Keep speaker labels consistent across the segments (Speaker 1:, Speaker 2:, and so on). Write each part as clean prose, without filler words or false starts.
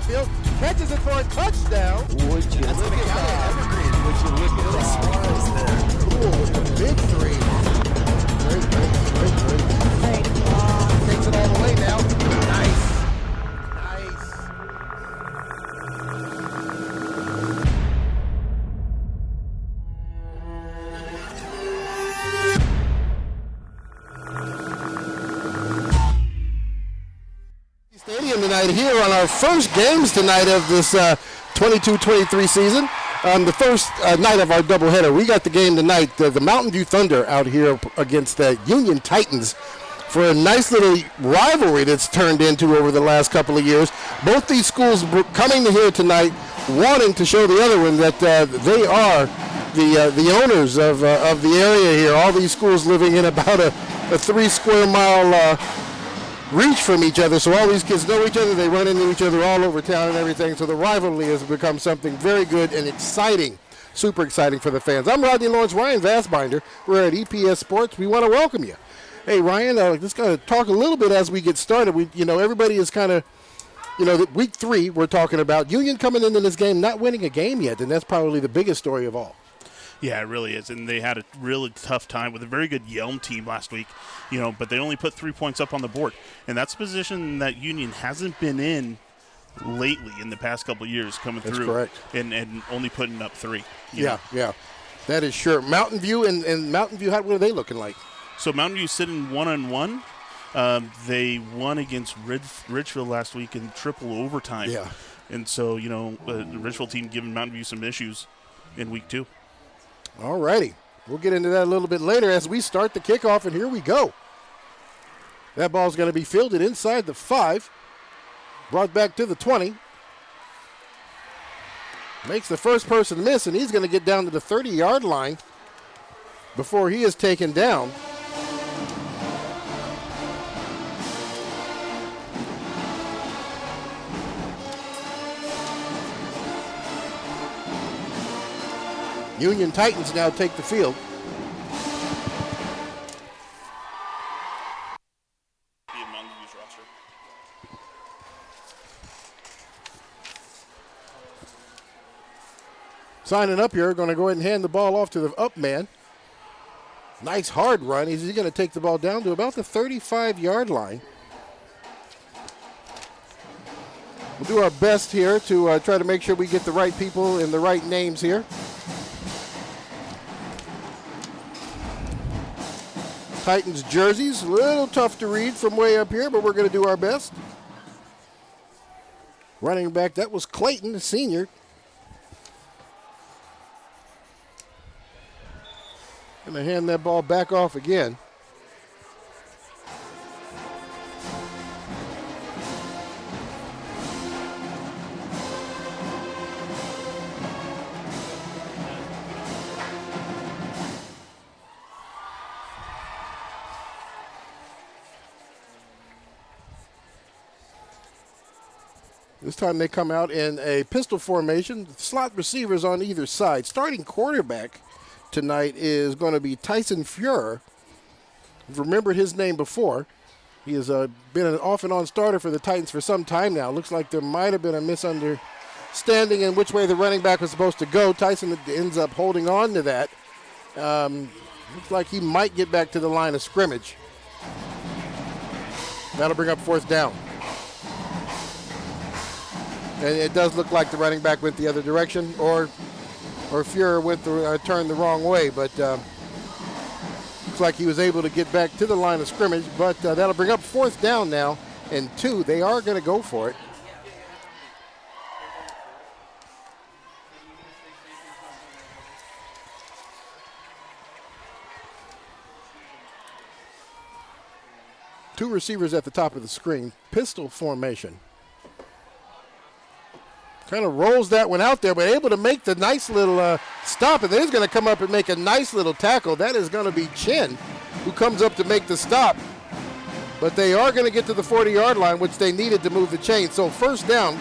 Speaker 1: downfield, catches it for a touchdown.
Speaker 2: Would you look at that? Evergreen, would you look at that? Suarez there.
Speaker 1: Cool with the big three. Great. Takes it all the way now. Nice. Stadium tonight here on our first games tonight of this 22-23 season. The first night of our doubleheader. We got the game tonight, the Mountain View Thunder out here against the Union Titans for a nice little rivalry that's turned into over the last couple of years. Both these schools coming to here tonight wanting to show the other one that they are the owners of the area here. All these schools living in about a 3 square mile reach from each other, so all these kids know each other. They run into each other all over town and everything, so the rivalry has become something very good and exciting, super exciting for the fans. I'm Rodney Lawrence, Ryan Vassbinder. We're at EPS Sports. We want to welcome you. Hey, Ryan, let's kind of talk a little bit as we get started. Everybody is kind of, week 3 we're talking about. Union coming into this game not winning a game yet, and that's probably the biggest story of all.
Speaker 3: Yeah, it really is, and they had a really tough time with a very good Yelm team last week, but they only put 3 points up on the board, and that's a position that Union hasn't been in lately in the past couple of years coming
Speaker 1: That's
Speaker 3: through.
Speaker 1: Correct.
Speaker 3: And only putting up 3.
Speaker 1: Yeah, that is sure. Mountain View and Mountain View, what are they looking like?
Speaker 3: So Mountain View sitting 1-1. They won against Ridgefield last week in triple overtime.
Speaker 1: Yeah.
Speaker 3: And so, the Ridgefield team giving Mountain View some issues in week 2.
Speaker 1: All righty. We'll get into that a little bit later as we start the kickoff, and here we go. That ball's going to be fielded inside the 5. Brought back to the 20. Makes the first person miss, and he's going to get down to the 30-yard line before he is taken down. Union Titans now take the field. Signing up here, going to go ahead and hand the ball off to the up man. Nice hard run. He's going to take the ball down to about the 35-yard line. We'll do our best here to try to make sure we get the right people and the right names here. Titans jerseys, a little tough to read from way up here, but we're going to do our best. Running back, that was Clayton, the senior. Going to hand that ball back off again. This time they come out in a pistol formation, slot receivers on either side. Starting quarterback tonight is going to be Tyson Fuhrer. You've remembered his name before. He has been an off and on starter for the Titans for some time now. Looks like there might have been a misunderstanding in which way the running back was supposed to go. Tyson ends up holding on to that. Looks like he might get back to the line of scrimmage. That'll bring up 4th down. And it does look like the running back went the other direction, or Fuhrer went turned the wrong way. But looks like he was able to get back to the line of scrimmage. But that'll bring up 4th down now, and 2. They are going to go for it. Two receivers at the top of the screen, pistol formation. Kind of rolls that one out there, but able to make the nice little stop. And then he's going to come up and make a nice little tackle. That is going to be Chin, who comes up to make the stop. But they are going to get to the 40-yard line, which they needed to move the chain. So 1st down,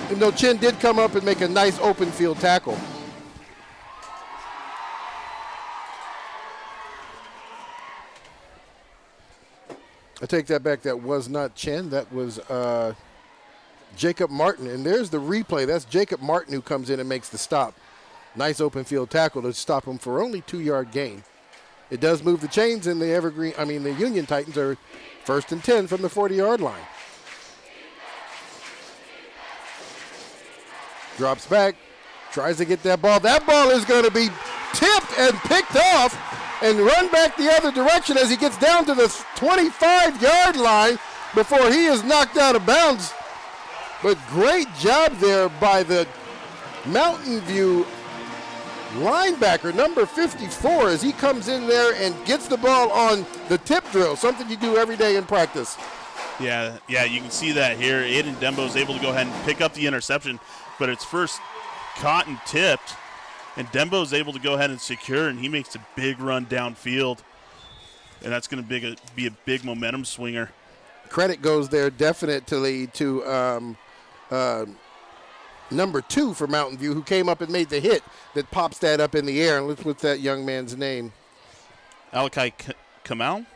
Speaker 1: even though Chin did come up and make a nice open field tackle. I take that back. That was not Chin. That was Jacob Martin. And there's the replay. That's Jacob Martin who comes in and makes the stop. Nice open field tackle to stop him for only 2-yard gain. It does move the chains, and the Union Titans are 1st and 10 from the 40-yard line. Drops back, tries to get that ball. That ball is going to be tipped and picked off and run back the other direction as he gets down to the 25-yard line before he is knocked out of bounds. But great job there by the Mountain View linebacker, number 54, as he comes in there and gets the ball on the tip drill, something you do every day in practice.
Speaker 3: Yeah, you can see that here. Aiden Dembo is able to go ahead and pick up the interception, but it's first caught and tipped, and Dembo is able to go ahead and secure, and he makes a big run downfield, and that's going to be a big momentum swinger.
Speaker 1: Credit goes there definitely to number 2 for Mountain View, who came up and made the hit that pops that up in the air. And let's put that young man's name.
Speaker 3: Alakai Kamal.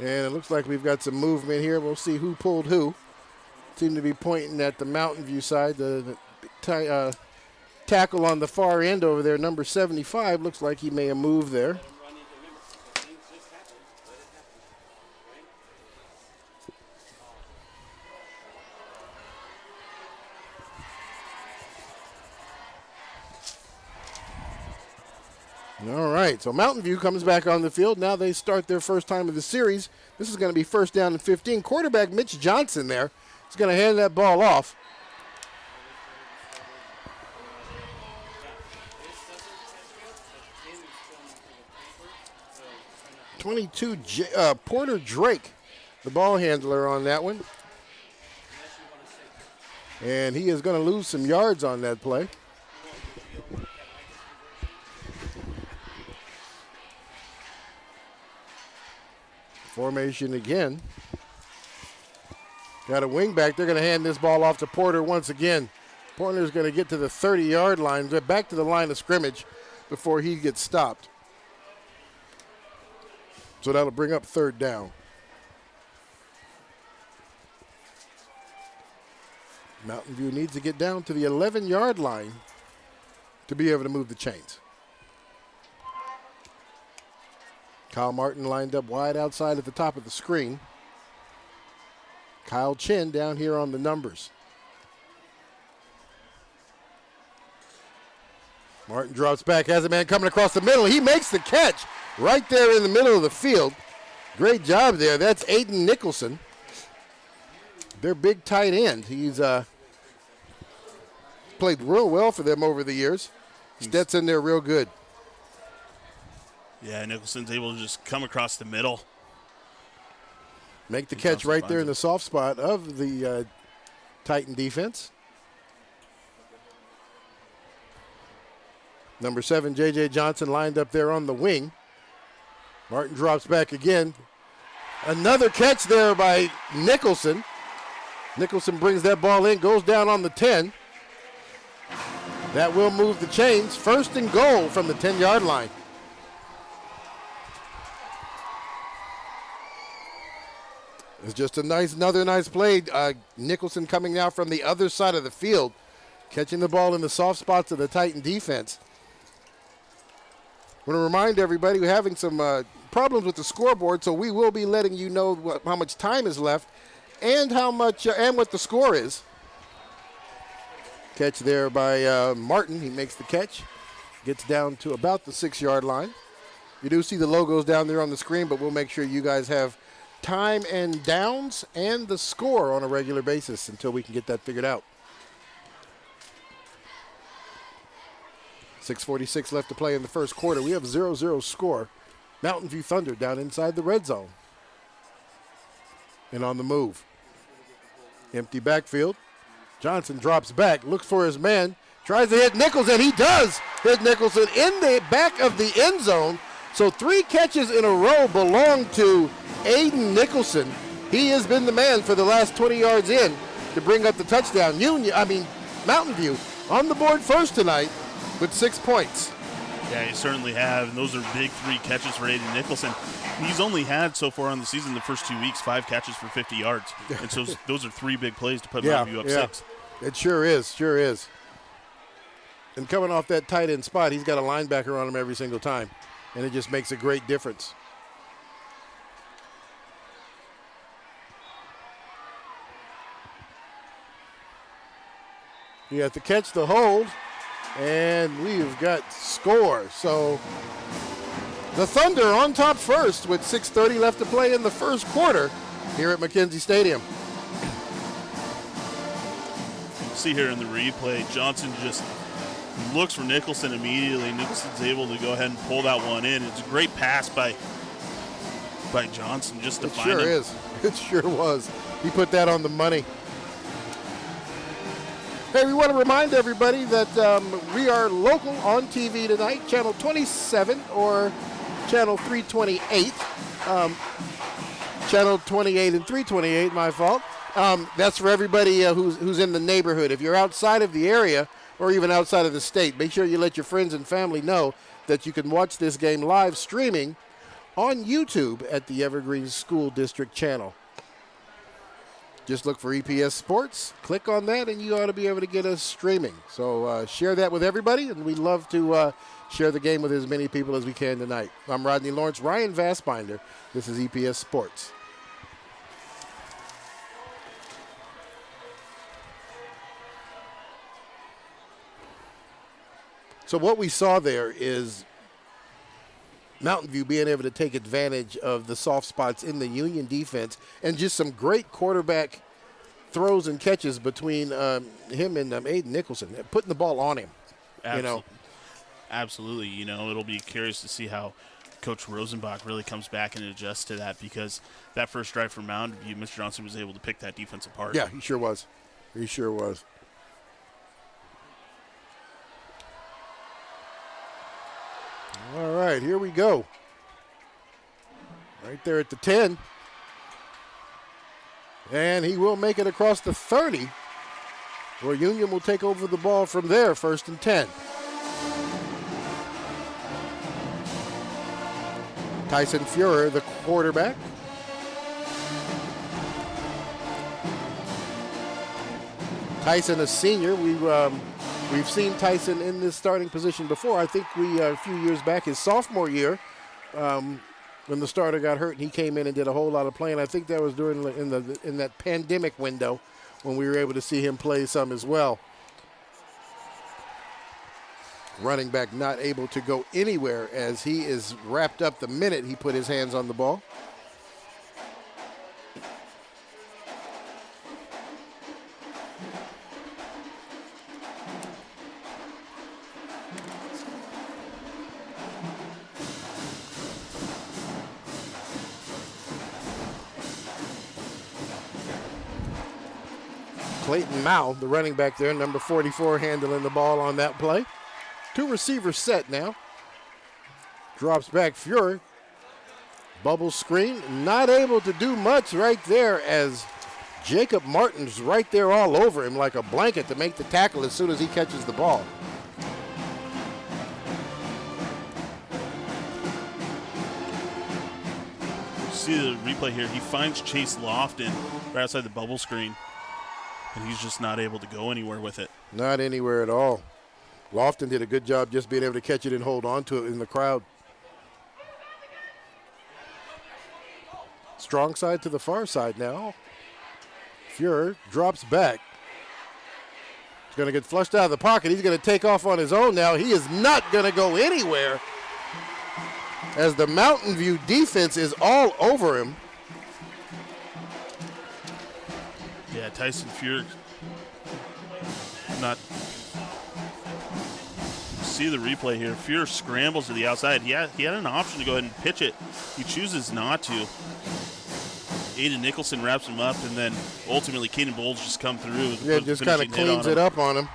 Speaker 1: And it looks like we've got some movement here. We'll see who pulled who. Seem to be pointing at the Mountain View side. The tackle on the far end over there, number 75, looks like he may have moved there. All right, so Mountain View comes back on the field. Now they start their first time of the series. This is going to be 1st down and 15. Quarterback Mitch Johnson there is going to hand that ball off. Porter Drake, the ball handler on that one. And he is going to lose some yards on that play. Formation again. Got a wing back. They're going to hand this ball off to Porter once again. Porter's going to get to the 30-yard line, get back to the line of scrimmage before he gets stopped. So that'll bring up 3rd down. Mountain View needs to get down to the 11-yard line to be able to move the chains. Kyle Martin lined up wide outside at the top of the screen. Kyle Chin down here on the numbers. Martin drops back, has a man coming across the middle. He makes the catch right there in the middle of the field. Great job there. That's Aiden Nicholson, their big tight end. He's played real well for them over the years. Stetson there real good.
Speaker 3: Yeah, Nicholson's able to just come across the middle.
Speaker 1: Make the catch right there in the soft spot of the Titan defense. Number 7, J.J. Johnson lined up there on the wing. Martin drops back again. Another catch there by Nicholson. Nicholson brings that ball in, goes down on the 10. That will move the chains. 1st and goal from the 10-yard line. It's just another nice play. Nicholson coming now from the other side of the field, catching the ball in the soft spots of the Titan defense. I want to remind everybody we're having some problems with the scoreboard, so we will be letting you know how much time is left and how much and what the score is. Catch there by Martin. He makes the catch, gets down to about the 6-yard line. You do see the logos down there on the screen, but we'll make sure you guys have time and downs and the score on a regular basis until we can get that figured out. 6:46 left to play in the first quarter. We have 0-0 score. Mountain View Thunder down inside the red zone. And on the move. Empty backfield. Johnson drops back, looks for his man, tries to hit Nichols, and he does hit Nicholson in the back of the end zone. So 3 catches in a row belong to Aiden Nicholson. He has been the man for the last 20 yards in to bring up the touchdown. Mountain View on the board first tonight with 6 points.
Speaker 3: Yeah, you certainly have, and those are big 3 catches for Aiden Nicholson. He's only had so far on the season, the first 2 weeks, 5 catches for 50 yards, and so those are 3 big plays to put Mountain View up 6.
Speaker 1: It sure is. And coming off that tight end spot, he's got a linebacker on him every single time, and it just makes a great difference. You have to catch the hold, and we've got score. So the Thunder on top first with 6:30 left to play in the first quarter here at McKenzie Stadium.
Speaker 3: See here in the replay, Johnson just looks for Nicholson immediately. Nicholson's able to go ahead and pull that one in. It's a great pass by Johnson just to find him.
Speaker 1: It sure is. It sure was. He put that on the money. Hey, we want to remind everybody that we are local on TV tonight, Channel 27 or Channel 328. Channel 28 and 328, my fault. That's for everybody who's in the neighborhood. If you're outside of the area or even outside of the state, make sure you let your friends and family know that you can watch this game live streaming on YouTube at the Evergreen School District channel. Just look for EPS Sports, click on that, and you ought to be able to get us streaming. So share that with everybody, and we'd love to share the game with as many people as we can tonight. I'm Rodney Lawrence, Ryan Vassbinder. This is EPS Sports. So what we saw there is Mountain View being able to take advantage of the soft spots in the Union defense and just some great quarterback throws and catches between him and Aiden Nicholson, putting the ball on him.
Speaker 3: Absolutely. It'll be curious to see how Coach Rosenbach really comes back and adjusts to that, because that first drive for Mountain View, Mr. Johnson was able to pick that defense apart.
Speaker 1: Yeah, he sure was. All right, here we go. Right there at the 10. And he will make it across the 30, where Union will take over the ball from there, 1st and 10. Tyson Fuhrer, the quarterback. Tyson, a senior. We've seen Tyson in this starting position before. I think a few years back, his sophomore year, when the starter got hurt, and he came in and did a whole lot of playing. I think that was during in that pandemic window when we were able to see him play some as well. Running back not able to go anywhere as he is wrapped up the minute he put his hands on the ball. Clayton Mao, the running back there, number 44, handling the ball on that play. 2 receivers set now. Drops back Fuhrer. Bubble screen. Not able to do much right there as Jacob Martin's right there all over him like a blanket to make the tackle as soon as he catches the ball.
Speaker 3: See the replay here. He finds Chase Lofton right outside the bubble screen, and he's just not able to go anywhere with it.
Speaker 1: Not anywhere at all. Lofton did a good job just being able to catch it and hold on to it in the crowd. Strong side to the far side now. Fuhrer drops back. He's going to get flushed out of the pocket. He's going to take off on his own now. He is not going to go anywhere as the Mountain View defense is all over him.
Speaker 3: Yeah, Tyson Fuhrer not. See the replay here. Fuhrer scrambles to the outside. He had an option to go ahead and pitch it. He chooses not to. Aiden Nicholson wraps him up, and then ultimately Caden Bowles just come through.
Speaker 1: Yeah, just kind of cleans it up on him.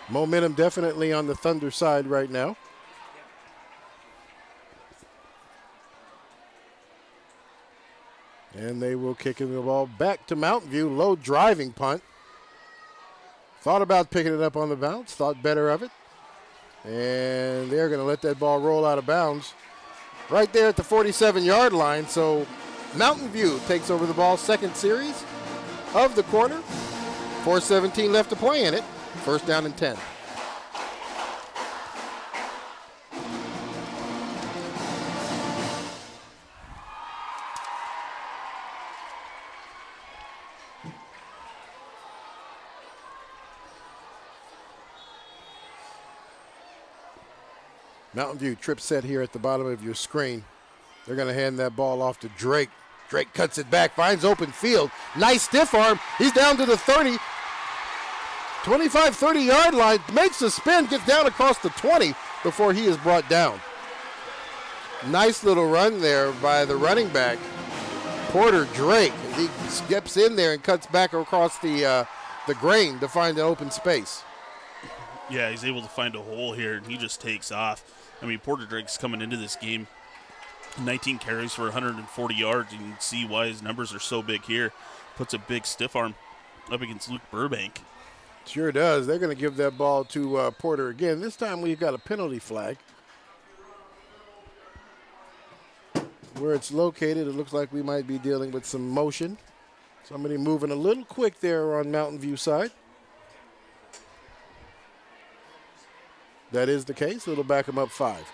Speaker 1: Momentum definitely on the Thunder side right now. And they will kick the ball back to Mountain View. Low driving punt. Thought about picking it up on the bounce. Thought better of it. And they're going to let that ball roll out of bounds right there at the 47-yard line. So Mountain View takes over the ball, second series of the quarter. 4:17 left to play in it. First down and 10. Mountain View trip set here at the bottom of your screen. They're going to hand that ball off to Drake. Drake cuts it back, finds open field. Nice stiff arm. He's down to the 30. 25, 30-yard line. Makes the spin, gets down across the 20 before he is brought down. Nice little run there by the running back, Porter Drake. He steps in there and cuts back across the grain to find an open space.
Speaker 3: Yeah, he's able to find a hole here, and he just takes off. I mean, Porter Drake's coming into this game, 19 carries for 140 yards. You can see why his numbers are so big here. Puts a big stiff arm up against Luke Burbank.
Speaker 1: Sure does. They're going to give that ball to Porter again. This time we've got a penalty flag. Where it's located, it looks like we might be dealing with some motion. Somebody moving a little quick there on Mountain View side. That is the case. It'll back them up 5.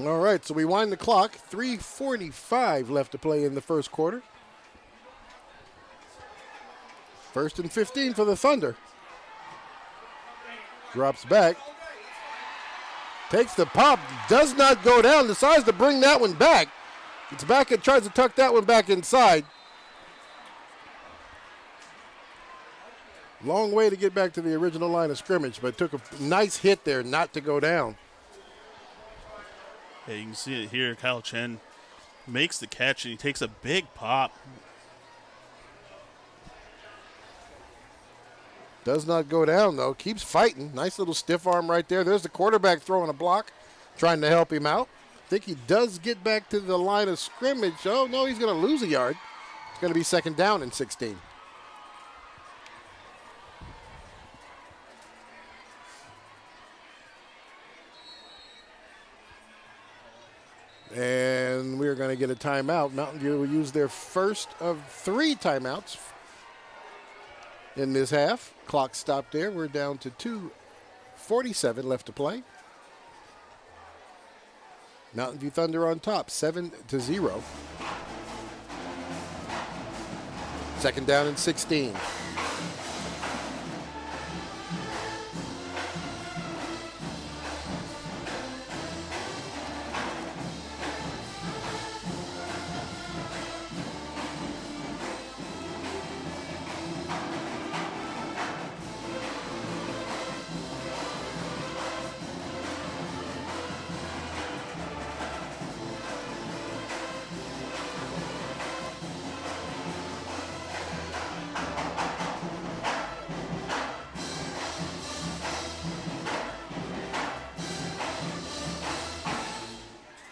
Speaker 1: All right, so we wind the clock. 3:45 left to play in the first quarter. First and 15 for the Thunder. Drops back. Takes the pop. Does not go down. Decides to bring that one back. It's back and tries to tuck that one back inside. Long way to get back to the original line of scrimmage, but took a nice hit there not to go down.
Speaker 3: Yeah, you can see it here. Kyle Chen makes the catch, and he takes a big pop.
Speaker 1: Does not go down, though. Keeps fighting. Nice little stiff arm right there. There's the quarterback throwing a block, trying to help him out. I think he does get back to the line of scrimmage. Oh, no, he's going to lose a yard. It's going to be second down and 16. And we're going to get a timeout. Mountain View will use their first of 3 timeouts in this half. Clock stopped there. We're down to 2:47 left to play. Mountain View Thunder on top, 7-0. Second down and 16.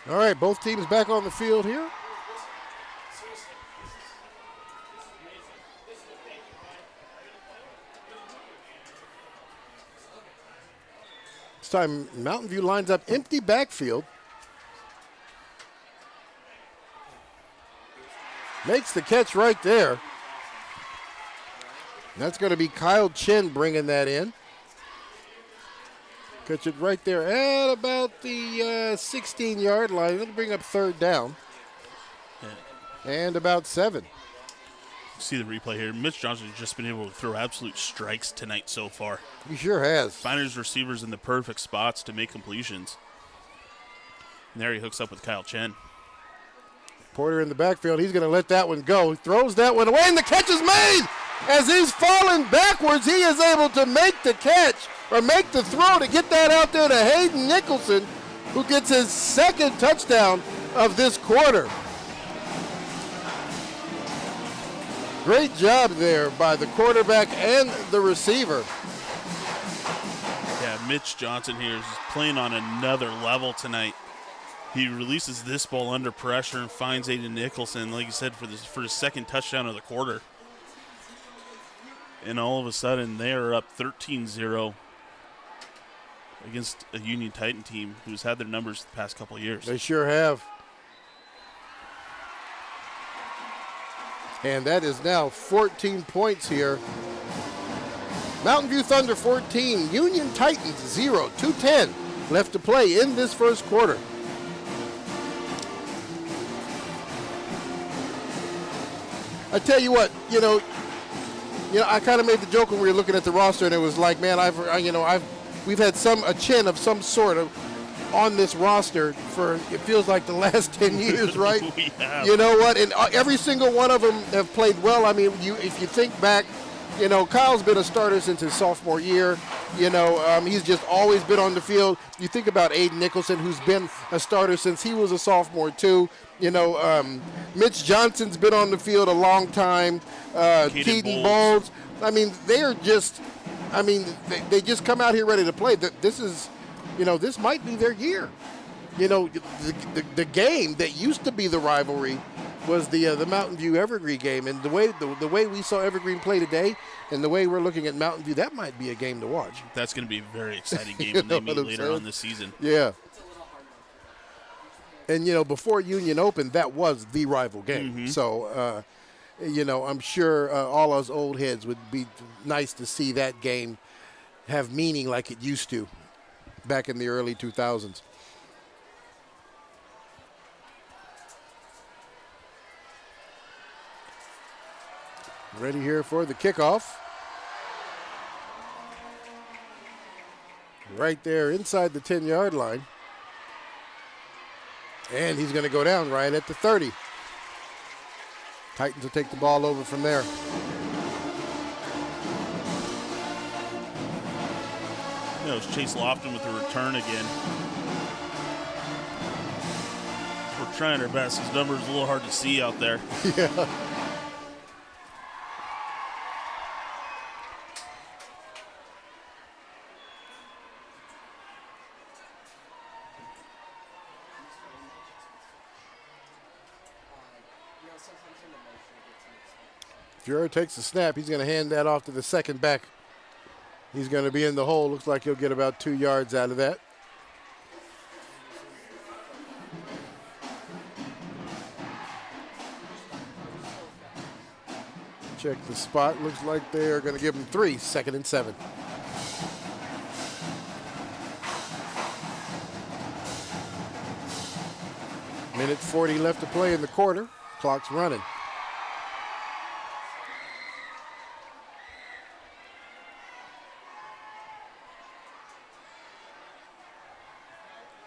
Speaker 1: All right, both teams back on the field here. This time, Mountain View lines up empty backfield. Makes the catch right there. And that's going to be Kyle Chen bringing that in. Catch it right there at about the 16-yard line. It'll bring up third down. Yeah. And about 7.
Speaker 3: See the replay here. Mitch Johnson has just been able to throw absolute strikes tonight so far.
Speaker 1: He sure has.
Speaker 3: Finding his receivers in the perfect spots to make completions. And there he hooks up with Kyle Chen.
Speaker 1: Porter in the backfield. He's going to let that one go. He throws that one away, and the catch is made. As he's falling backwards, he is able to make the catch or make the throw to get that out there to Hayden Nicholson, who gets his second touchdown of this quarter. Great job there by the quarterback and the receiver.
Speaker 3: Yeah, Mitch Johnson here is playing on another level tonight. He releases this ball under pressure and finds Aiden Nicholson, like you said, for his second touchdown of the quarter. And all of a sudden, they are up 13-0 against a Union Titan team who's had their numbers the past couple of years.
Speaker 1: They sure have. And that is now 14 points here. Mountain View Thunder 14, Union Titans 0, 2:10 left to play in this first quarter. I tell you what, I kind of made the joke when we were looking at the roster, and it was like, man, we've had a chin of some sort of on this roster for, it feels like the last 10 years, right?
Speaker 3: We have.
Speaker 1: You know what? And every single one of them have played well. I mean, if you think back, Kyle's been a starter since his sophomore year. He's just always been on the field. You think about Aiden Nicholson, who's been a starter since he was a sophomore too. Mitch Johnson's been on the field a long time. Keaton Bowles. I mean, they are just, they just come out here ready to play. This is, this might be their year. The game that used to be the rivalry was the Mountain View Evergreen game, and the way we saw Evergreen play today, and the way we're looking at Mountain View, that might be a game to watch.
Speaker 3: That's going to be a very exciting game when they meet later on this season.
Speaker 1: Yeah. And before Union opened, that was the rival game. Mm-hmm. So, I'm sure all us old heads would be nice to see that game have meaning like it used to back in the early 2000s. Ready here for the kickoff. Right there inside the 10-yard line. And he's going to go down right at the 30. Titans will take the ball over from there.
Speaker 3: It's Chase Lofton with the return again. We're trying our best. His number is a little hard to see out there.
Speaker 1: Yeah. Fuhrer takes the snap. He's going to hand that off to the second back. He's going to be in the hole. Looks like he'll get about 2 yards out of that. Check the spot. Looks like they're going to give him 3, 2nd and 7. Minute 40 left to play in the quarter. Clock's running.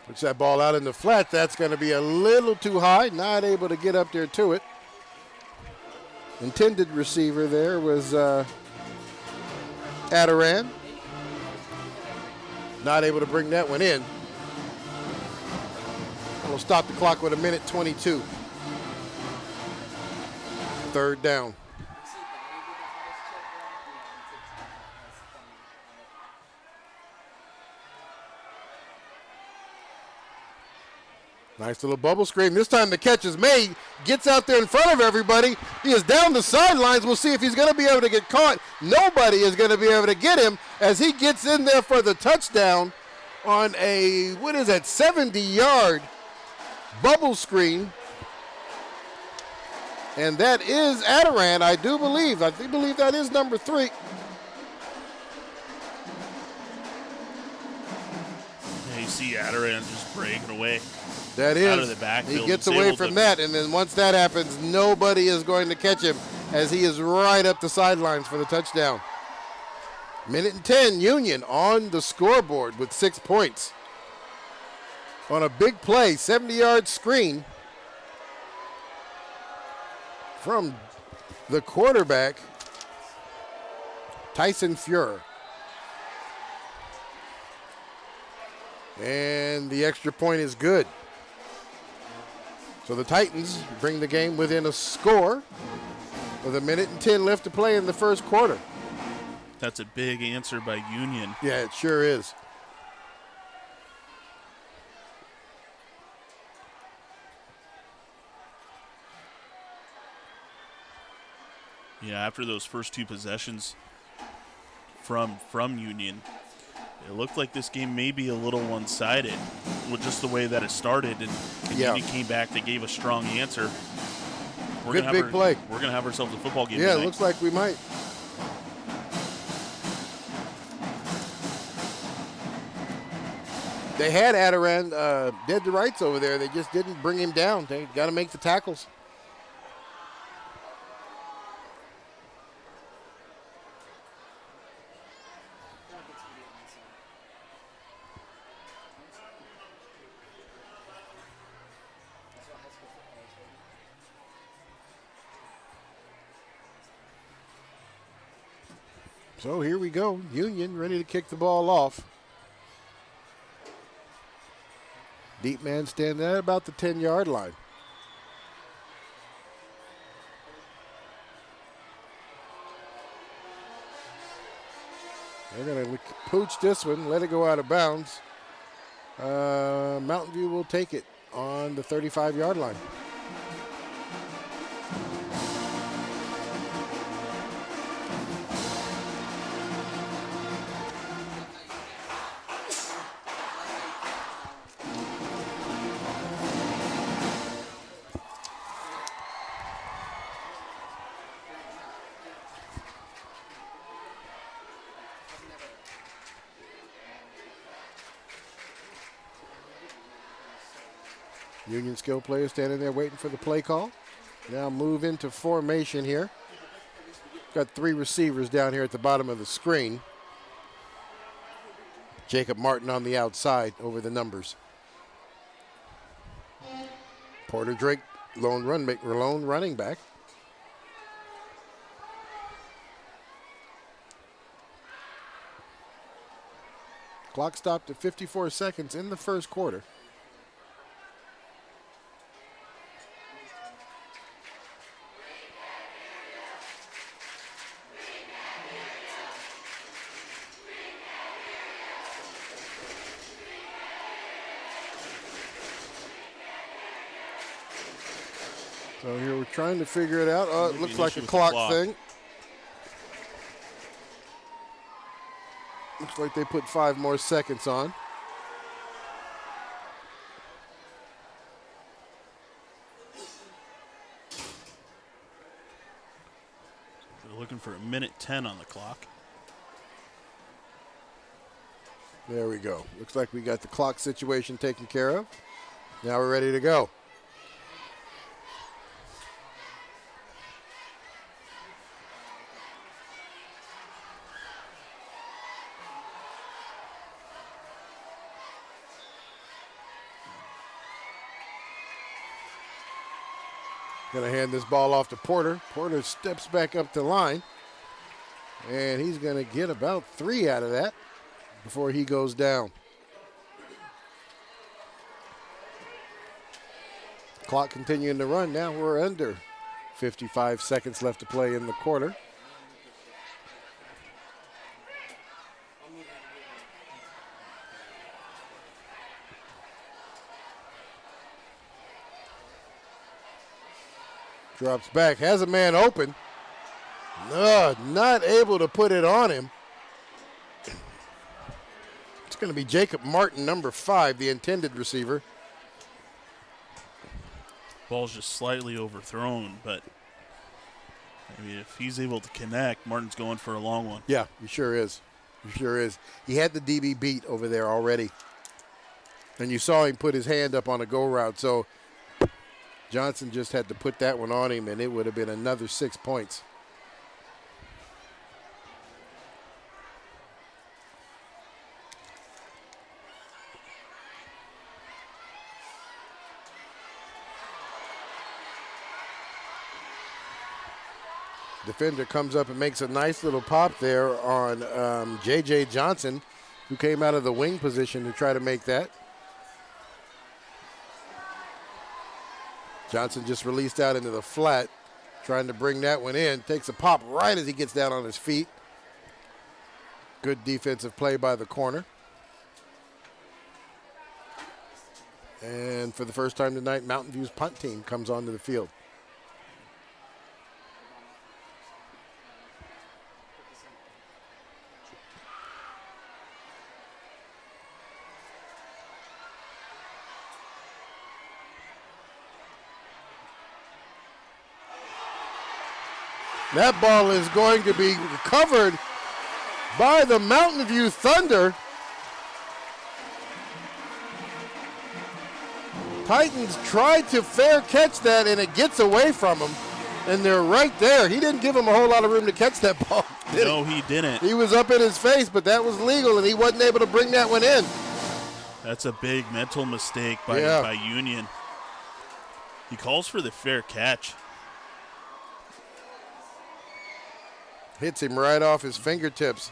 Speaker 1: Puts that ball out in the flat. That's going to be a little too high. Not able to get up there to it. Intended receiver there was Adaran. Not able to bring that one in. We'll stop the clock with 1:22. 3rd down. Nice little bubble screen. This time the catch is made. Gets out there in front of everybody. He is down the sidelines. We'll see if he's going to be able to get caught. Nobody is going to be able to get him as he gets in there for the touchdown on a, 70-yard bubble screen. And that is Adaran, I do believe. I believe that is number 3.
Speaker 3: You see Adaran just breaking away.
Speaker 1: That is.
Speaker 3: Out of the backfield.
Speaker 1: He gets away from that, and then once that happens, nobody is going to catch him as he is right up the sidelines for the touchdown. 1:10, Union on the scoreboard with 6 points. On a big play, 70-yard screen from the quarterback, Tyson Fuhrer. And the extra point is good. So the Titans bring the game within a score. with 1:10 left to play in the first quarter.
Speaker 3: That's a big answer by Union.
Speaker 1: Yeah, it sure is.
Speaker 3: Yeah, after those first two possessions from Union, it looked like this game may be a little one-sided with just the way that it started. And Union came back. They gave a strong answer.
Speaker 1: Good big play.
Speaker 3: We're going to have ourselves a football game
Speaker 1: Yeah,
Speaker 3: tonight.
Speaker 1: it looks like we might. They had Adiran dead to rights over there. They just didn't bring him down. They got to make the tackles. So here we go. Union ready to kick the ball off. Deep man standing at about the 10-yard line. They're going to pooch this one, let it go out of bounds. Mountain View will take it on the 35-yard line. Union skill player standing there waiting for the play call. Now move into formation here. Got three receivers down here at the bottom of the screen. Jacob Martin on the outside over the numbers. Porter Drake, lone running back. Clock stopped at 54 seconds in the first quarter. So here we're trying to figure it out. Oh, it looks like a clock thing. Looks like they put 5 more seconds on.
Speaker 3: They're looking for 1:10 on the clock.
Speaker 1: There we go. Looks like we got the clock situation taken care of. Now we're ready to go. Going to hand this ball off to Porter. Porter steps back up the line. And he's going to get about 3 out of that before he goes down. Clock continuing to run. Now we're under 55 seconds left to play in the quarter. Drops back, has a man open. No, not able to put it on him. It's going to be Jacob Martin, number 5, the intended receiver.
Speaker 3: Ball's just slightly overthrown, but I mean, if he's able to connect, Martin's going for a long one.
Speaker 1: Yeah, he sure is. He sure is. He had the DB beat over there already. And you saw him put his hand up on a go route, so Johnson just had to put that one on him, and it would have been another 6 points. Defender comes up and makes a nice little pop there on J.J. Johnson, who came out of the wing position to try to make that. Johnson just released out into the flat, Trying to bring that one in. Takes a pop right as he gets down on his feet. Good defensive play by the corner. And for the first time tonight, Mountain View's punt team comes onto the field. That ball is going to be recovered by the Mountain View Thunder. Titans tried to fair catch that, and it gets away from him. And they're right there. He didn't give him a whole lot of room to catch that ball.
Speaker 3: No, he didn't.
Speaker 1: He was up in his face, but that was legal, and he wasn't able to bring that one in.
Speaker 3: That's a big mental mistake by Union. He calls for the fair catch.
Speaker 1: Hits him right off his fingertips.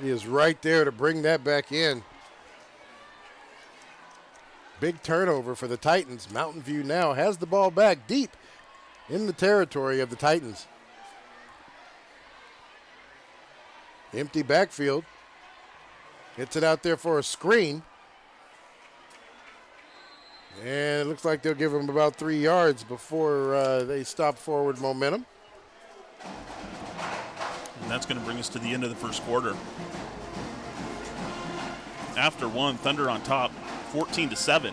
Speaker 1: He is right there to bring that back in. Big turnover for the Titans. Mountain View now has the ball back deep in the territory of the Titans. Empty backfield. Hits it out there for a screen. And it looks like they'll give him about 3 yards before they stop forward momentum.
Speaker 3: And that's going to bring us to the end of the first quarter. After one, Thunder on top, 14-7.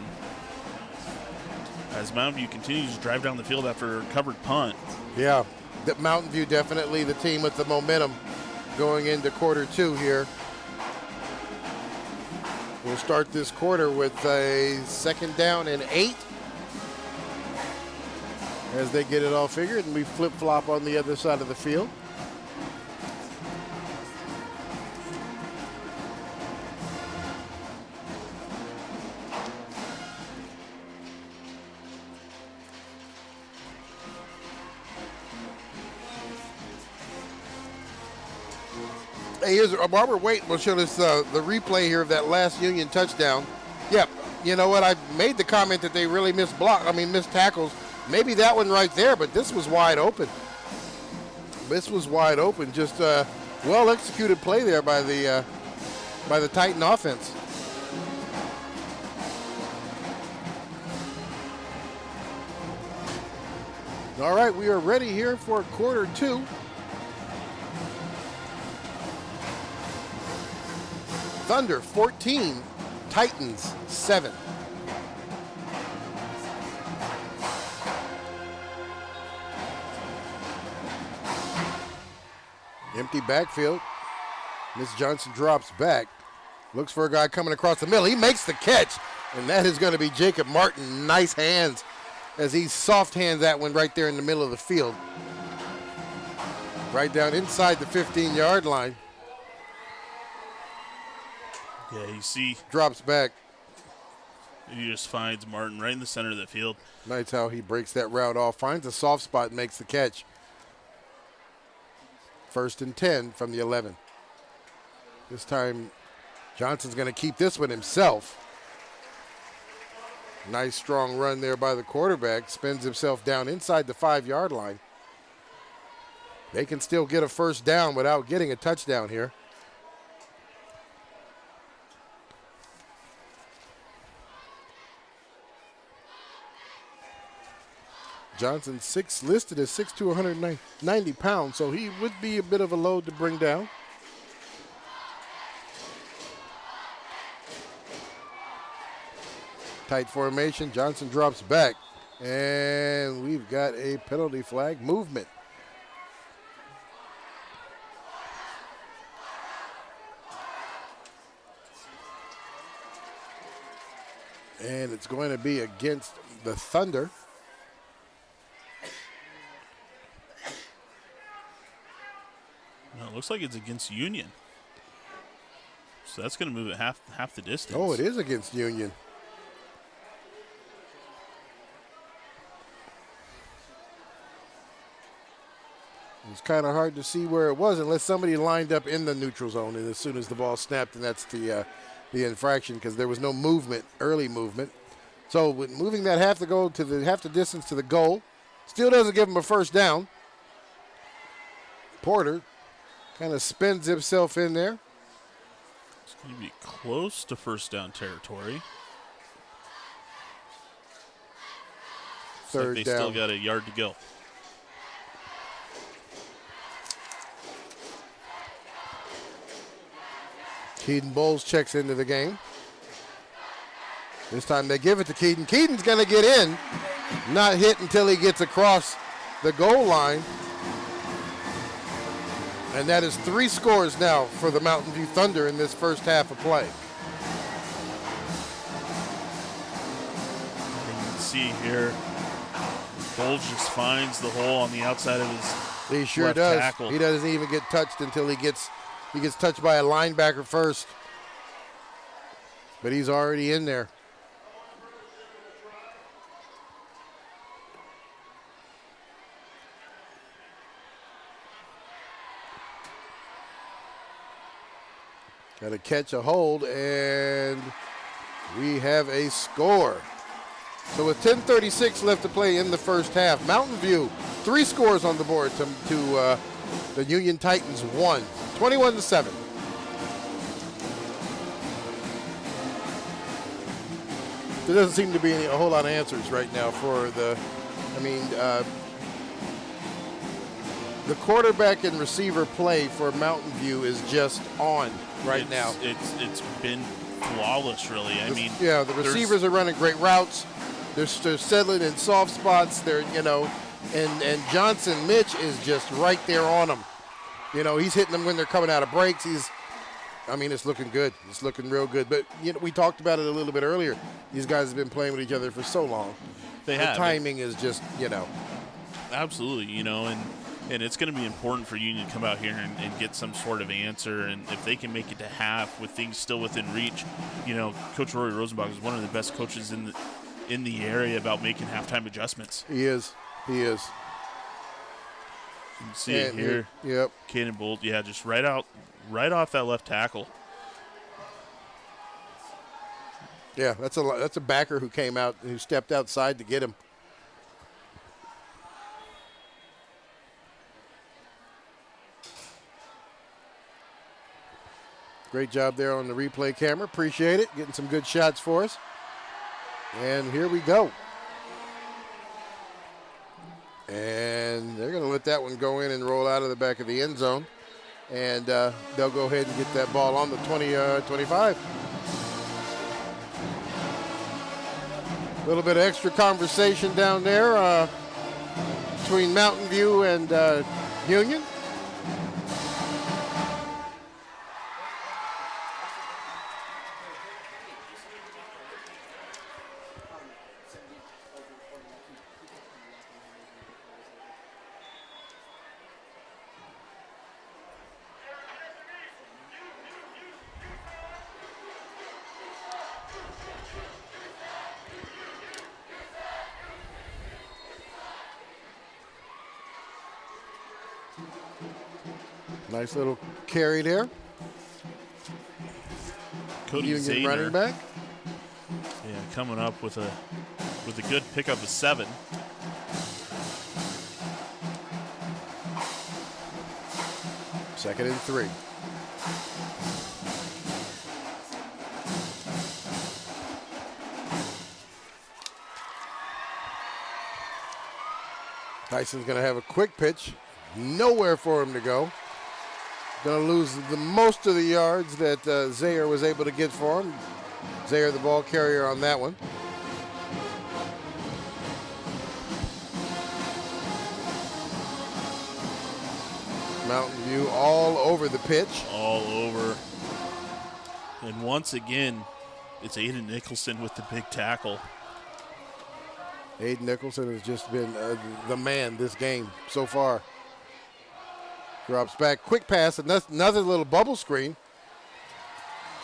Speaker 3: As Mountain View continues to drive down the field after a recovered punt.
Speaker 1: Yeah, the Mountain View definitely the team with the momentum going into quarter two here. We'll start this quarter with a 2nd down and 8 as they get it all figured, and we flip-flop on the other side of the field. Hey, while we're waiting, we'll show us the replay here of that last Union touchdown. Yep, you know what? I made the comment that they really missed tackles. Maybe that one right there, but this was wide open. This was wide open. Just well executed play there by the Titan offense. All right, we are ready here for quarter two. Thunder 14, Titans 7. Empty backfield. Miss Johnson drops back. Looks for a guy coming across the middle. He makes the catch, and that is going to be Jacob Martin. Nice hands as he soft hands that one right there in the middle of the field. Right down inside the 15-yard line.
Speaker 3: Yeah, you see.
Speaker 1: Drops back.
Speaker 3: He just finds Martin right in the center of the field.
Speaker 1: Nice how he breaks that route off. Finds a soft spot and makes the catch. 1st and 10 from the 11. This time, Johnson's going to keep this one himself. Nice strong run there by the quarterback. Spins himself down inside the 5-yard line. They can still get a 1st down without getting a touchdown here. Johnson listed as 6'2", 190 pounds, so he would be a bit of a load to bring down. Tight formation, Johnson drops back, and we've got a penalty flag movement. And it's going to be against the Thunder.
Speaker 3: No, it looks like it's against Union. So that's going to move it half the distance.
Speaker 1: Oh, it is against Union. It's kind of hard to see where it was unless somebody lined up in the neutral zone, and as soon as the ball snapped, and that's the infraction because there was no movement, early movement. So with moving that half the distance to the goal, still doesn't give him a first down. Porter kind of spins himself in there.
Speaker 3: It's going to be close to first down territory.
Speaker 1: Third
Speaker 3: they
Speaker 1: down.
Speaker 3: Still got a yard to go.
Speaker 1: Keaton Bowles checks into the game. This time they give it to Keaton. Keaton's going to get in, not hit until he gets across the goal line. And that is 3 scores now for the Mountain View Thunder in this first half of play.
Speaker 3: And you can see here, Bowles just finds the hole on the outside of his
Speaker 1: He sure
Speaker 3: left
Speaker 1: does.
Speaker 3: tackle.
Speaker 1: He doesn't even get touched until he gets touched by a linebacker first. But he's already in there. Got to catch a hold, and we have a score. So with 10:36 left to play in the first half, Mountain View 3 scores on the board to the Union Titans 1, 21-7. There doesn't seem to be a whole lot of answers right now for the quarterback and receiver play for Mountain View is just on right now.
Speaker 3: It's been flawless, really.
Speaker 1: The receivers are running great routes. They're settling in soft spots. And Johnson Mitch is just right there on them. He's hitting them when they're coming out of breaks. It's looking good. It's looking real good. But we talked about it a little bit earlier. These guys have been playing with each other for so long.
Speaker 3: The
Speaker 1: timing is just,
Speaker 3: Absolutely, and it's going to be important for Union to come out here and get some sort of answer. And if they can make it to half with things still within reach, Coach Rory Rosenbach is one of the best coaches in the area about making halftime adjustments.
Speaker 1: He is. You
Speaker 3: can see it here.
Speaker 1: Yep.
Speaker 3: Caden Bolt, just right off that left tackle.
Speaker 1: Yeah, that's a backer who came out, who stepped outside to get him. Great job there on the replay camera. Appreciate it. Getting some good shots for us. And here we go. And they're going to let that one go in and roll out of the back of the end zone. And they'll go ahead and get that ball on the 25. A little bit of extra conversation down there between Mountain View and Union. Nice little carry there.
Speaker 3: Cody
Speaker 1: Union
Speaker 3: Zahner,
Speaker 1: running back.
Speaker 3: Yeah, coming up with a good pickup of 7.
Speaker 1: Second and 3. Tyson's going to have a quick pitch. Nowhere for him to go. Going to lose most of the yards that Zaire was able to get for him. Zaire, the ball carrier on that one. Mountain View all over the pitch.
Speaker 3: All over. And once again, it's Aiden Nicholson with the big tackle.
Speaker 1: Aiden Nicholson has just been the man this game so far. Drops back, quick pass, another little bubble screen.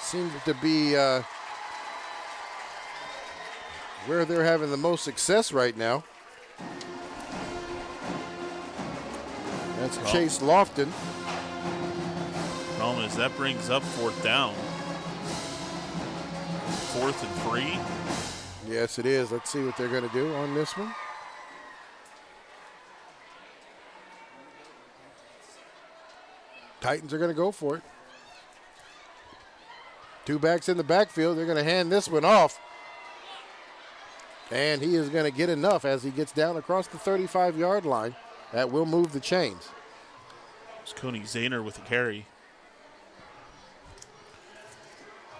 Speaker 1: Seems to be where they're having the most success right now. That's Chase Lofton.
Speaker 3: Problem is that brings up 4th down. 4th and 3.
Speaker 1: Yes, it is. Let's see what they're going to do on this one. Titans are going to go for it. Two backs in the backfield. They're going to hand this one off. And he is going to get enough as he gets down across the 35-yard line. That will move the chains.
Speaker 3: It's Coney Zahner with a carry.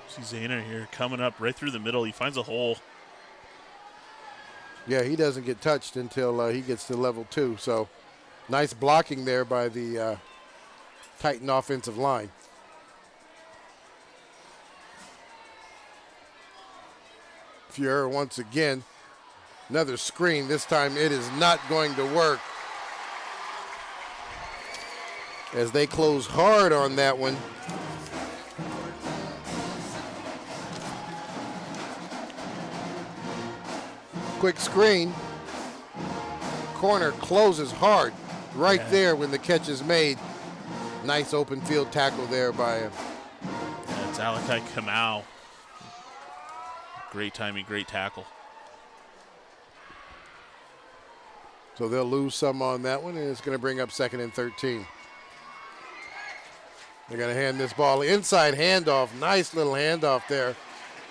Speaker 3: See Zahner here coming up right through the middle. He finds a hole.
Speaker 1: Yeah, he doesn't get touched until he gets to level 2. So nice blocking there by the Titan offensive line. Fuhrer once again. Another screen. This time it is not going to work. As they close hard on that one. Quick screen. Corner closes hard right there when the catch is made. Nice open field tackle there by him.
Speaker 3: It's Alakai Kamau. Great timing, great tackle.
Speaker 1: So they'll lose some on that one, and it's going to bring up 2nd and 13. They're going to hand this ball inside handoff. Nice little handoff there.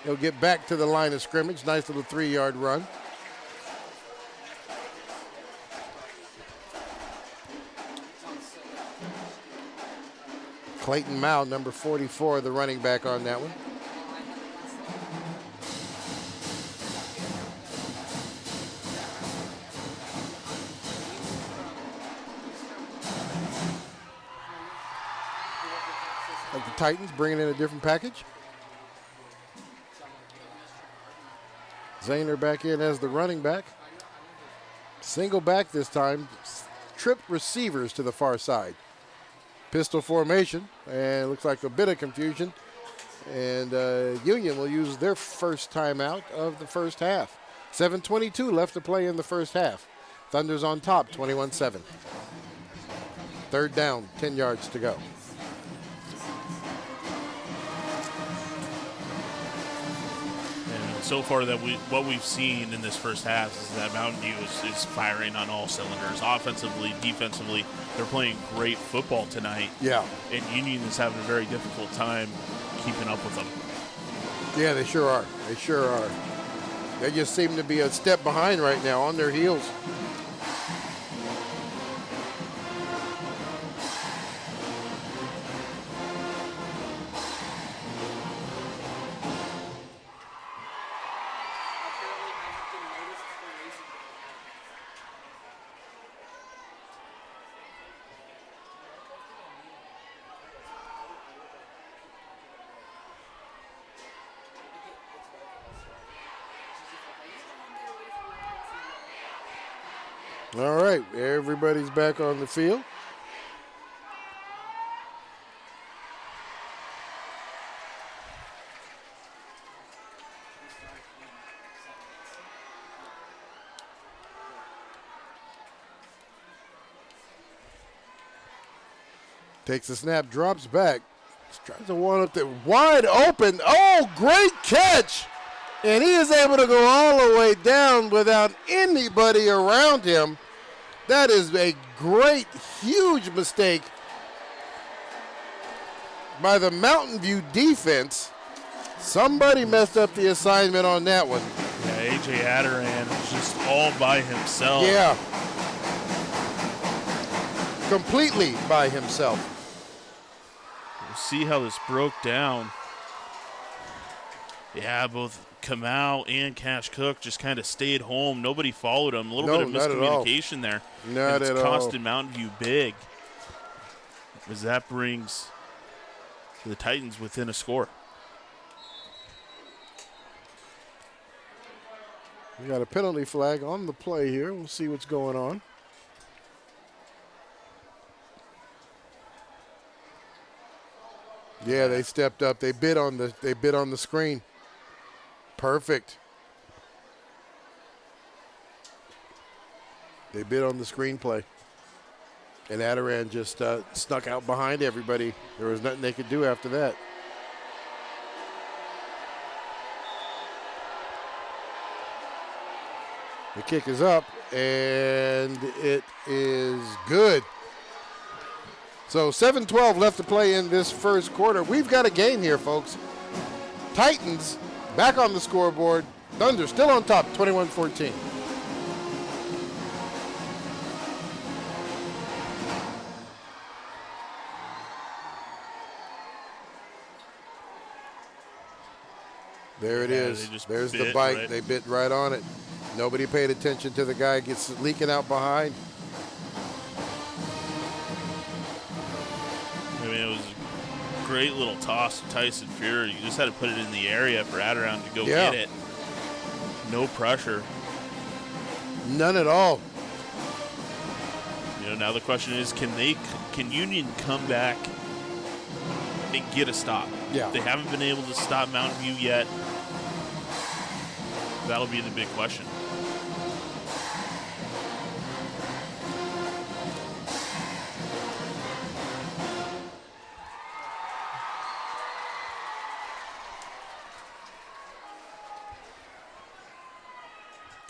Speaker 1: He'll get back to the line of scrimmage. Nice little 3-yard run. Clayton Mao, number 44, the running back on that one. Like the Titans bringing in a different package. Zahner back in as the running back. Single back this time. Tripped receivers to the far side. Pistol formation, and it looks like a bit of confusion. And Union will use their first timeout of the first half. 7:22 left to play in the first half. Thunder's on top, 21-7. Third down, 10 yards to go.
Speaker 3: And so far, what we've seen in this first half is that Mountain View is firing on all cylinders. Offensively, defensively, they're playing great football tonight.
Speaker 1: Yeah.
Speaker 3: And Union is having a very difficult time keeping up with them.
Speaker 1: Yeah, they sure are. They sure are. They just seem to be a step behind right now, on their heels. All right, everybody's back on the field. Takes the snap, drops back. Tries to one up there, wide open. Oh, great catch! And he is able to go all the way down without anybody around him. That is a great, huge mistake by the Mountain View defense. Somebody messed up the assignment on that one.
Speaker 3: Yeah, A.J. Adderan was just all by himself.
Speaker 1: Yeah. Completely by himself.
Speaker 3: We'll see how this broke down. Yeah, both Kamau and Cash Cook just kind of stayed home. Nobody followed him. A little bit of miscommunication there.
Speaker 1: Not at all.
Speaker 3: It's costing Mountain View big, as that brings the Titans within a score.
Speaker 1: We got a penalty flag on the play here. We'll see what's going on. Yeah, they stepped up. They bid on the screen. Perfect. They bid on the screenplay. And Adderan just snuck out behind everybody. There was nothing they could do after that. The kick is up, and it is good. So 7:12 left to play in this first quarter. We've got a game here, folks. Titans back on the scoreboard. Thunder still on top, 21-14. There it is. There's the bite.
Speaker 3: Right.
Speaker 1: They bit right on it. Nobody paid attention to the guy gets leaking out behind.
Speaker 3: I mean, it was a great little toss to Tyson Fury. You just had to put it in the area for Adirondack to go get it. No pressure.
Speaker 1: None at all.
Speaker 3: You know, now the question is, can Union come back and get a stop?
Speaker 1: Yeah.
Speaker 3: They haven't been able to stop Mountain View yet. That'll be the big question.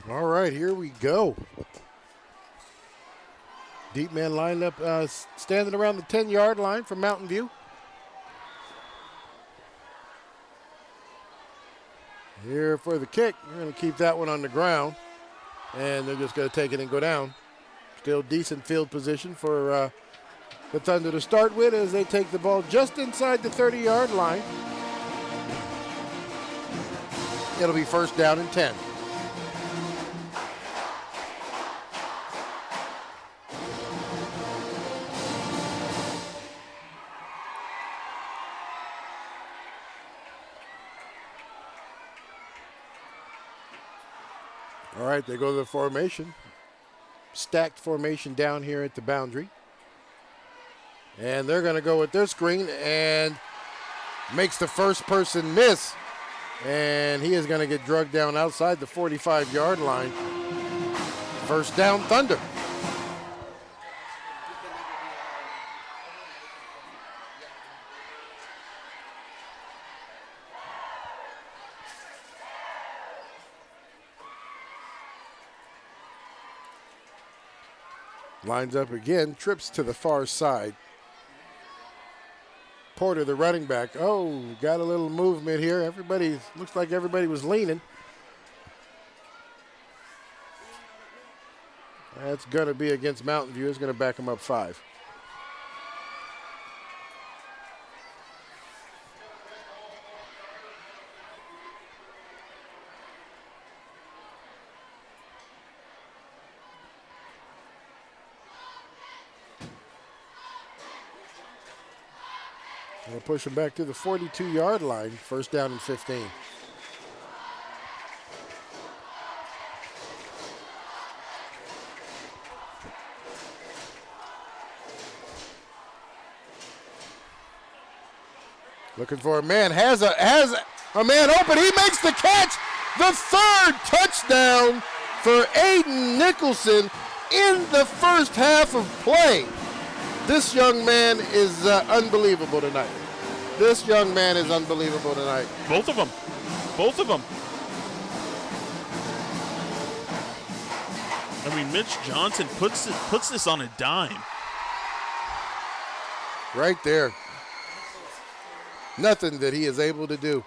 Speaker 1: All right, here we go. Deep man lined up, standing around the 10-yard line from Mountain View. Here for the kick. We're going to keep that one on the ground. And they're just going to take it and go down. Still decent field position for the Thunder to start with as they take the ball just inside the 30-yard line. It'll be first down and 10. All right, they go to the formation. Stacked formation down here at the boundary. And they're going to go with their screen and makes the first person miss. And he is going to get drugged down outside the 45-yard line. First down, Thunder. Lines up again, trips to the far side. Porter, the running back. Oh, got a little movement here. Looks like everybody was leaning. That's going to be against Mountain View. It's going to back them up 5. They'll push him back to the 42-yard line. First down and 15. Looking for a man. Has a man open. He makes the catch. The third touchdown for Aiden Nicholson in the first half of play. This young man is unbelievable tonight. This young man is unbelievable tonight.
Speaker 3: Both of them. Both of them. I mean, Mitch Johnson puts this on a dime.
Speaker 1: Right there. Nothing that he is able to do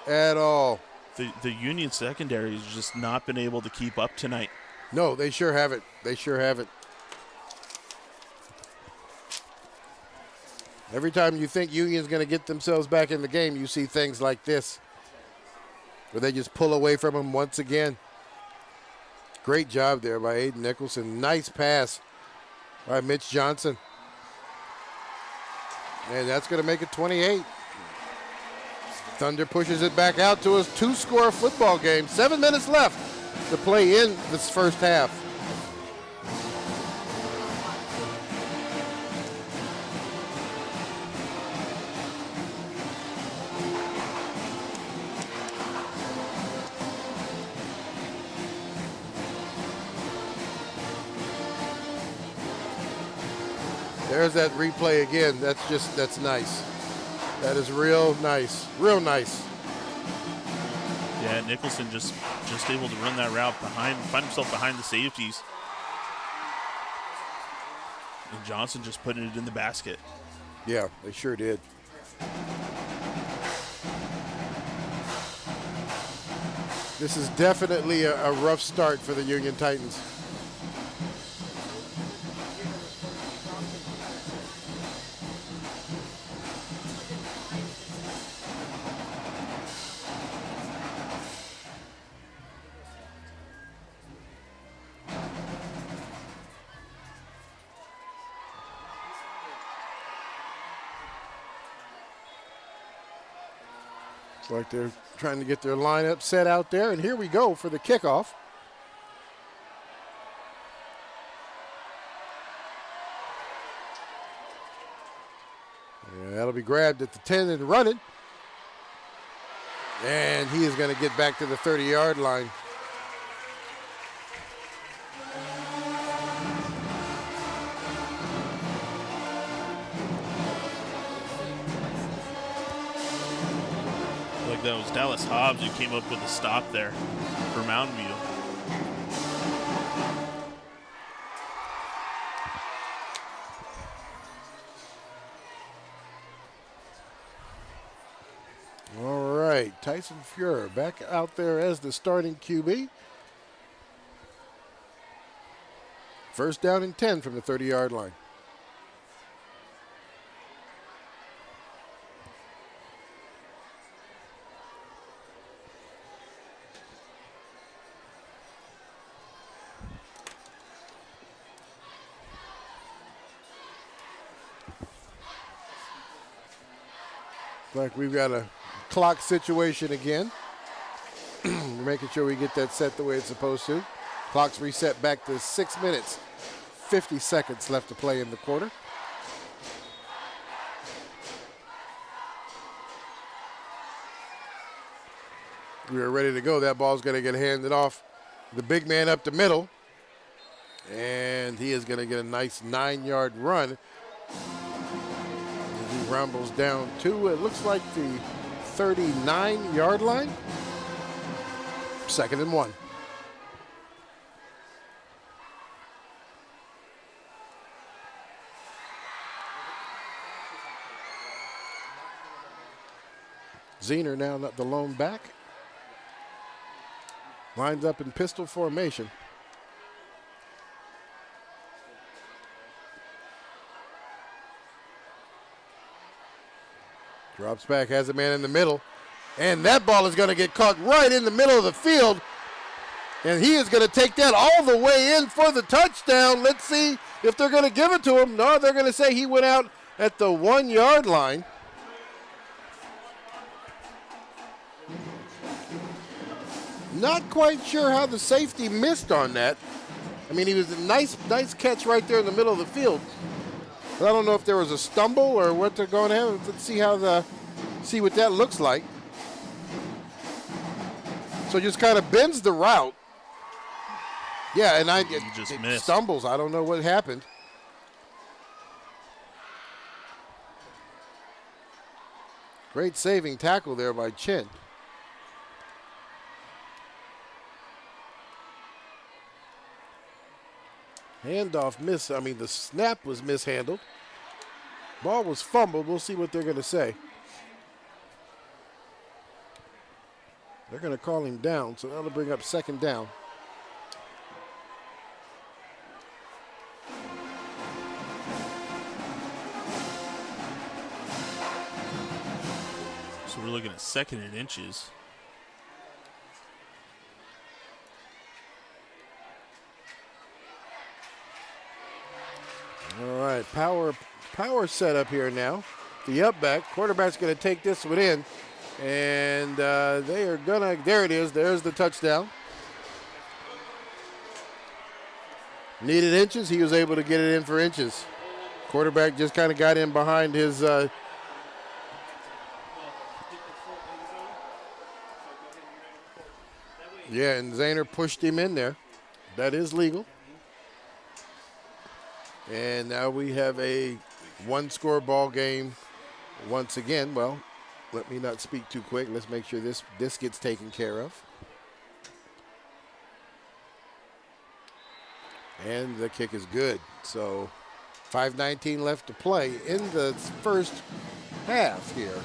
Speaker 1: at all.
Speaker 3: The Union secondary has just not been able to keep up tonight.
Speaker 1: No, they sure haven't. They sure haven't. Every time you think Union's going to get themselves back in the game, you see things like this, where they just pull away from them once again. Great job there by Aiden Nicholson. Nice pass by Mitch Johnson. And that's going to make it 28. Thunder pushes it back out to a 2-score football game. 7 minutes left to play in this first half. There's that replay again. That's nice. That is real nice. Real nice.
Speaker 3: Yeah, Nicholson just able to run that route find himself behind the safeties. And Johnson just putting it in the basket.
Speaker 1: Yeah, they sure did. This is definitely a rough start for the Union Titans. Looks like they're trying to get their lineup set out there, and here we go for the kickoff. And that'll be grabbed at the 10 and running. And he is going to get back to the 30-yard line.
Speaker 3: That was Dallas Hobbs who came up with a stop there for Mountain View.
Speaker 1: All right, Tyson Fuhrer back out there as the starting QB. First down and 10 from the 30-yard line. Like we've got a clock situation again. We're making sure we get that set the way it's supposed to. Clock's reset back to 6 minutes, 50 seconds left to play in the quarter. We are ready to go. That ball's going to get handed off. The big man up the middle. And he is going to get a nice 9-yard run. He rumbles down to, it looks like the 39-yard line. 2nd and 1. Zener now not the lone back. Lines up in pistol formation. Drops back, has a man in the middle. And that ball is going to get caught right in the middle of the field. And he is going to take that all the way in for the touchdown. Let's see if they're going to give it to him. No, they're going to say he went out at the 1-yard line. Not quite sure how the safety missed on that. I mean, he was a nice catch right there in the middle of the field. But I don't know if there was a stumble or what they're going to have. Let's see what that looks like. So just kind of bends the route. Yeah, and it
Speaker 3: missed.
Speaker 1: Stumbles. I don't know what happened. Great saving tackle there by Chin. Handoff the snap was mishandled. Ball was fumbled. We'll see what they're going to say. They're going to call him down, so that'll bring up 2nd down.
Speaker 3: So we're looking at 2nd and inches.
Speaker 1: All right, power set up here now. The up back, quarterback's going to take this one in, and they are gonna. There it is. There's the touchdown. Needed inches. He was able to get it in for inches. Quarterback just kind of got in behind his. Yeah, and Zahner pushed him in there. That is legal. And now we have a 1-score ball game once again. Well, let me not speak too quick. Let's make sure this gets taken care of. And the kick is good. So 5:19 left to play in the first half here.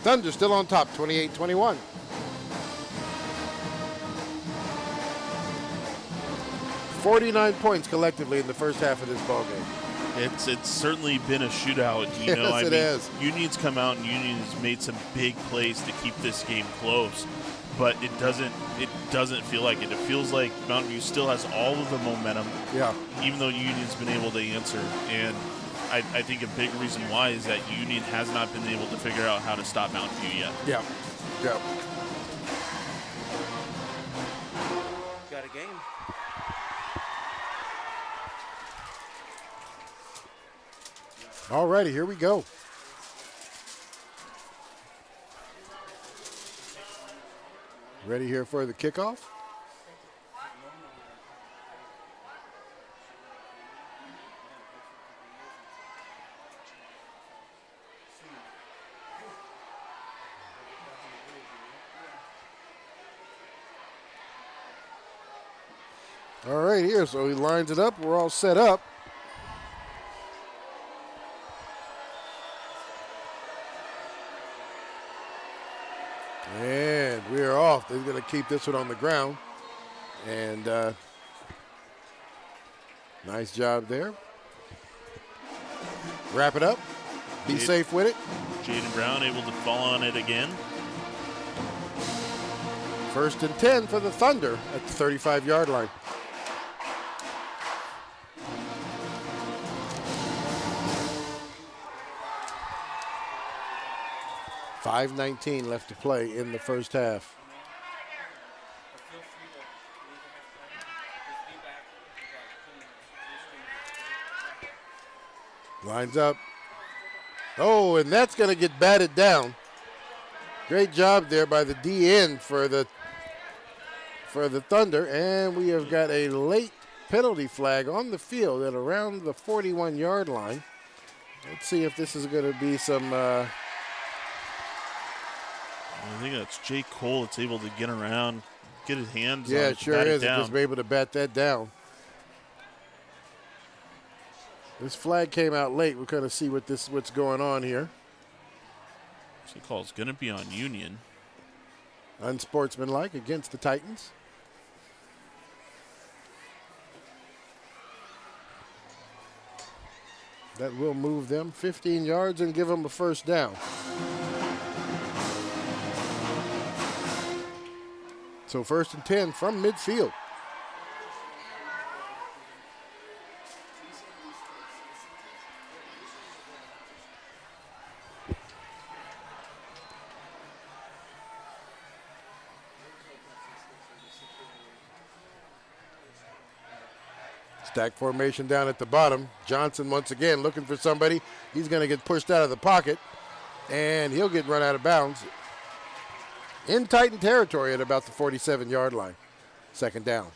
Speaker 1: Thunder still on top, 28-21. $49 points collectively in the first half of this ballgame.
Speaker 3: It's certainly been a shootout. You know,
Speaker 1: Yes, it has.
Speaker 3: Union's come out and Union has made some big plays to keep this game close, but it doesn't feel like it. It feels like Mountain View still has all of the momentum.
Speaker 1: Yeah.
Speaker 3: Even though Union's been able to answer, and I think a big reason why is that Union has not been able to figure out how to stop Mountain View yet.
Speaker 1: Yeah. Yeah.
Speaker 2: Got a game.
Speaker 1: All righty, here we go. Ready here for the kickoff? All right, here, so he lines it up. We're all set up. And we are off. They're going to keep this one on the ground. And nice job there. Wrap it up. Be safe with it.
Speaker 3: Jaden Brown able to fall on it again.
Speaker 1: 1st and 10 for the Thunder at the 35-yard line. $5:19 left to play in the first half. Lines up. Oh, and that's going to get batted down. Great job there by the DN for the Thunder, and we have got a late penalty flag on the field at around the 41-yard line. Let's see if this is going to be some.
Speaker 3: I think that's Jake Cole that's able to get around, get his hands on
Speaker 1: Yeah,
Speaker 3: it,
Speaker 1: it sure
Speaker 3: bat
Speaker 1: is.
Speaker 3: it down.
Speaker 1: Just be able to bat that down. This flag came out late. We're going to see what's going on here.
Speaker 3: The call is going to be on Union.
Speaker 1: Unsportsmanlike against the Titans. That will move them 15 yards and give them a first down. So 1st and 10 from midfield. Stack formation down at the bottom. Johnson once again looking for somebody. He's going to get pushed out of the pocket, and he'll get run out of bounds in Titan territory at about the 47-yard line. 2nd down.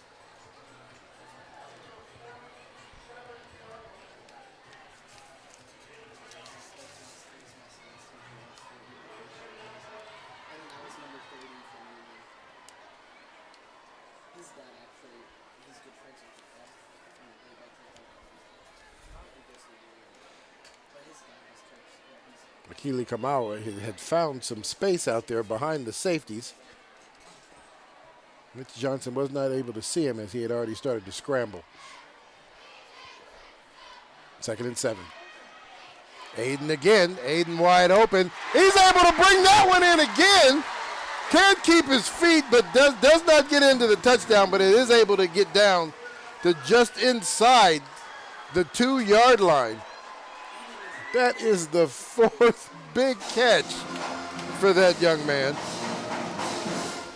Speaker 1: Akili Kamawa had found some space out there behind the safeties. Mitch Johnson was not able to see him as he had already started to scramble. 2nd and 7. Aiden again. Aiden wide open. He's able to bring that one in again. Can't keep his feet, but does not get into the touchdown, but it is able to get down to just inside the 2-yard line. That is the 4th big catch for that young man.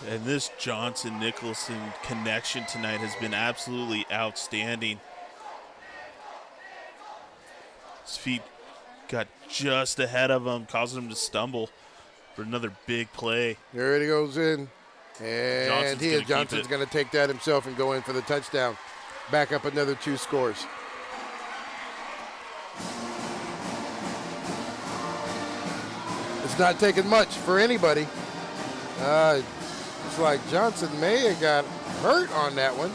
Speaker 3: And this Johnson-Nicholson connection tonight has been absolutely outstanding. His feet got just ahead of him, causing him to stumble for another big play.
Speaker 1: There it goes in. And Johnson's going to take that himself and go in for the touchdown. Back up another 2 scores. It's not taking much for anybody. It's like Johnson may have got hurt on that one.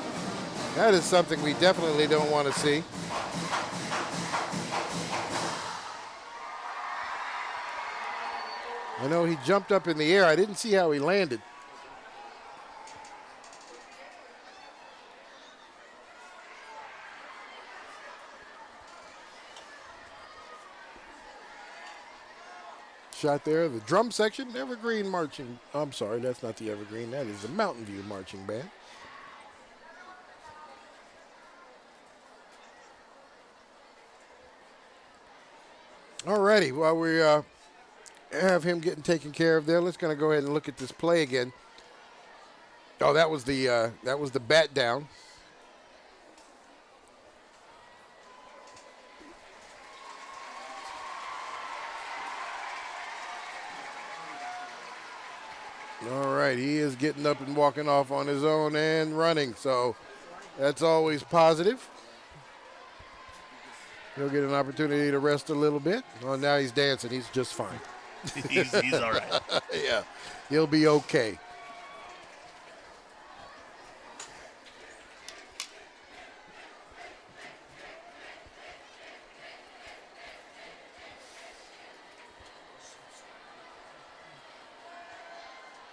Speaker 1: That is something we definitely don't want to see. I know he jumped up in the air. I didn't see how he landed. Shot there, the drum section, Evergreen marching. I'm sorry, that's not the Evergreen. That is the Mountain View marching band. Alrighty, while we have him getting taken care of there, let's go ahead and look at this play again. Oh, that was the bat down. All right, he is getting up and walking off on his own and running, so that's always positive. He'll get an opportunity to rest a little bit. Oh, now he's dancing. He's just fine.
Speaker 3: he's all right.
Speaker 1: Yeah, he'll be okay.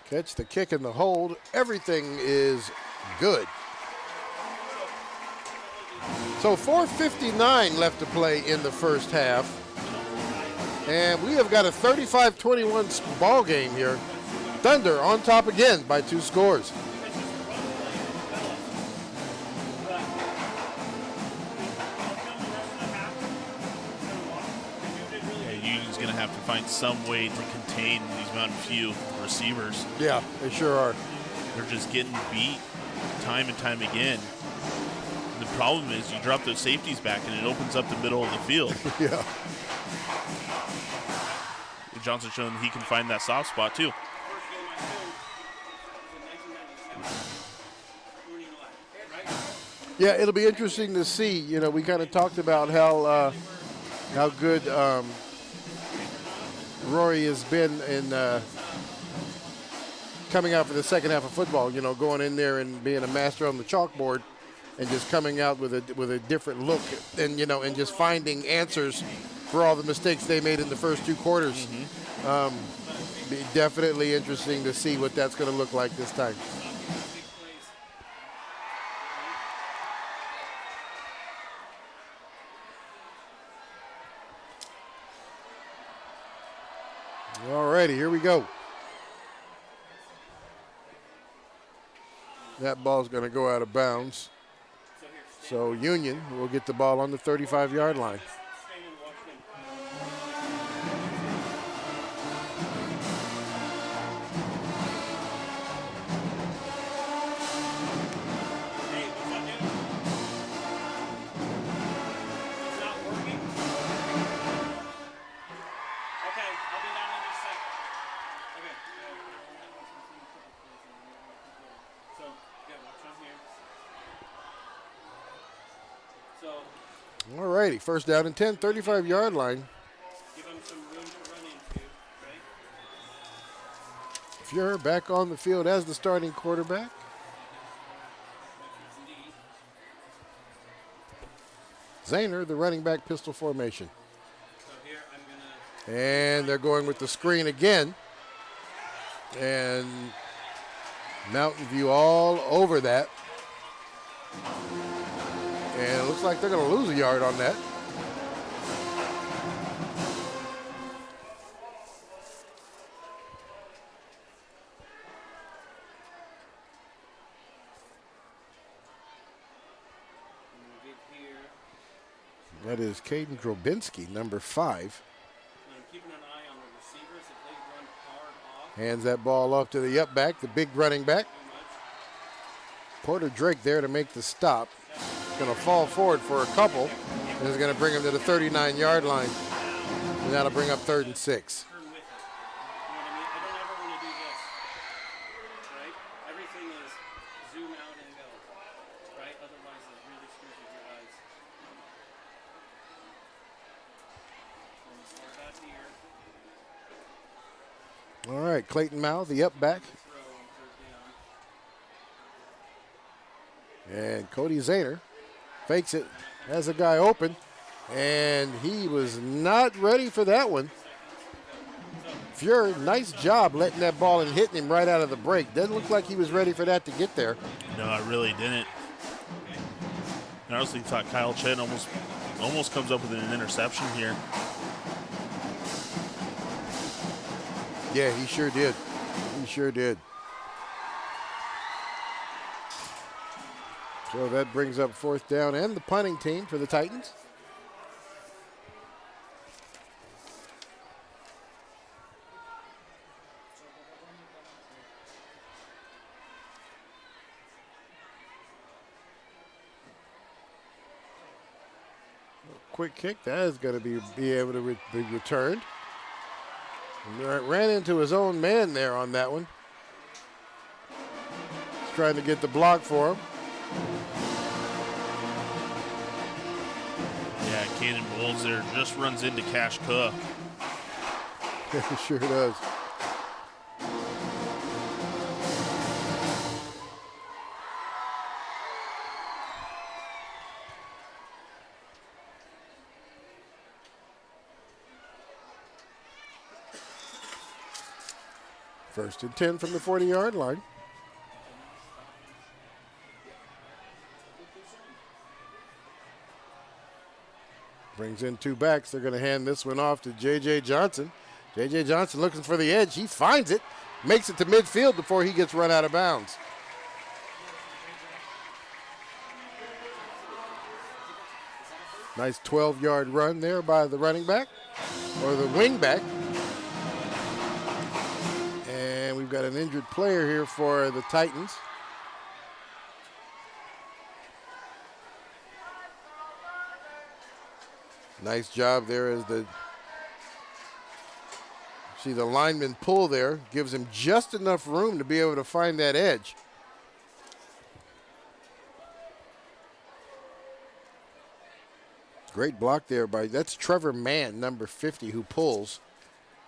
Speaker 1: Catch the kick and the hold. Everything is good. So 4:59 left to play in the first half. And we have got a 35-21 ball game here. Thunder on top again by 2 scores.
Speaker 3: Union's going to have to find some way to contain these Mountain View receivers.
Speaker 1: Yeah, they sure are.
Speaker 3: They're just getting beat time and time again. The problem is you drop those safeties back and it opens up the middle of the field.
Speaker 1: Yeah.
Speaker 3: Johnson showing he can find that soft spot too.
Speaker 1: Yeah, it'll be interesting to see. You know, we kind of talked about how good Rory has been in coming out for the second half of football. You know, going in there and being a master on the chalkboard, and just coming out with a different look, and and just finding answers for all the mistakes they made in the first 2 quarters. Be definitely interesting to see what that's going to look like this time. All righty, here we go. That ball's going to go out of bounds. So Union will get the ball on the 35-yard line. All righty, first down and 10, 35-yard line.
Speaker 2: Give them some room to run into, right?
Speaker 1: Fuhrer back on the field as the starting quarterback. Zahner, the running back, pistol formation.
Speaker 2: So here I'm gonna.
Speaker 1: And they're going with the screen again. And Mountain View all over that. And it looks like they're going to lose a yard on that. That is Caden Grobinski, number 5.
Speaker 2: I'm keeping an eye on the receivers if they run hard off.
Speaker 1: Hands that ball off to the up back, the big running back. Porter Drake there to make the stop. Going to fall forward for a couple, and is going to bring him to the 39-yard line. And that'll bring up 3rd and 6.
Speaker 2: Turn with it. You know what I mean? I don't ever want to do this, right? Everything is zoom out and go, right? Otherwise, it really screws with your eyes. I'm gonna start that here.
Speaker 1: All right, Clayton Mao, the up back.
Speaker 2: Throw on 3rd down.
Speaker 1: And Cody Zahner fakes it, has a guy open, and he was not ready for that one. Fury, nice job letting that ball and hitting him right out of the break. Doesn't look like he was ready for that to get there.
Speaker 3: No, I really didn't. I honestly thought Kyle Chen almost comes up with an interception here.
Speaker 1: Yeah, he sure did. He sure did. So that brings up 4th down and the punting team for the Titans. Quick kick. That is going to be able to be returned. And ran into his own man there on that one. He's trying to get the block for him.
Speaker 3: Yeah, Cannon Bowles there just runs into Cash Cook.
Speaker 1: He sure does. First and 10 from the 40-yard line. Brings in 2 backs. They're going to hand this one off to J.J. Johnson. J.J. Johnson looking for the edge. He finds it, makes it to midfield before he gets run out of bounds. Nice 12-yard run there by the running back, or the wing back. And we've got an injured player here for the Titans. Nice job there as see the lineman pull there, gives him just enough room to be able to find that edge. Great block there that's Trevor Mann, number 50, who pulls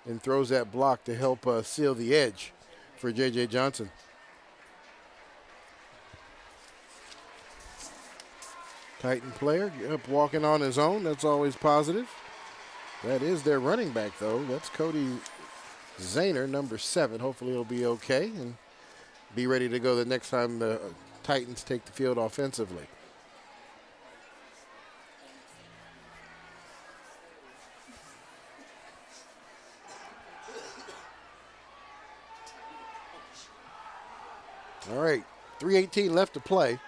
Speaker 1: and throws that block to help seal the edge for J.J. Johnson. Titan player up walking on his own. That's always positive. That is their running back, though. That's Cody Zahner, number 7. Hopefully he'll be okay and be ready to go the next time the Titans take the field offensively. All right, 3:18 left to play.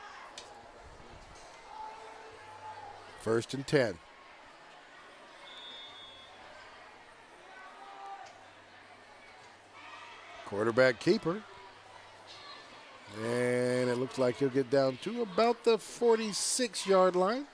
Speaker 1: First and 10. Quarterback keeper. And it looks like he'll get down to about the 46-yard line.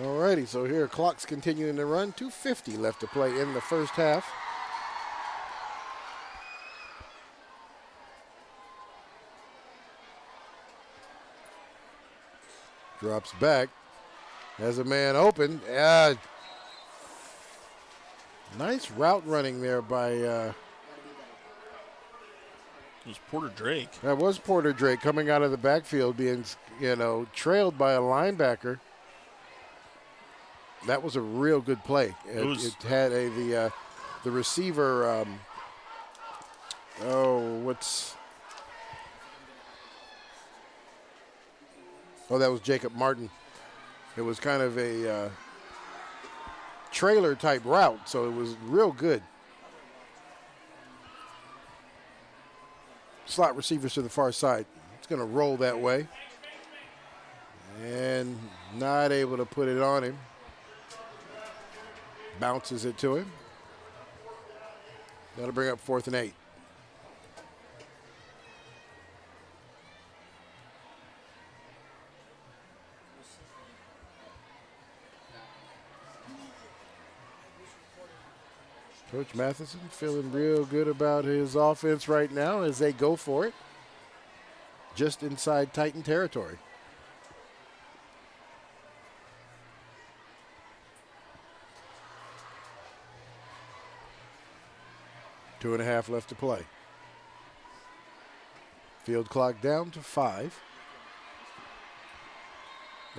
Speaker 1: Alrighty, so here clock's continuing to run. 2:50 left to play in the first half. Drops back. Has a man open. Nice route running there by
Speaker 3: It was Porter Drake.
Speaker 1: that was Porter Drake coming out of the backfield being, trailed by a linebacker. That was a real good play. It had the receiver. That was Jacob Martin. It was kind of a trailer type route, so it was real good. Slot receivers to the far side. It's going to roll that way. And not able to put it on him. Bounces it to him. That'll bring up 4th and 8. Coach Matheson feeling real good about his offense right now as they go for it. just inside Titan territory. Two and a half left to play. Field clock down to 5.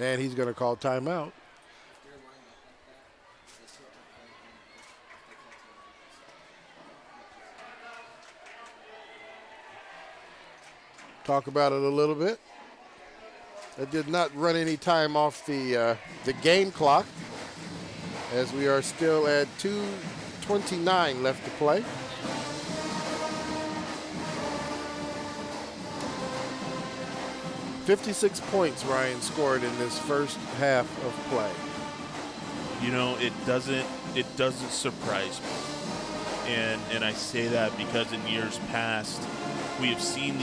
Speaker 1: And he's going to call timeout. Talk about it a little bit. That did not run any time off the game clock, as we are still at 2:29 left to play. "56 points Ryan scored in this first half of play.
Speaker 3: You know, it doesn't surprise me. And I say that because in years past, we have seen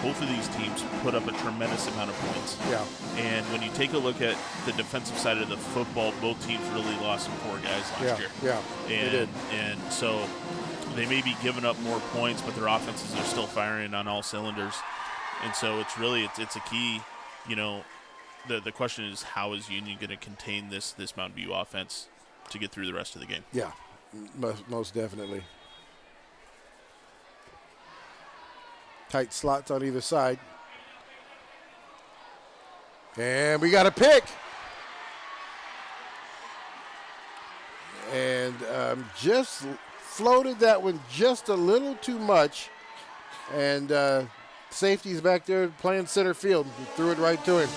Speaker 3: both of these teams put up a tremendous amount of points.
Speaker 1: Yeah.
Speaker 3: And when you take a look at the defensive side of the football, both teams really lost some poor guys last year.
Speaker 1: Yeah, they did.
Speaker 3: And so they may be giving up more points, but their offenses are still firing on all cylinders. And so it's a key, you know, the question is, how is Union going to contain this Mountain View offense to get through the rest of the game?
Speaker 1: Yeah, most definitely. Tight slots on either side. And we got a pick. And just floated that one just a little too much. And safety's back there playing center field. He threw it right to him.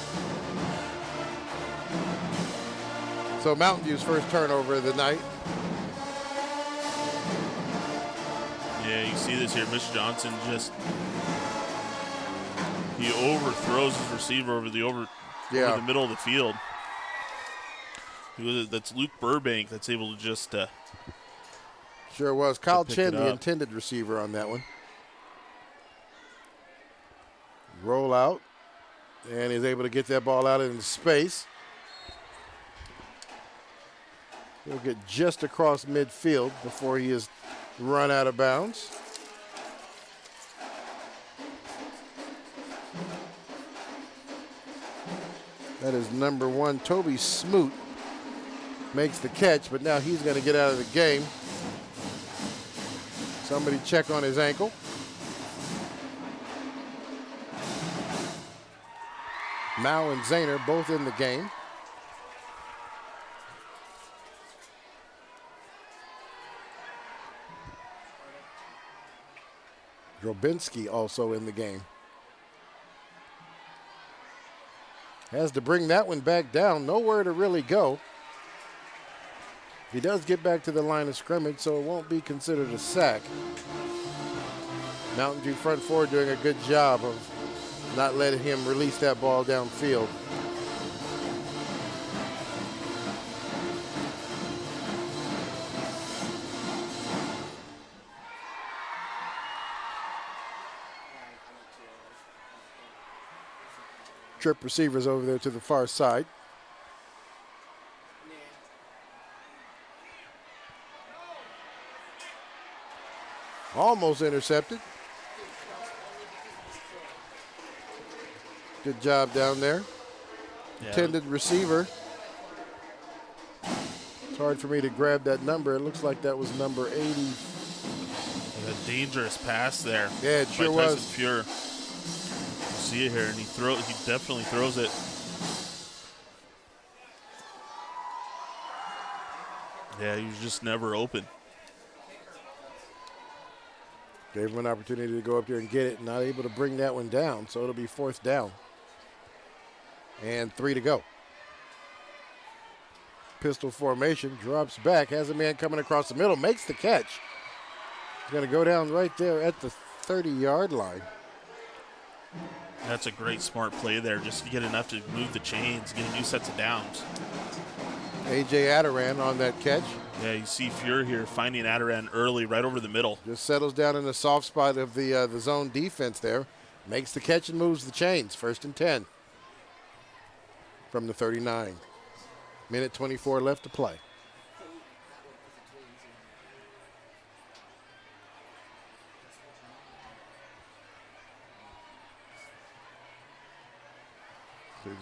Speaker 1: So Mountain View's first turnover of the night.
Speaker 3: Yeah, you see this here. Mitch Johnson he overthrows his receiver over the middle of the field. That's Luke Burbank that's able to just
Speaker 1: sure was. Kyle
Speaker 3: pick
Speaker 1: Chen,
Speaker 3: it
Speaker 1: the
Speaker 3: up.
Speaker 1: intended receiver on that one. Roll out, and he's able to get that ball out into space. He'll get just across midfield before he is run out of bounds. That is number 1, Toby Smoot, makes the catch, but now he's going to get out of the game. Somebody check on his ankle. Mao and Zahner both in the game. Drobinski also in the game. Has to bring that one back down. Nowhere to really go. He does get back to the line of scrimmage, so it won't be considered a sack. Mountain View front four doing a good job of not letting him release that ball downfield. Trip receivers over there to the far side. Almost intercepted. Good job down there.
Speaker 3: Yeah.
Speaker 1: Intended receiver. It's hard for me to grab that number. It looks like that was number 80.
Speaker 3: A dangerous pass there.
Speaker 1: Yeah, it
Speaker 3: by
Speaker 1: sure
Speaker 3: Tyson
Speaker 1: was.
Speaker 3: Fuhr. You see it here, and he definitely throws it. Yeah, he was just never open.
Speaker 1: Gave him an opportunity to go up there and get it, not able to bring that one down, so it'll be 4th down. And 3 to go. Pistol formation, drops back, has a man coming across the middle, makes the catch. He's going to go down right there at the 30-yard line.
Speaker 3: That's a great smart play there, just to get enough to move the chains, get a new sets of downs.
Speaker 1: A.J. Adoran on that catch.
Speaker 3: Yeah, you see Fuhr here finding Adoran early, right over the middle.
Speaker 1: Just settles down in the soft spot of the zone defense there. Makes the catch and moves the chains. 1st and 10 from the 39. Minute 24 left to play.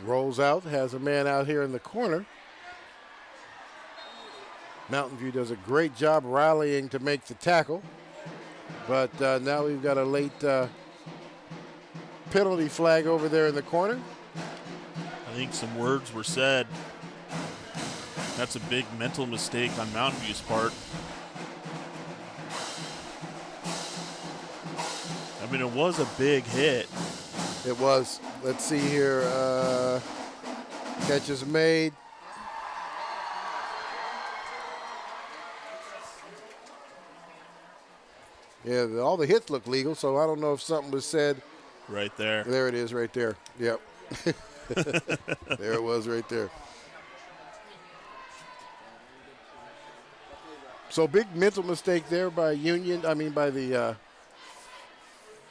Speaker 1: Rolls out, has a man out here in the corner. Mountain View does a great job rallying to make the tackle. But now we've got a late penalty flag over there in the corner.
Speaker 3: I think some words were said. That's a big mental mistake on Mountain View's part. I mean, it was a big hit.
Speaker 1: It was. Let's see here. Catch is made. Yeah, all the hits look legal, so I don't know if something was said.
Speaker 3: Right there.
Speaker 1: There it is right there. Yep. There it was right there. So big mental mistake there by by the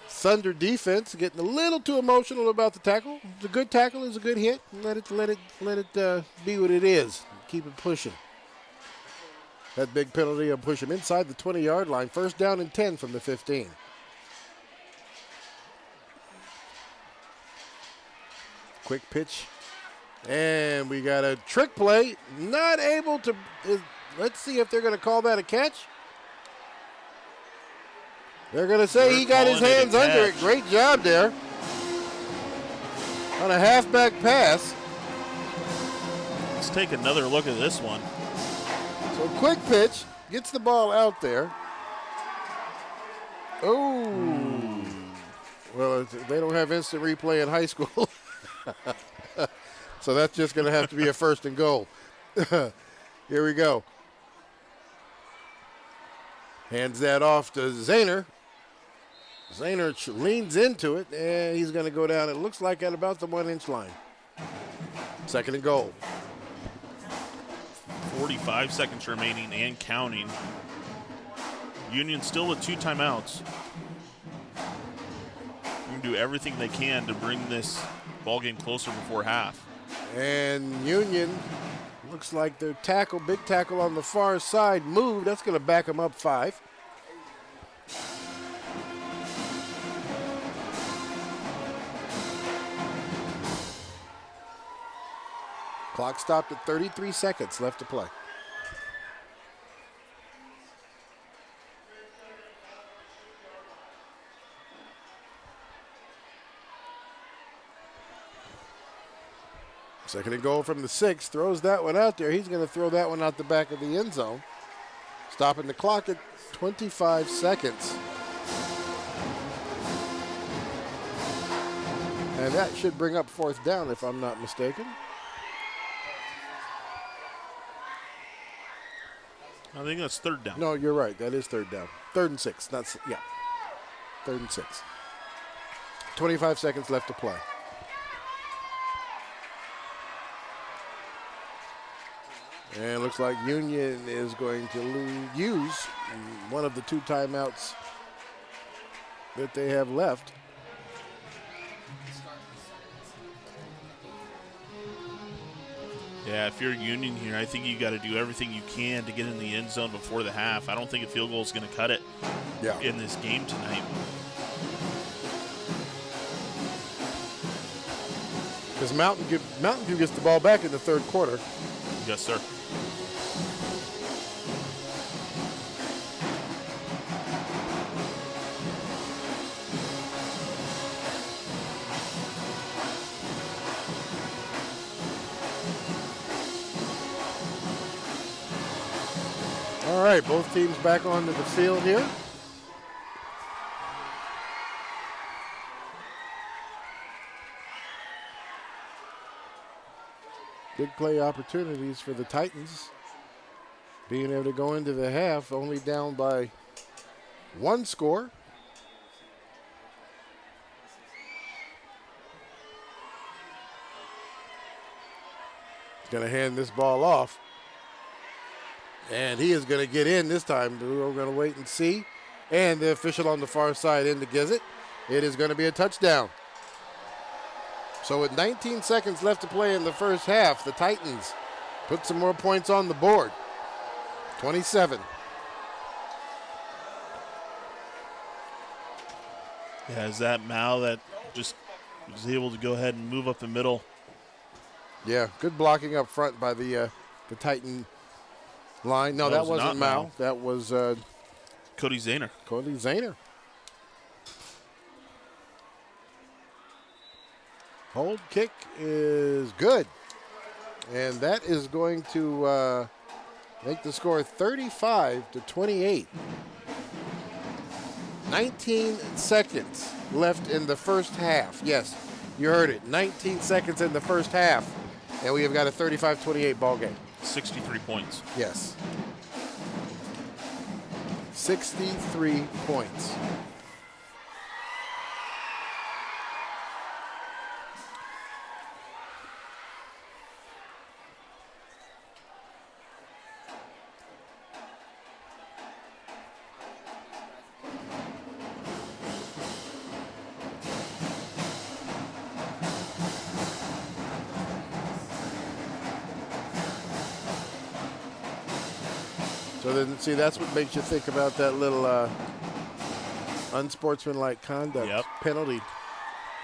Speaker 1: Thunder defense, getting a little too emotional about the tackle. It's a good tackle, it's a good hit. Let it be what it is. Keep it pushing. That big penalty will push him inside the 20-yard line. First down and 10 from the 15. Quick pitch. And we got a trick play. Not able to. Let's see if they're going to call that a catch. They're going to say he got his hands under it. Great job there. On a halfback pass.
Speaker 3: Let's take another look at this one.
Speaker 1: So quick pitch, gets the ball out there. Oh. Well, they don't have instant replay in high school. So that's just going to have to be a first and goal. Here we go. Hands that off to Zahner. Zahner leans into it, and he's going to go down, it looks like, at about the 1-inch line. Second and goal.
Speaker 3: 45 seconds remaining and counting. Union still with 2 timeouts. You can do everything they can to bring this ball game closer before half.
Speaker 1: And Union looks like their tackle, big tackle on the far side, moved. That's going to back them up 5. Clock stopped at 33 seconds left to play. Second and goal from the 6. Throws that one out there. He's going to throw that one out the back of the end zone. Stopping the clock at 25 seconds. And that should bring up 4th down if I'm not mistaken.
Speaker 3: I think that's 3rd down.
Speaker 1: No, you're right. That is 3rd down. 3rd and 6. Yeah. 3rd and 6. 25 seconds left to play. And it looks like Union is going to use one of the 2 timeouts that they have left.
Speaker 3: Yeah, if you're Union here, I think you got to do everything you can to get in the end zone before the half. I don't think a field goal is going to cut it in this game tonight.
Speaker 1: Because Mountain View gets the ball back in the 3rd quarter.
Speaker 3: Yes, sir.
Speaker 1: All right, both teams back onto the field here. Big play opportunities for the Titans. Being able to go into the half only down by 1 score. He's going to hand this ball off. And he is going to get in this time. We're going to wait and see. And the official on the far side indicates it. It is going to be a touchdown. So with 19 seconds left to play in the first half, the Titans put some more points on the board. 27.
Speaker 3: Yeah, is that Mal that just was able to go ahead and move up the middle
Speaker 1: Yeah, good blocking up front by the Titan line. No, that
Speaker 3: was
Speaker 1: wasn't
Speaker 3: not
Speaker 1: Mao.
Speaker 3: Mao.
Speaker 1: That was
Speaker 3: Cody Zahner.
Speaker 1: Cody Zahner. Hold kick is good. And that is going to make the score 35-28. 19 seconds left in the first half. Yes, you heard it. 19 seconds in the first half. And we have got a 35-28 ball game.
Speaker 3: 63 points.
Speaker 1: Yes. 63 points. So then, see, that's what makes you think about that little unsportsmanlike conduct penalty.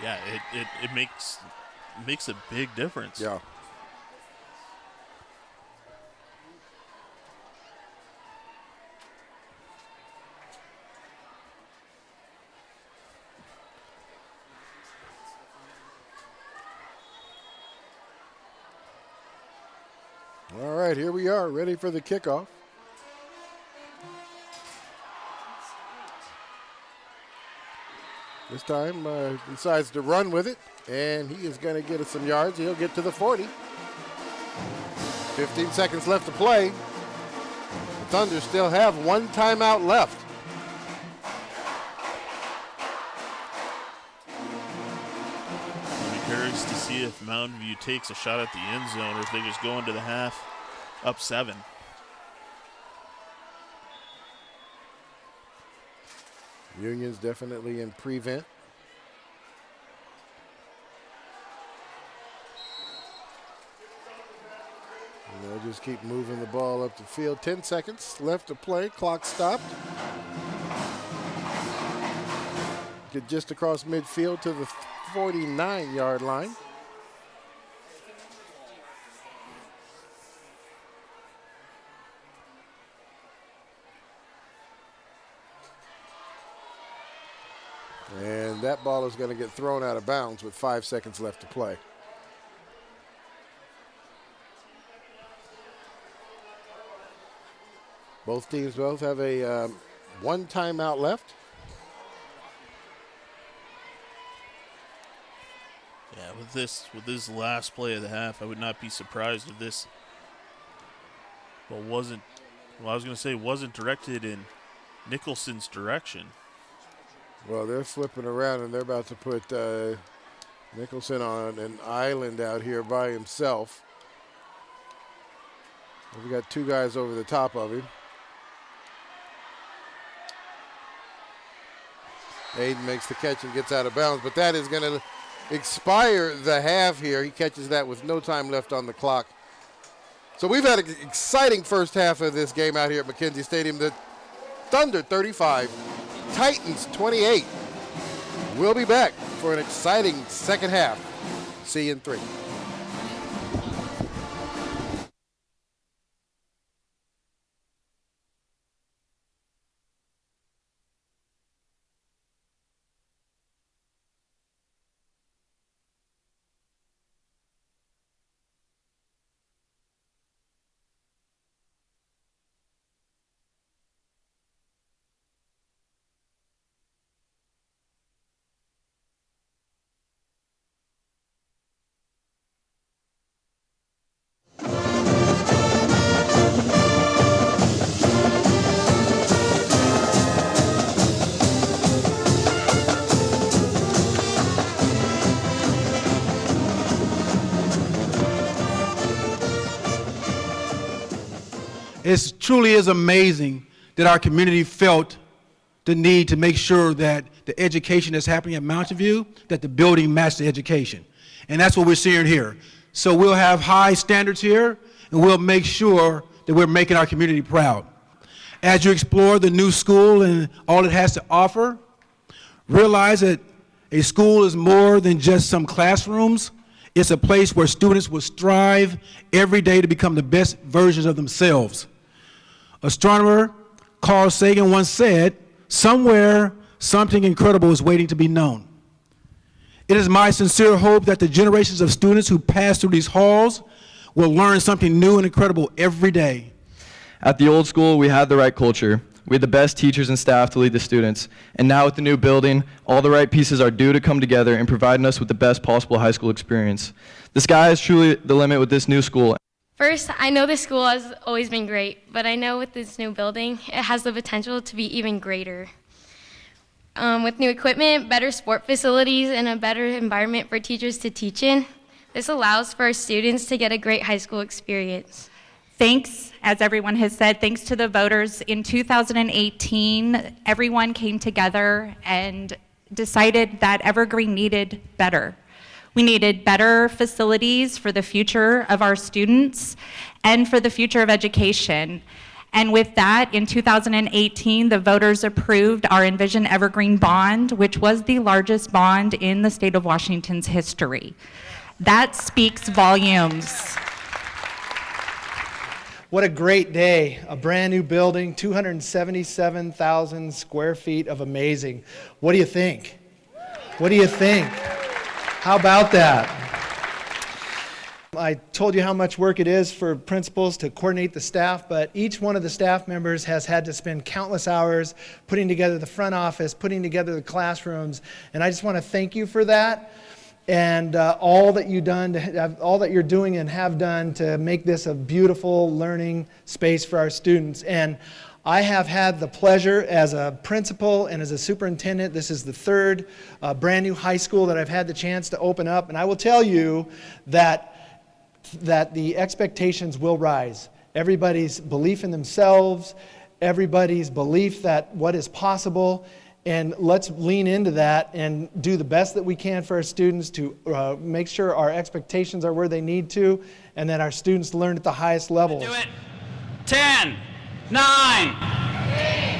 Speaker 3: Yeah, it makes a big difference.
Speaker 1: Yeah. All right, here we are, ready for the kickoff. This time decides to run with it, and he is going to get us some yards. He'll get to the 40. 15 seconds left to play. The Thunder still have one timeout left.
Speaker 3: I'm curious to see if Mountain View takes a shot at the end zone or if they just go into the half up 7.
Speaker 1: Union's definitely in prevent. And they'll just keep moving the ball up the field. 10 seconds left to play. Clock stopped. Get just across midfield to the 49-yard line. And that ball is going to get thrown out of bounds with 5 seconds left to play. Both teams both have a one timeout left.
Speaker 3: Yeah, with this last play of the half, I would not be surprised if this wasn't directed in Nicholson's direction.
Speaker 1: Well, they're flipping around, and they're about to put Nicholson on an island out here by himself. We got two guys over the top of him. Aiden makes the catch and gets out of bounds, but that is going to expire the half here. He catches that with no time left on the clock. So we've had an exciting first half of this game out here at McKenzie Stadium. The Thunder 35. Titans 28. We'll be back for an exciting second half. See you in 3.
Speaker 4: It truly is amazing that our community felt the need to make sure that the education that's happening at Mountain View, that the building matched the education. And that's what we're seeing here. So we'll have high standards here, and we'll make sure that we're making our community proud. As you explore the new school and all it has to offer, realize that a school is more than just some classrooms. It's a place where students will strive every day to become the best versions of themselves. Astronomer Carl Sagan once said, "Somewhere, something incredible is waiting to be known." It is my sincere hope that the generations of students who pass through these halls will learn something new and incredible every day.
Speaker 5: At the old school, we had the right culture. We had the best teachers and staff to lead the students. And now with the new building, all the right pieces are due to come together and providing us with the best possible high school experience. The sky is truly the limit with this new school.
Speaker 6: First, I know this school has always been great, but I know with this new building, it has the potential to be even greater. With new equipment, better sport facilities, and a better environment for teachers to teach in, this allows for our students to get a great high school experience.
Speaker 7: Thanks, as everyone has said, thanks to the voters. In 2018, everyone came together and decided that Evergreen needed better. We needed better facilities for the future of our students and for the future of education. And with that, in 2018, the voters approved our Envision Evergreen bond, which was the largest bond in the state of Washington's history. That speaks volumes.
Speaker 8: What a great day. A brand new building, 277,000 square feet of amazing. What do you think? What do you think? How about that? I told you how much work it is for principals to coordinate the staff, but each one of the staff members has had to spend countless hours putting together the front office, putting together the classrooms, and I just want to thank you for that. And all that you're doing and have done to make this a beautiful learning space for our students. And I have had the pleasure as a principal and as a superintendent, this is the third brand new high school that I've had the chance to open up, and I will tell you that the expectations will rise. Everybody's belief in themselves, everybody's belief that what is possible. And let's lean into that and do the best that we can for our students to make sure our expectations are where they need to and that our students learn at the highest levels.
Speaker 2: Do it. 10, 9,
Speaker 9: 8,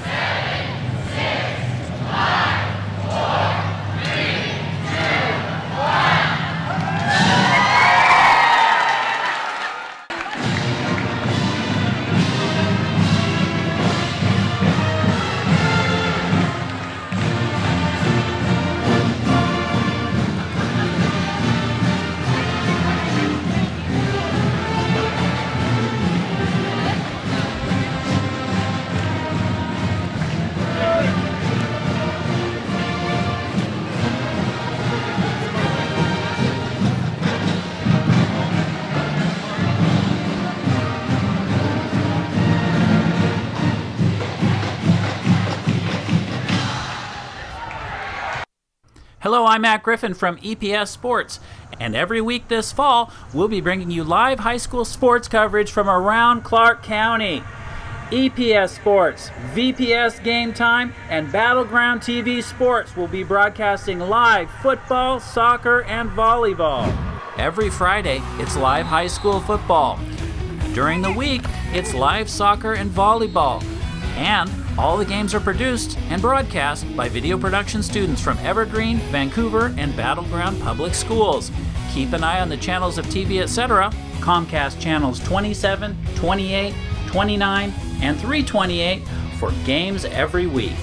Speaker 9: 7, 6, 5, 4, 3, 2, 1.
Speaker 10: Hello, I'm Matt Griffin from EPS Sports, and every week this fall, we'll be bringing you live high school sports coverage from around Clark County. EPS Sports, VPS Game Time, and Battleground TV Sports will be broadcasting live football, soccer, and volleyball. Every Friday, it's live high school football. During the week, it's live soccer and volleyball. And all the games are produced and broadcast by video production students from Evergreen, Vancouver, and Battleground Public Schools. Keep an eye on the channels of TV, etc. Comcast channels 27, 28, 29, and 328 for games every week.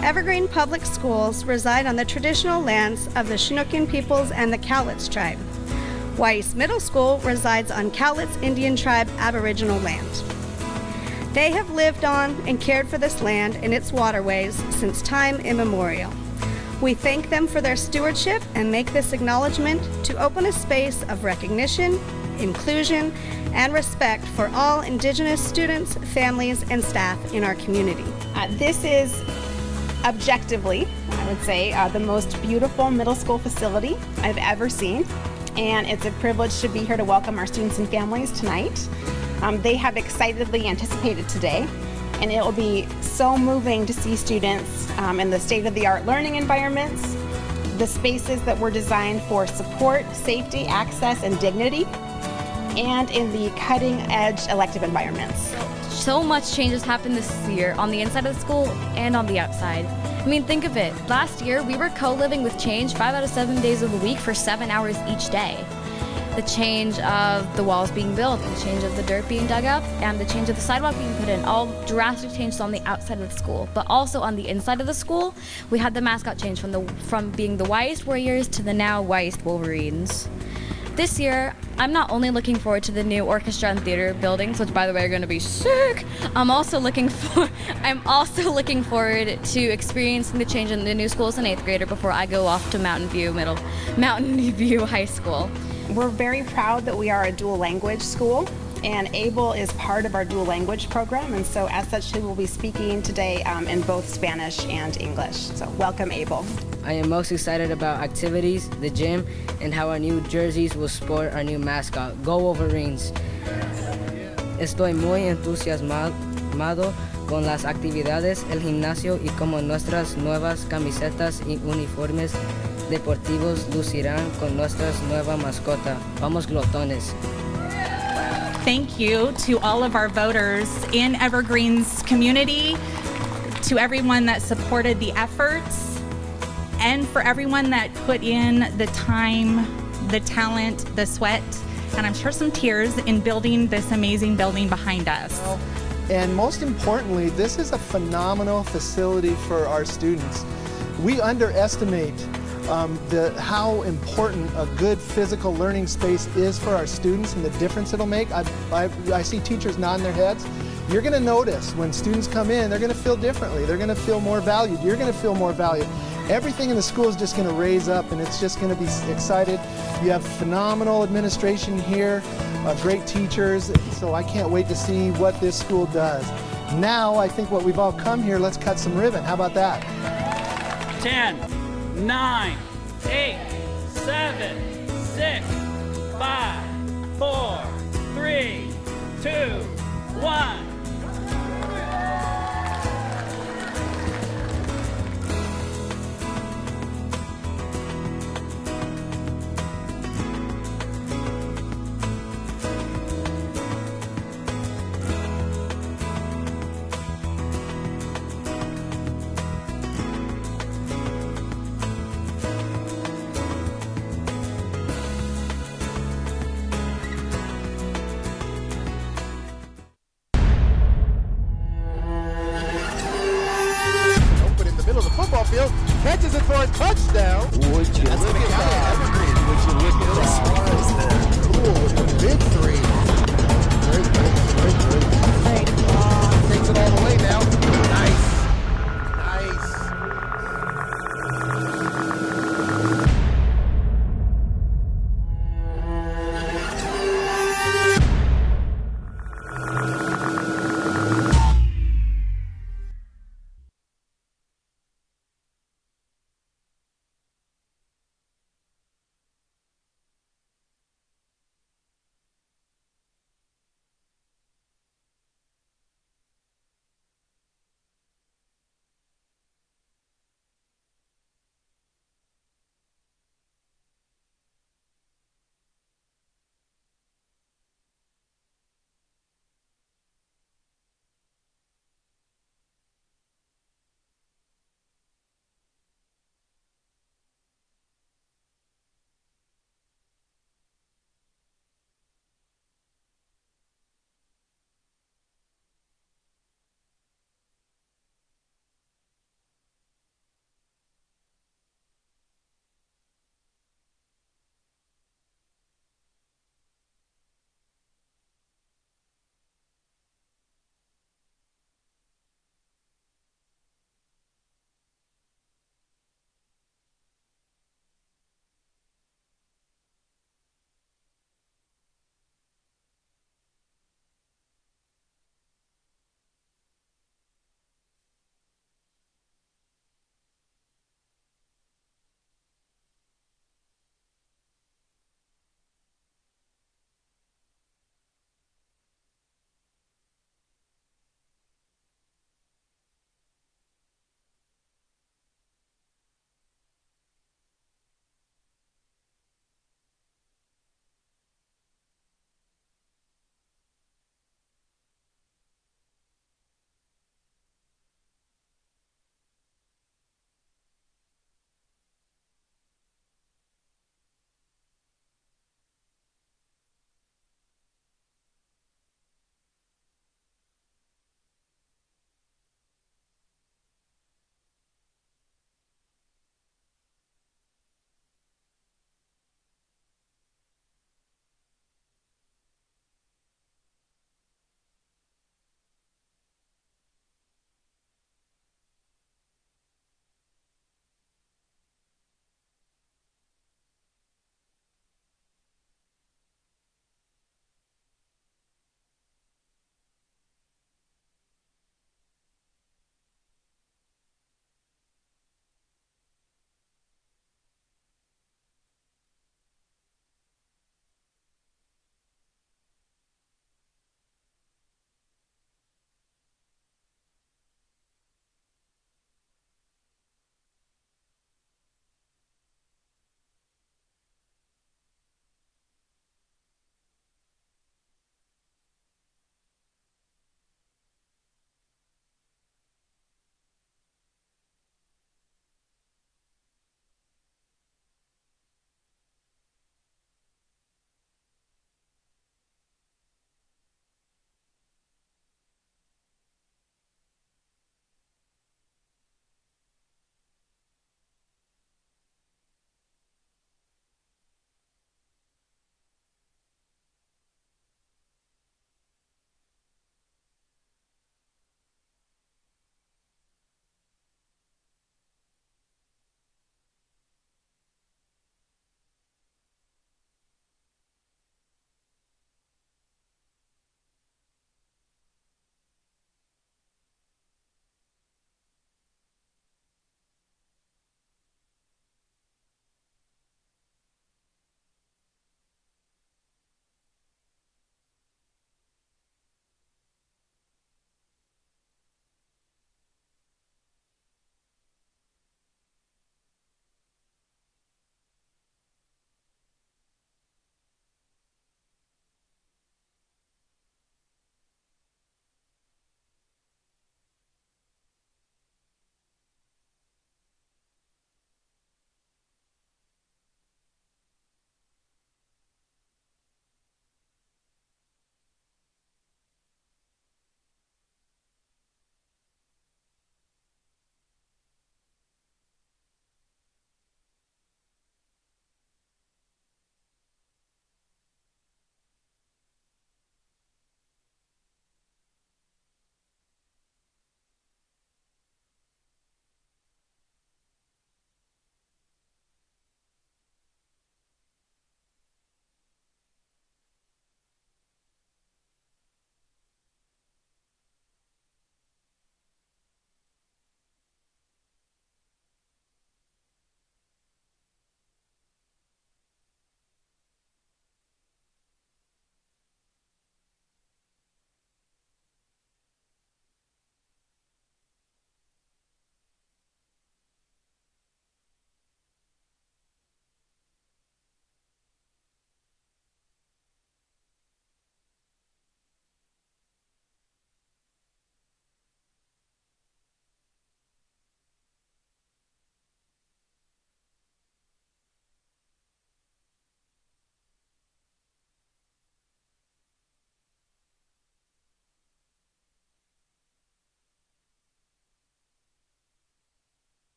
Speaker 11: Evergreen Public Schools reside on the traditional lands of the Chinookan peoples and the Cowlitz tribe. Weiss Middle School resides on Cowlitz Indian Tribe Aboriginal land. They have lived on and cared for this land and its waterways since time immemorial. We thank them for their stewardship and make this acknowledgement to open a space of recognition, inclusion, and respect for all Indigenous students, families, and staff in our community.
Speaker 12: This is objectively, I would say, the most beautiful middle school facility I've ever seen, and it's a privilege to be here to welcome our students and families tonight. They have excitedly anticipated today, and it will be so moving to see students in the state-of-the-art learning environments, the spaces that were designed for support, safety, access, and dignity, and in the cutting edge elective environments.
Speaker 13: So much change has happened this year on the inside of the school and on the outside. I mean, think of it. Last year, we were co-living with change 5 out of 7 days of the week for 7 hours each day. The change of the walls being built, the change of the dirt being dug up, and the change of the sidewalk being put in, all drastic changes on the outside of the school. But also on the inside of the school, we had the mascot change from being the Weist Warriors to the now Weist Wolverines. This year, I'm not only looking forward to the new orchestra and theater buildings, which by the way are going to be sick. I'm also looking forward to experiencing the change in the new school as an 8th grader before I go off to Mountain View High School.
Speaker 12: We're very proud that we are a dual language school, and ABLE is part of our dual language program, and so as such we will be speaking today in both Spanish and English. So welcome, ABLE.
Speaker 14: I am most excited about activities, the gym, and how our new jerseys will sport our new mascot, Go Wolverines. Estoy muy entusiasmado con las actividades, el gimnasio y como nuestras nuevas camisetas y uniformes deportivos lucirán con nuestra nueva mascota. Vamos glotones.
Speaker 7: Thank you to all of our voters in Evergreen's community, to everyone that supported the efforts, and for everyone that put in the time, the talent, the sweat, and I'm sure some tears in building this amazing building behind us.
Speaker 8: And most importantly, this is a phenomenal facility for our students. We underestimate how important a good physical learning space is for our students and the difference it'll make. I see teachers nodding their heads. You're going to notice when students come in, they're going to feel differently. They're going to feel more valued. You're going to feel more valued. Everything in the school is just going to raise up, and it's just going to be excited. You have phenomenal administration here, great teachers, so I can't wait to see what this school does. Now, I think what we've all come here, let's cut some ribbon. How about that?
Speaker 10: 10, 9, 8, 7, 6, 5, 4, 3, 2, 1.
Speaker 1: Field, catches it for a touchdown. Would you look at that? Evergreen, would you look at that? Cool with the big three. Great. Takes it all the way now. Nice.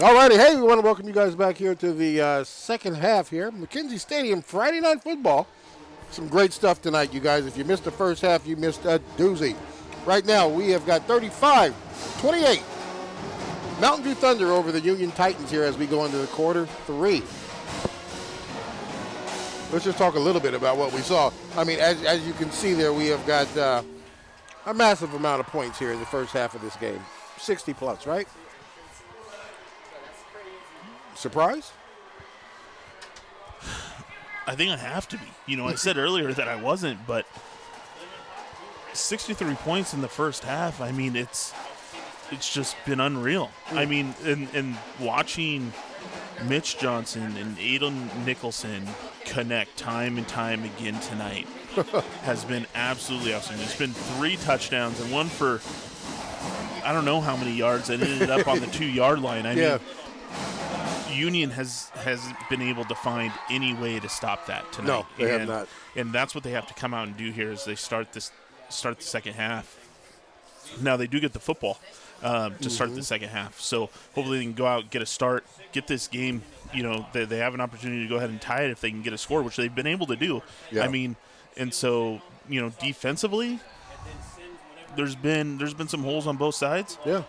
Speaker 1: All righty. Hey, we want to welcome you guys back here to the second half here. McKenzie Stadium, Friday Night Football. Some great stuff tonight, you guys. If you missed the first half, you missed a doozy. Right now, we have got 35-28. Mountain View Thunder over the Union Titans here as we go into the quarter 3. Let's just talk a little bit about what we saw. I mean, as you can see there, we have got a massive amount of points here in the first half of this game. 60 plus, right? Surprise?
Speaker 3: I think I have to be. You know, I said earlier that I wasn't, but 63 points in the first half, I mean, it's just been unreal. I mean, and watching Mitch Johnson and Aiden Nicholson connect time and time again tonight has been absolutely awesome. There's been 3 touchdowns and one for I don't know how many yards that ended up on the 2-yard line. I mean, Union has been able to find any way to stop that tonight.
Speaker 1: No, they have not.
Speaker 3: And that's what they have to come out and do here as they start the second half. Now they do get the football to start the second half, so hopefully they can go out, get a start, get this game. You know, they have an opportunity to go ahead and tie it if they can get a score, which they've been able to do.
Speaker 1: Yeah.
Speaker 3: I mean, and so you know, defensively, there's been some holes on both sides.
Speaker 1: Yeah.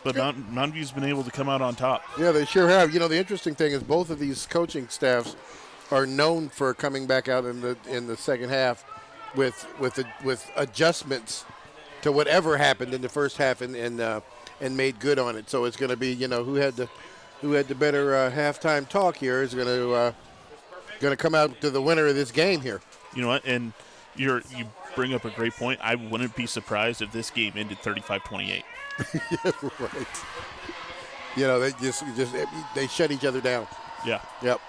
Speaker 3: But Mountain View's been able to come out on top.
Speaker 1: Yeah, they sure have. You know, the interesting thing is both of these coaching staffs are known for coming back out in the second half with adjustments to whatever happened in the first half and made good on it. So it's going to be, you know, who had the better halftime talk here is going to come out to the winner of this game here.
Speaker 3: You know what? And you bring up a great point. I wouldn't be surprised if this game ended 35-28.
Speaker 1: Yeah, right. You know, they shut each other down.
Speaker 3: Yeah.
Speaker 1: Yep.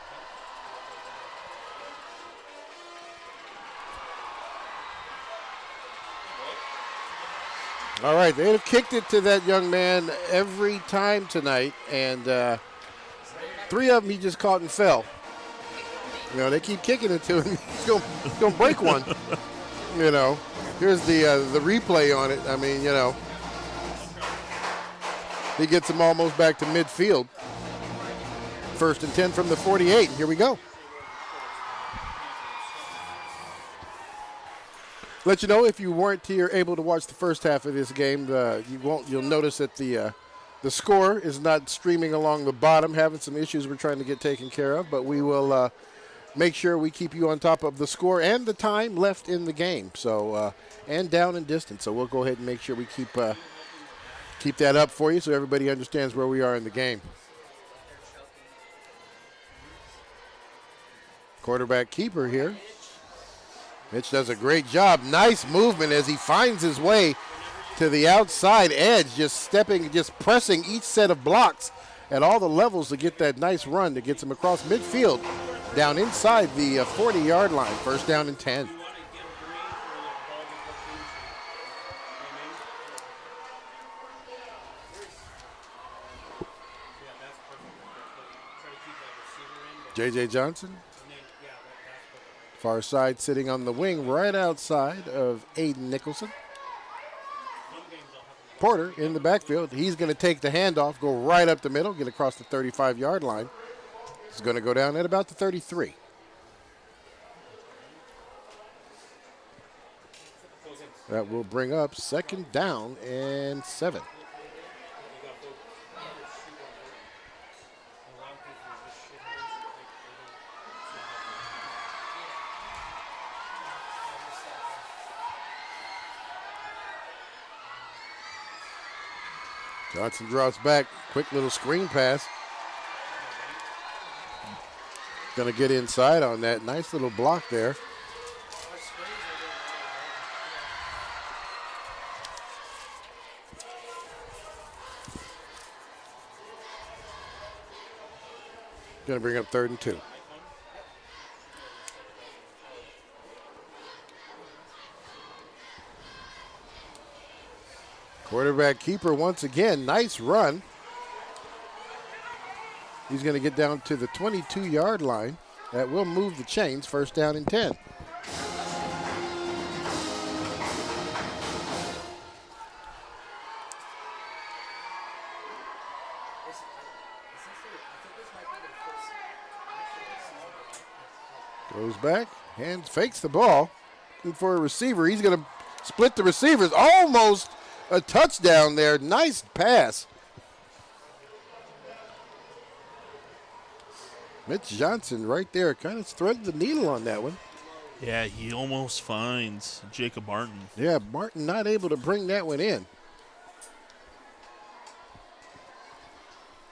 Speaker 1: All right, they have kicked it to that young man every time tonight, and 3 of them he just caught and fell. You know, they keep kicking it to him. He's going to break one. You know, here's the replay on it. I mean, you know, he gets him almost back to midfield. 1st and 10 from the 48. Here we go. Let you know, if you weren't here able to watch the first half of this game, you'll notice that the score is not streaming along the bottom, having some issues we're trying to get taken care of, but we will make sure we keep you on top of the score and the time left in the game. So and down and distance. So we'll go ahead and make sure we keep that up for you so everybody understands where we are in the game. Quarterback keeper here. Mitch does a great job. Nice movement as he finds his way to the outside edge, just pressing each set of blocks at all the levels to get that nice run that gets him across midfield down inside the 40-yard line. 1st down and 10. J.J. Johnson. Far side sitting on the wing right outside of Aiden Nicholson. Porter in the backfield. He's going to take the handoff, go right up the middle, get across the 35-yard line. He's going to go down at about the 33. That will bring up 2nd down and 7. Johnson drops back, quick little screen pass. Going to get inside on that. Nice little block there. Going to bring up 3rd and 2. Quarterback keeper once again. Nice run. He's going to get down to the 22-yard line. That will move the chains. 1st down and 10. Goes back, hands, fakes the ball. Looking for a receiver. He's going to split the receivers. Almost a touchdown there. Nice pass. Mitch Johnson right there kind of threaded the needle on that one.
Speaker 3: Yeah, he almost finds Jacob Martin.
Speaker 1: Yeah, Martin not able to bring that one in.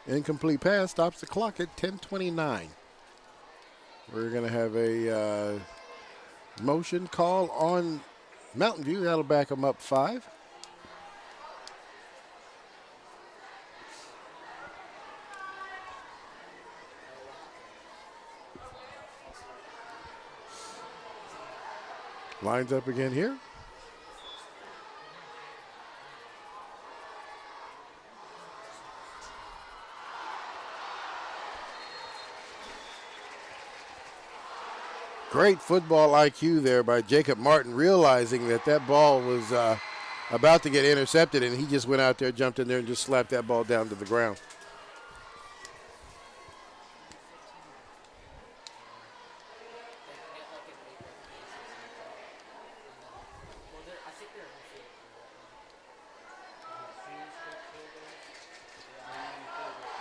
Speaker 1: Incomplete pass stops the clock at 10:29. We're going to have a motion call on Mountain View. That'll back them up 5. Lines up again here. Great football IQ there by Jacob Martin, realizing that that ball was about to get intercepted, and he just went out there, jumped in there, and just slapped that ball down to the ground.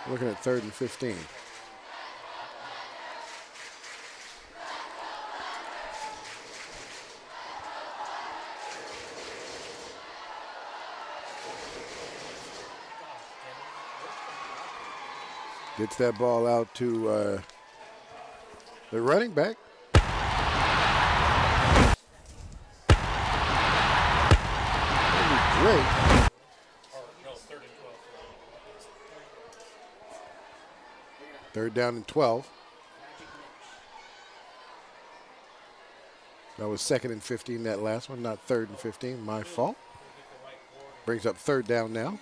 Speaker 1: Looking at 3rd and 15. Gets that ball out to the running back. Great. Third down and 12. That was 2nd and 15, that last one, not 3rd and 15. My fault. Brings up 3rd down now.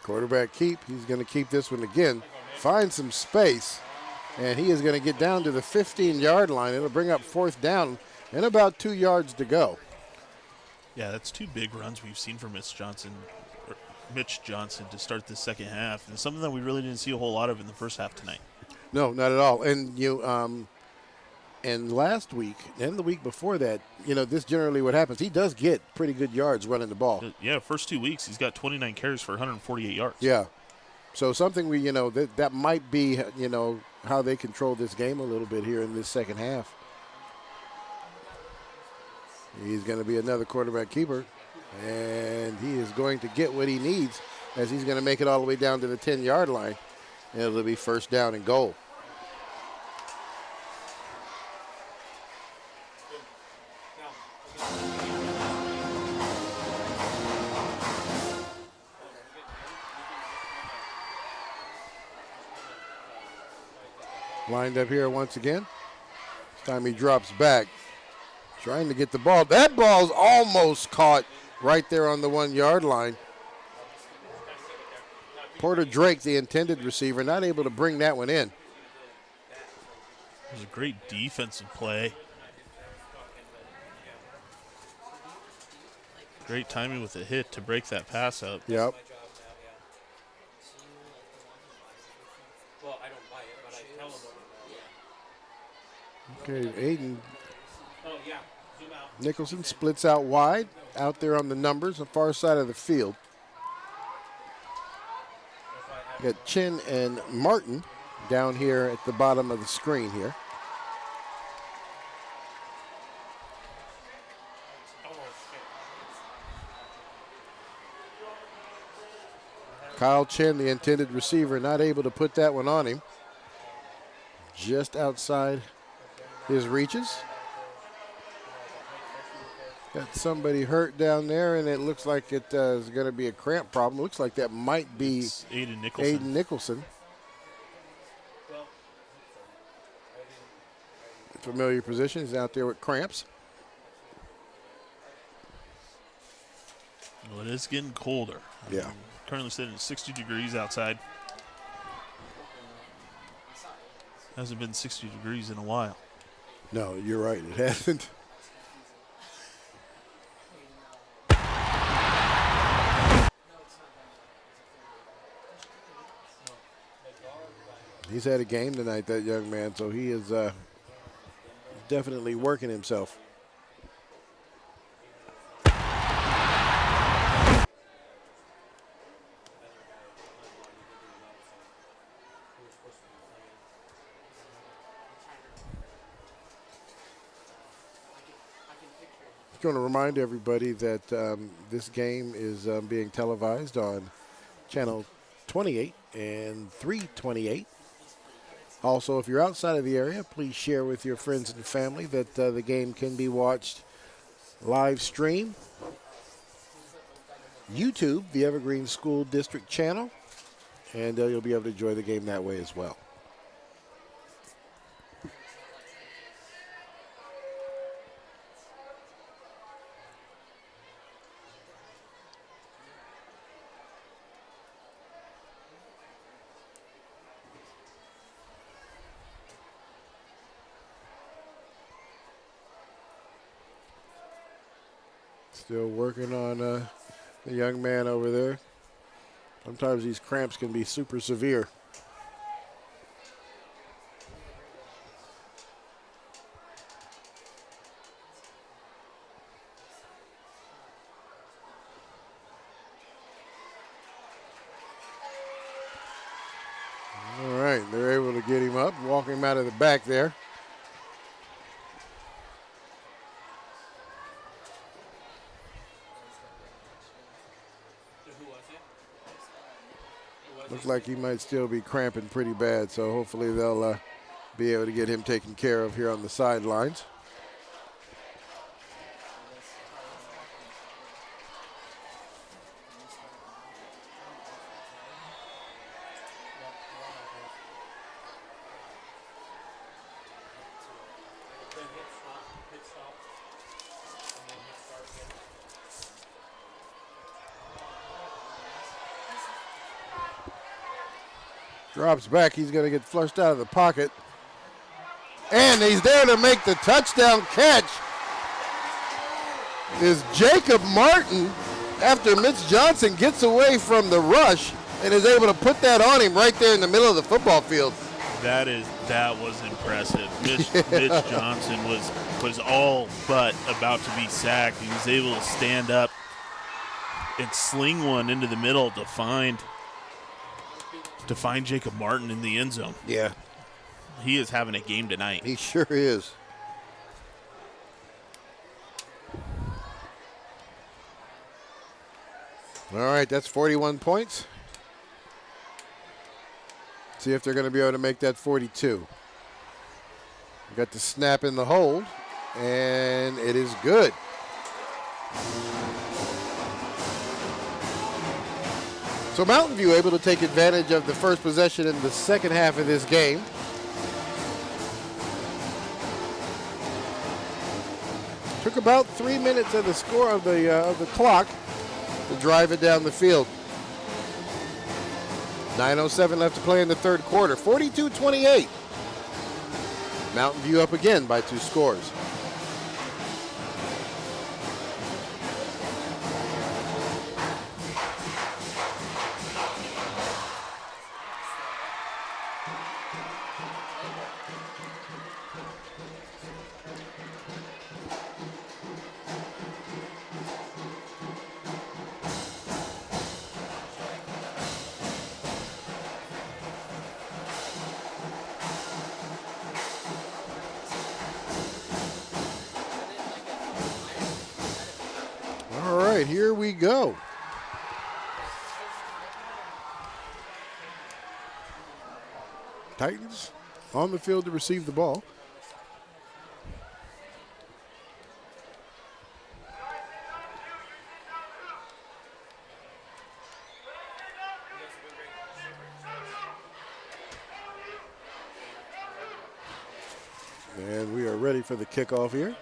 Speaker 1: Quarterback keep. He's going to keep this one again. Find some space, and he is going to get down to the 15-yard line. It'll bring up 4th down and about 2 yards to go.
Speaker 3: Yeah, that's 2 big runs we've seen from Mitch Johnson to start the second half, and something that we really didn't see a whole lot of in the first half tonight.
Speaker 1: No, not at all. And and last week and the week before that, this generally what happens. He does get pretty good yards running the ball.
Speaker 3: Yeah, first 2 weeks he's got 29 carries for 148 yards.
Speaker 1: Yeah. So something we, that might be, how they control this game a little bit here in this second half. He's going to be another quarterback keeper, and he is going to get what he needs as he's going to make it all the way down to the 10-yard line, and it'll be 1st down and goal. Lined up here once again. This time he drops back, trying to get the ball. That ball's almost caught right there on the 1-yard line. Porter Drake, the intended receiver, not able to bring that one in.
Speaker 3: It was a great defensive play. Great timing with the hit to break that pass up.
Speaker 1: Yep. Okay, Aiden Nicholson splits out wide, out there on the numbers, on the far side of the field. Got Chin and Martin down here at the bottom of the screen here. Kyle Chin, the intended receiver, not able to put that one on him. Just outside his reaches. Got somebody hurt down there, and it looks like it is going to be a cramp problem. Looks like that might be Aiden Nicholson. Familiar position. He's out there with cramps.
Speaker 3: Well, it is getting colder.
Speaker 1: Yeah.
Speaker 3: Currently sitting at 60 degrees outside. Hasn't been 60 degrees in a while.
Speaker 1: No, you're right. It hasn't. He's had a game tonight, that young man, so he is definitely working himself. Just going to remind everybody that this game is being televised on Channel 28 and 328. Also, if you're outside of the area, please share with your friends and family that the game can be watched live stream. YouTube, the Evergreen School District channel, and you'll be able to enjoy the game that way as well. Still working on the young man over there. Sometimes these cramps can be super severe. All right, they're able to get him up, walk him out of the back there. Looks like he might still be cramping pretty bad, so hopefully they'll be able to get him taken care of here on the sidelines. Drops back. He's going to get flushed out of the pocket. And he's there to make the touchdown catch. Is Jacob Martin, after Mitch Johnson gets away from the rush and is able to put that on him right there in the middle of the football field.
Speaker 3: That was impressive. Mitch Johnson was all but about to be sacked. He was able to stand up and sling one into the middle to find Jacob Martin in the end zone.
Speaker 1: Yeah.
Speaker 3: He is having a game tonight.
Speaker 1: He sure is. All right, that's 41 points. See if they're going to be able to make that 42. We got the snap in the hold, and it is good. So Mountain View able to take advantage of the first possession in the second half of this game. Took about 3 minutes of the score of the clock to drive it down the field. 9:07 left to play in the third quarter. 42-28. Mountain View up again by 2 scores. Here we go. Titans on the field to receive the ball. And we are ready for the kickoff here.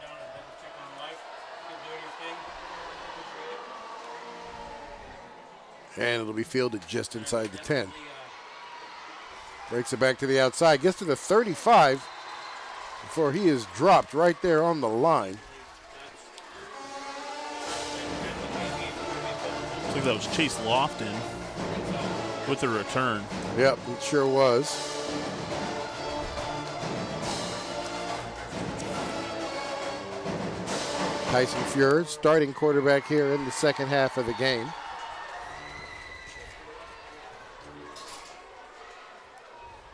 Speaker 1: And it'll be fielded just inside the 10. Breaks it back to the outside. Gets to the 35. before he is dropped right there on the line.
Speaker 3: I think that was Chase Lofton with the return.
Speaker 1: Yep, it sure was. Tyson Fuhr, starting quarterback here in the second half of the game.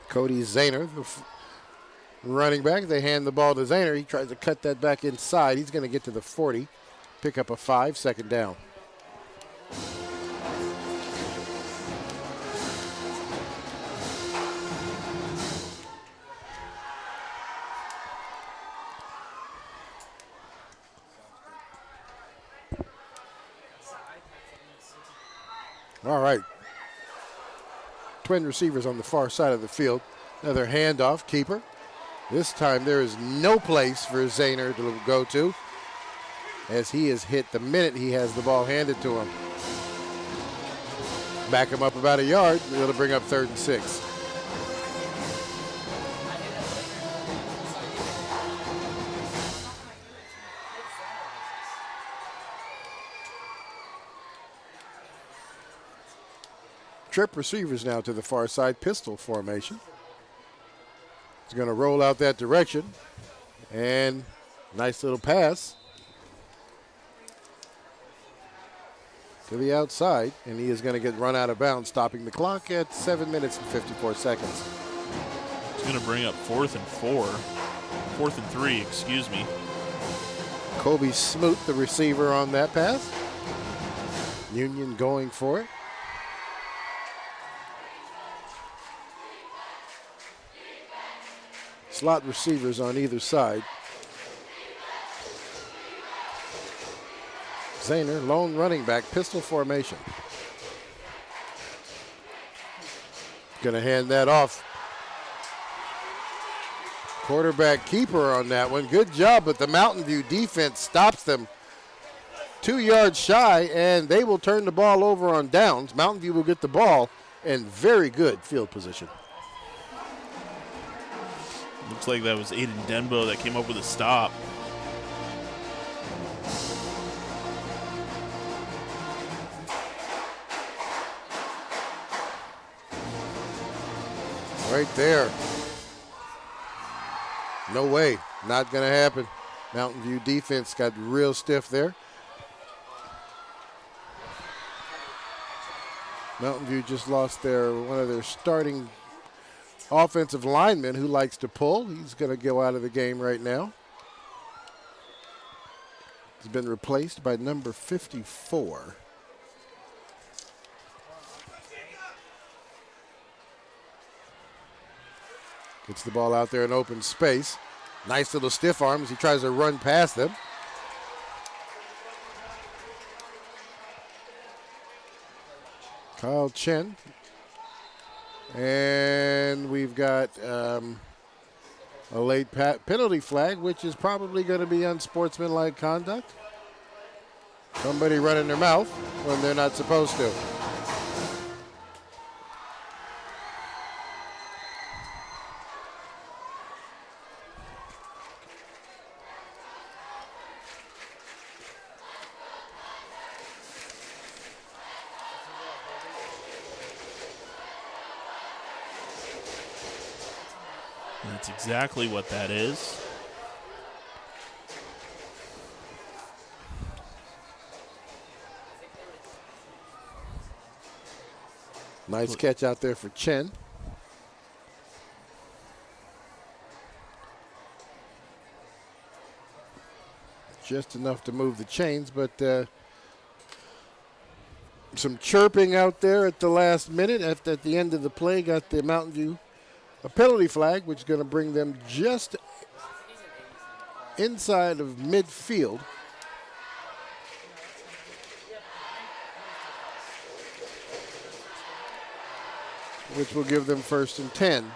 Speaker 1: Cody Zahner, the running back. They hand the ball to Zahner. He tries to cut that back inside. He's going to get to the 40, pick up a 5, second down. All right. Twin receivers on the far side of the field. Another handoff, keeper. This time there is no place for Zahner to go to, as he is hit the minute he has the ball handed to him. Back him up about a yard. It'll bring up 3rd and 6. Trip receivers now to the far side, pistol formation. He's going to roll out that direction, and nice little pass to the outside, and he is going to get run out of bounds, stopping the clock at 7 minutes and 54 seconds.
Speaker 3: It's going to bring up 4th and 3, excuse me.
Speaker 1: Kobe Smoot, the receiver on that pass. Union going for it. Slot receivers on either side. Zahner, lone running back, pistol formation. Going to hand that off. Quarterback keeper on that one. Good job, but the Mountain View defense stops them 2 yards shy, and they will turn the ball over on downs. Mountain View will get the ball, and very good field position.
Speaker 3: Looks like that was Aiden Denbo that came up with a stop.
Speaker 1: Right there. No way. Not going to happen. Mountain View defense got real stiff there. Mountain View just lost one of their starting offensive lineman who likes to pull. He's going to go out of the game right now. He's been replaced by number 54. Gets the ball out there in open space. Nice little stiff arm as he tries to run past them. Kyle Chen. And we've got a late penalty flag, which is probably going to be unsportsmanlike conduct. Somebody running their mouth when they're not supposed to.
Speaker 3: That's exactly what that is.
Speaker 1: Nice catch out there for Chen. Just enough to move the chains, but some chirping out there at the last minute. At the end of the play, got the Mountain View a penalty flag, which is going to bring them just inside of midfield. Which will give them 1st and 10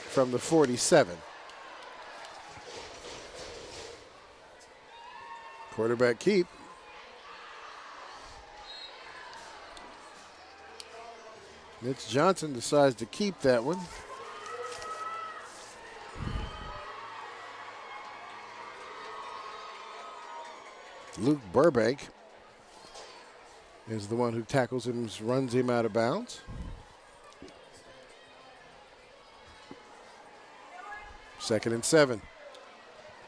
Speaker 1: from the 47. Quarterback keep. Mitch Johnson decides to keep that one. Luke Burbank is the one who tackles him, runs him out of bounds. Second and 7.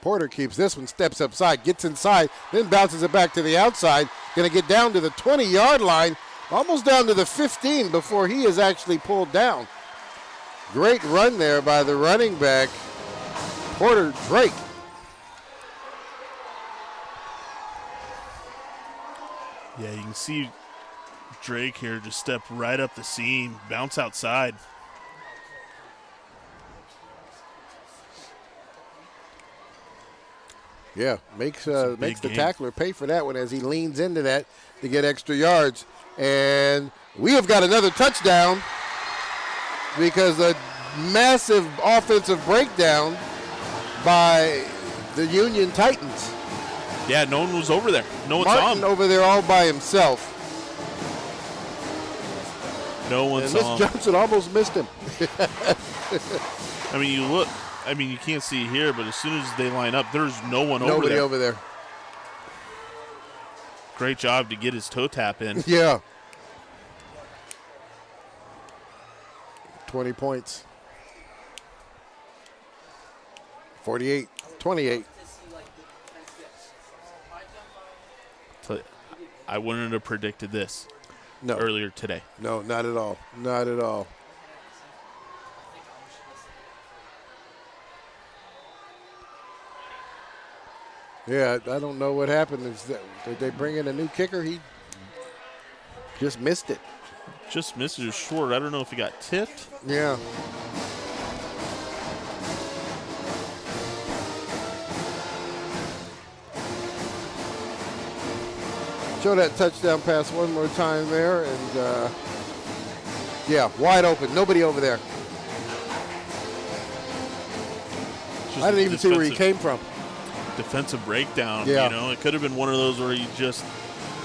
Speaker 1: Porter keeps this one, steps upside, gets inside, then bounces it back to the outside. Going to get down to the 20-yard line, almost down to the 15 before he is actually pulled down. Great run there by the running back, Porter Drake.
Speaker 3: Yeah, you can see Drake here just step right up the seam, bounce outside.
Speaker 1: Yeah, makes the
Speaker 3: game.
Speaker 1: tackler pay for that one as he leans into that to get extra yards. And we have got another touchdown because a massive offensive breakdown by the Union Titans.
Speaker 3: Yeah, no one was over there. No one saw
Speaker 1: Martin
Speaker 3: him.
Speaker 1: over there all by himself.
Speaker 3: No one
Speaker 1: And
Speaker 3: saw
Speaker 1: Miss
Speaker 3: him.
Speaker 1: Johnson almost missed him.
Speaker 3: I mean, you look. I mean, you can't see here, but as soon as they line up, there's no one over
Speaker 1: Nobody
Speaker 3: there.
Speaker 1: over there.
Speaker 3: Great job to get his toe tap in.
Speaker 1: Yeah. 20 points. 48-28.
Speaker 3: I wouldn't have predicted this earlier today.
Speaker 1: No, not at all. Not at all. Yeah, I don't know what happened. Did they bring in a new kicker? He just missed it.
Speaker 3: Just missed it short. I don't know if he got tipped.
Speaker 1: Yeah. Show that touchdown pass one more time there, and yeah, wide open. Nobody over there. I didn't even see where he came from.
Speaker 3: Defensive breakdown.
Speaker 1: Yeah.
Speaker 3: You know, it could have been one of those where he just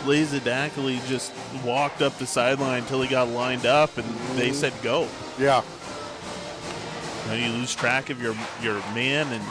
Speaker 3: laissez-dackily just walked up the sideline until he got lined up, and they said go.
Speaker 1: Yeah.
Speaker 3: You know, you lose track of your man, and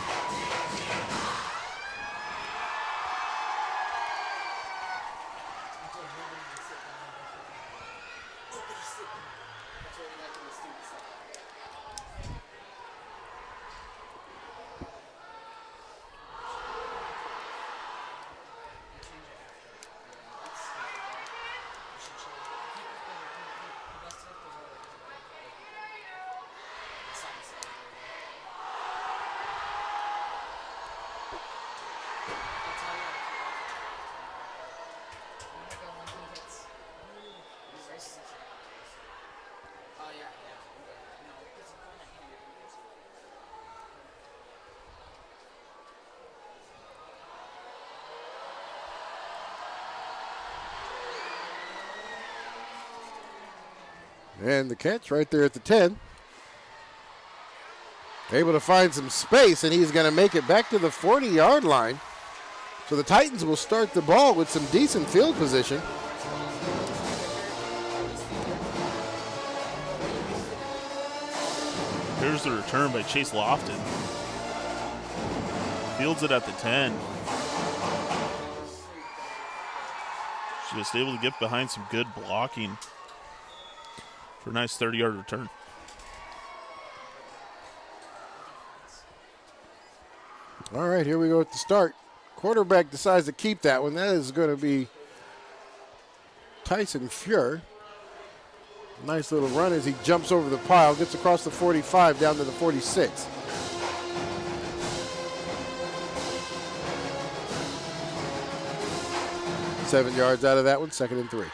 Speaker 1: And the catch right there at the 10. Able to find some space, and he's going to make it back to the 40-yard line. So the Titans will start the ball with some decent field position.
Speaker 3: here's the return by Chase Lofton. Fields it at the 10. Just able to get behind some good blocking for a nice 30-yard return.
Speaker 1: All right, here we go at the start. Quarterback decides to keep that one. That is going to be Tyson Fuhr. Nice little run as he jumps over the pile, gets across the 45 down to the 46. Seven yards out of that one, 2nd and 3.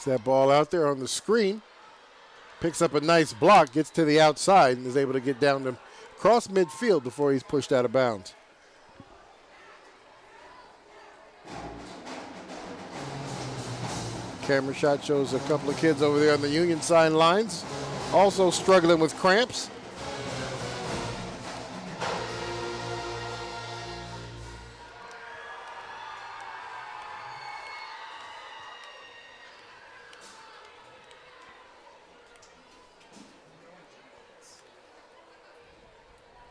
Speaker 1: That ball out there on the screen. Picks up a nice block, gets to the outside, and is able to get down to cross midfield before he's pushed out of bounds. Camera shot shows a couple of kids over there on the Union sidelines, also struggling with cramps.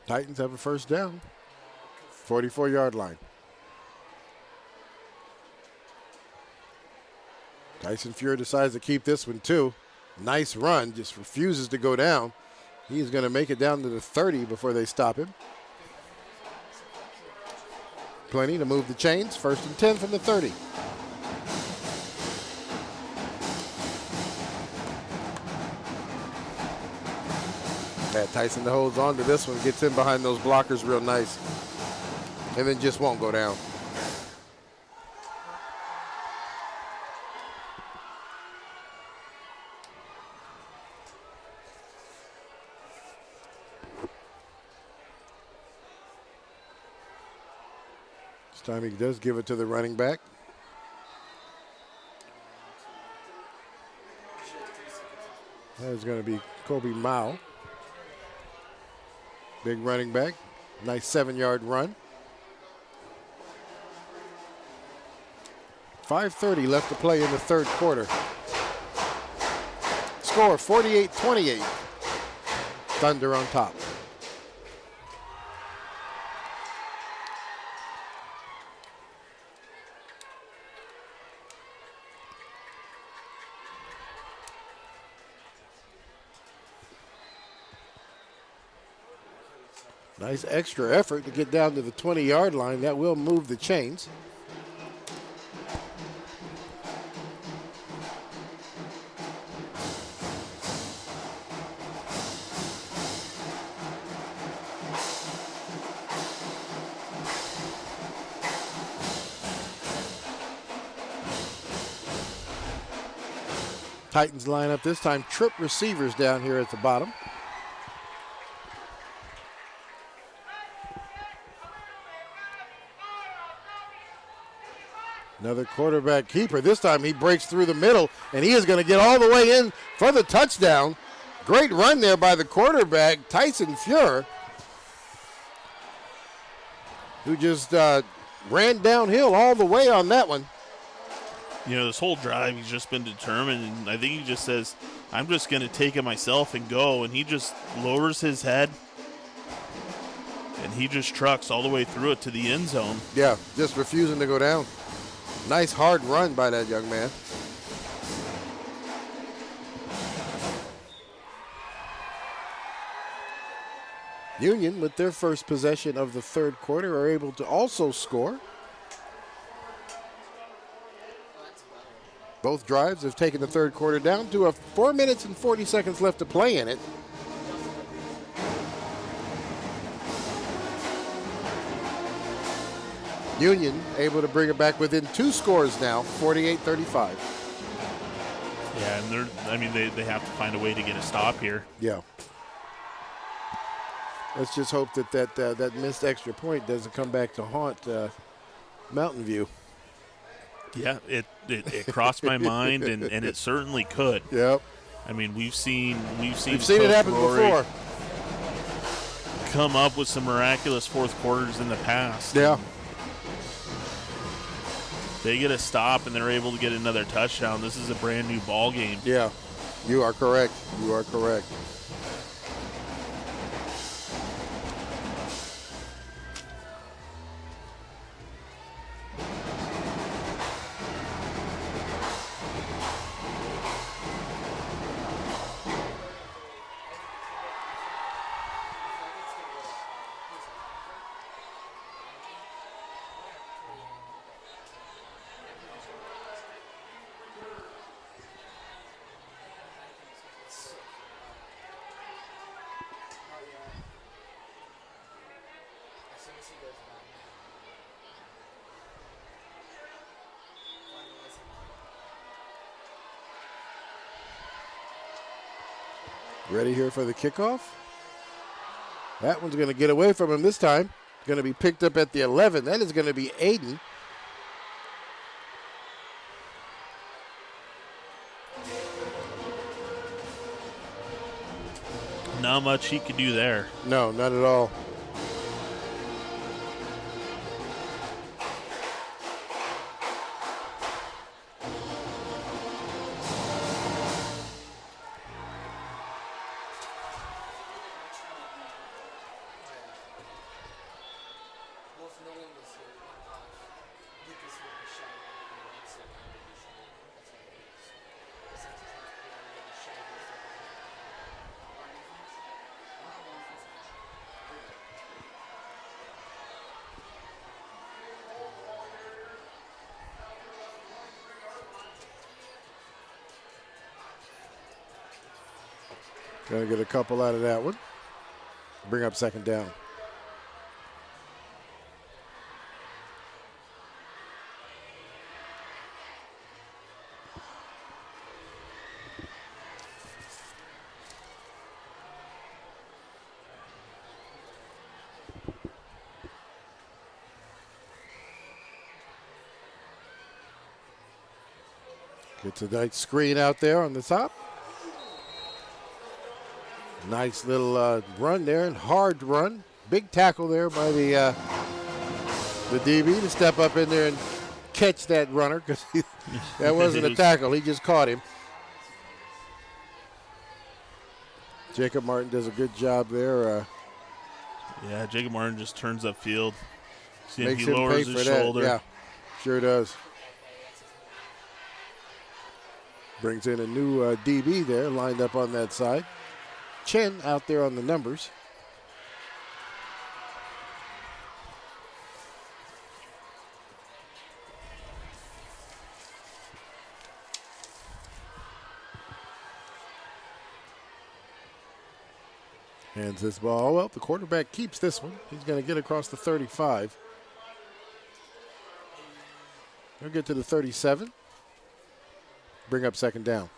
Speaker 1: Titans have a first down. 44-yard line. Tyson Fuhrer decides to keep this one too. Nice run, just refuses to go down. He's going to make it down to the 30 before they stop him. Plenty to move the chains. 1st and 10 from the 30. Tyson holds on to this one, gets in behind those blockers real nice, and then just won't go down. This time he does give it to the running back. That is going to be Kobe Mao. Big running back. Nice 7-yard run. 5:30 left to play in the 3rd quarter. Score 48-28. Thunder on top. Nice extra effort to get down to the 20-yard line. That will move the chains. Titans line up this time. Trip receivers down here at the bottom. Another quarterback keeper. This time he breaks through the middle, and he is going to get all the way in for the touchdown. Great run there by the quarterback, Tyson Fuhrer, who just ran downhill all the way on that one.
Speaker 3: You know, this whole drive, he's just been determined, and I think he just says, I'm just going to take it myself and go, and he just lowers his head, and he just trucks all the way through it to the end zone.
Speaker 1: Yeah, just refusing to go down. Nice hard run by that young man. Union, with their first possession of the 3rd quarter, are able to also score. Both drives have taken the 3rd quarter down to 4 minutes and 40 seconds left to play in it. Union able to bring it back within 2 scores now, 48-35.
Speaker 3: Yeah, and they have to find a way to get a stop here.
Speaker 1: Yeah. Let's just hope that missed extra point doesn't come back to haunt Mountain View.
Speaker 3: Yeah, it crossed my mind, and it certainly could.
Speaker 1: Yep.
Speaker 3: I mean, we've seen
Speaker 1: it happen before.
Speaker 3: Come up with some miraculous 4th quarters in the past.
Speaker 1: Yeah.
Speaker 3: They get a stop and they're able to get another touchdown. This is a brand new ball game.
Speaker 1: Yeah, you are correct. You are correct. Ready here for the kickoff. That one's going to get away from him this time. Going to be picked up at the 11. That is going to be Aiden.
Speaker 3: Not much he could do there.
Speaker 1: No, not at all. Going to get a couple out of that one. Bring up second down. Gets a nice screen out there on the top. Nice little run there, and hard run. Big tackle there by the DB to step up in there and catch that runner, because that wasn't a tackle. He just caught him. Jacob Martin does a good job there.
Speaker 3: Yeah, Jacob Martin just turns upfield. See him,
Speaker 1: Makes
Speaker 3: he
Speaker 1: him
Speaker 3: lowers
Speaker 1: pay
Speaker 3: his
Speaker 1: for that.
Speaker 3: shoulder.
Speaker 1: Yeah, sure does. Brings in a new DB there, lined up on that side. Chen out there on the numbers. Hands this ball. Well, the quarterback keeps this one. He's going to get across the 35. He'll get to the 37. Bring up second down.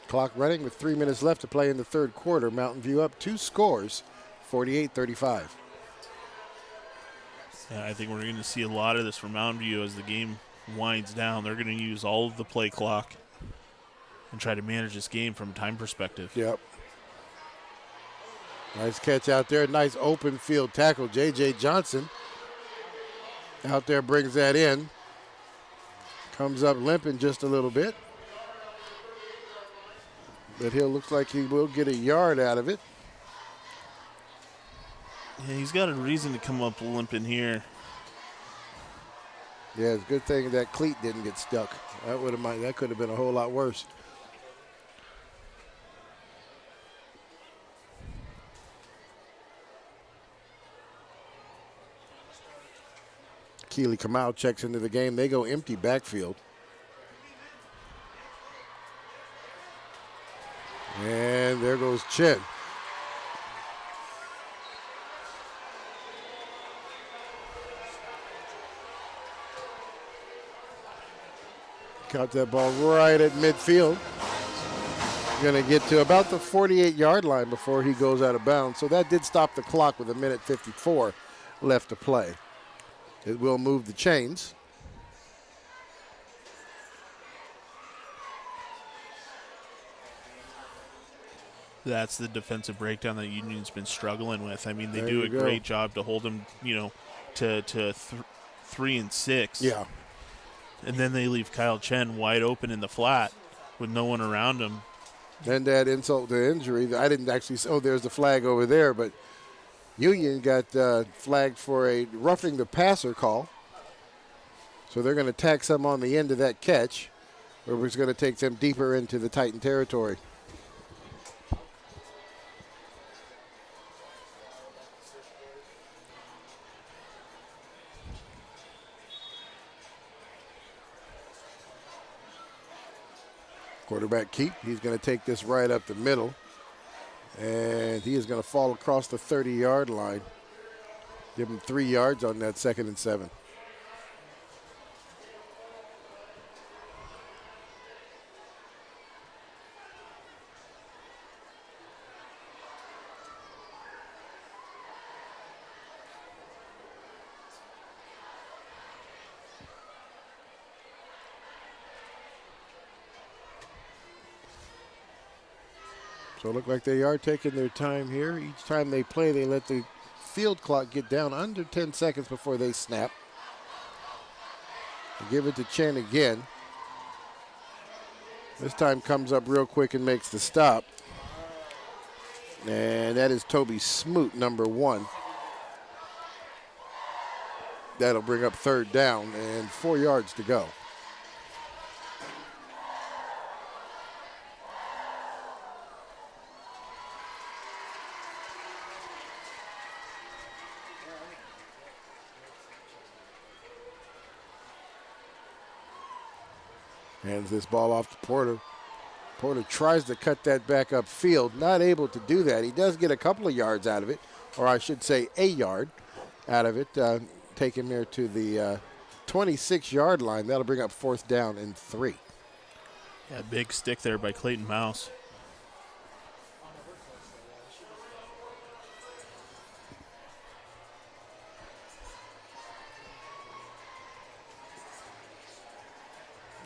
Speaker 1: Clock running with 3 minutes left to play in the third quarter. Mountain View up 2 scores, 48-35.
Speaker 3: Yeah, I think we're going to see a lot of this from Mountain View as the game winds down. They're going to use all of the play clock and try to manage this game from a time perspective.
Speaker 1: Yep. Nice catch out there. Nice open field tackle. J.J. Johnson out there brings that in. Comes up limping just a little bit. But looks like he will get a yard out of it.
Speaker 3: Yeah, he's got a reason to come up limping here.
Speaker 1: Yeah, it's a good thing that cleat didn't get stuck. That could have been a whole lot worse. Keely Kamau checks into the game. They go empty backfield. And there goes Chen. Got that ball right at midfield. Going to get to about the 48-yard line before he goes out of bounds. So that did stop the clock with 1:54 left to play. It will move the chains.
Speaker 3: That's the defensive breakdown that Union's been struggling with. I mean, they
Speaker 1: There
Speaker 3: do
Speaker 1: you
Speaker 3: a
Speaker 1: go.
Speaker 3: great job to hold them, to 3 and 6.
Speaker 1: Yeah.
Speaker 3: And then they leave Kyle Chen wide open in the flat with no one around him.
Speaker 1: Then that insult to injury. I didn't actually see, there's the flag over there, but Union got flagged for a roughing the passer call. So they're going to tack some on the end of that catch, where it's going to take them deeper into the Titan territory. Quarterback keep. He's going to take this right up the middle. And he is going to fall across the 30-yard line. Give him 3 yards on that 2nd and 7. So it looked like they are taking their time here. Each time they play, they let the field clock get down under 10 seconds before they snap. They give it to Chen again. This time comes up real quick and makes the stop. And that is Toby Smoot, number 1. That'll bring up 3rd down and 4 yards to go. Hands this ball off to Porter. Porter tries to cut that back upfield, not able to do that. He does get a couple of yards out of it, or I should say a yard out of it. Take him here to the 26-yard line. That'll bring up 4th down and 3.
Speaker 3: Yeah, big stick there by Clayton Mouse.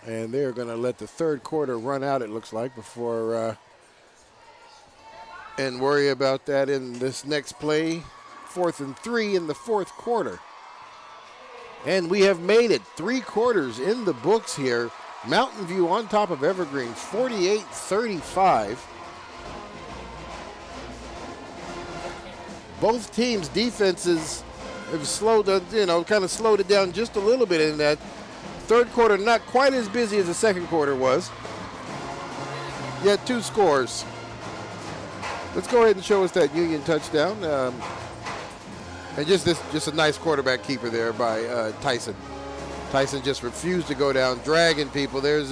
Speaker 1: And they're going to let the third quarter run out, it looks like, before and worry about that in this next play. 4th and 3 in the 4th quarter. And we have made it 3 quarters in the books here. Mountain View on top of Evergreen, 48-35. Both teams' defenses have slowed, kind of slowed it down just a little bit in that. Third quarter not quite as busy as the second quarter was. Yet 2 scores. Let's go ahead and show us that Union touchdown. And just a nice quarterback keeper there by Tyson. Tyson just refused to go down, dragging people. There's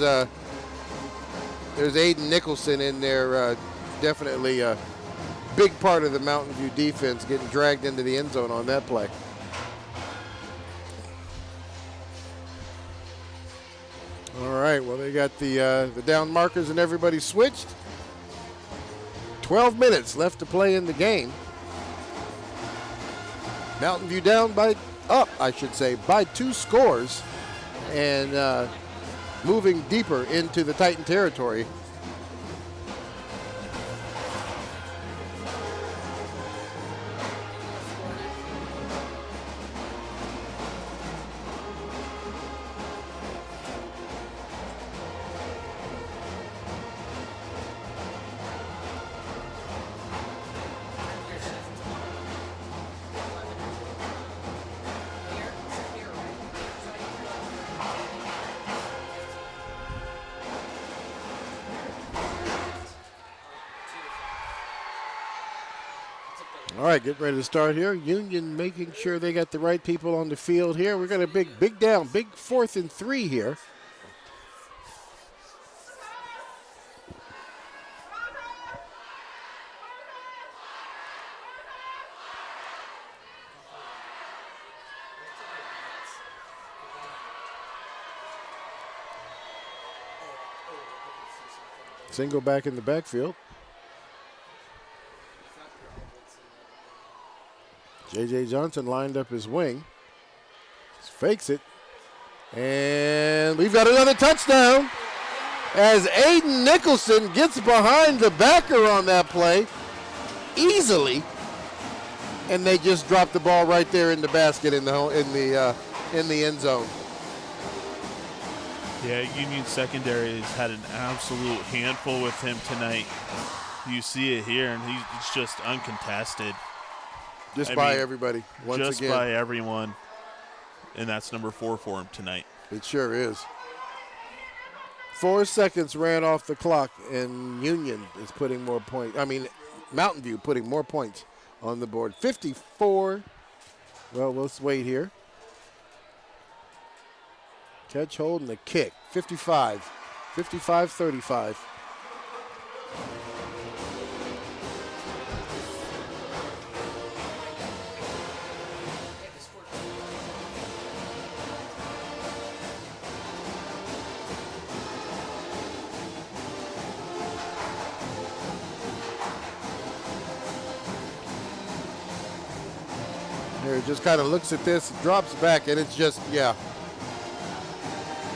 Speaker 1: Aiden Nicholson in there, definitely a big part of the Mountain View defense, getting dragged into the end zone on that play. All right, well, they got the down markers and everybody switched. 12 minutes left to play in the game. Mountain View down by 2 scores and moving deeper into the Titan territory. All right, getting ready to start here. Union making sure they got the right people on the field here. We're got a big 4th and 3 here. Single back in the backfield. J.J. Johnson lined up his wing. Just fakes it. And we've got another touchdown as Aiden Nicholson gets behind the backer on that play easily. And they just dropped the ball right there in the basket in the end zone.
Speaker 3: Yeah, Union secondary has had an absolute handful with him tonight. You see it here, and he's just uncontested.
Speaker 1: Just by everybody, once again.
Speaker 3: Just by everyone. And that's number 4 for him tonight.
Speaker 1: It sure is. 4 seconds ran off the clock, and Union is putting more points. Mountain View putting more points on the board. 54. Well, let's wait here. Catch, hold, and the kick. 55. 55-35. Here, just kind of looks at this, drops back, and it's just, yeah.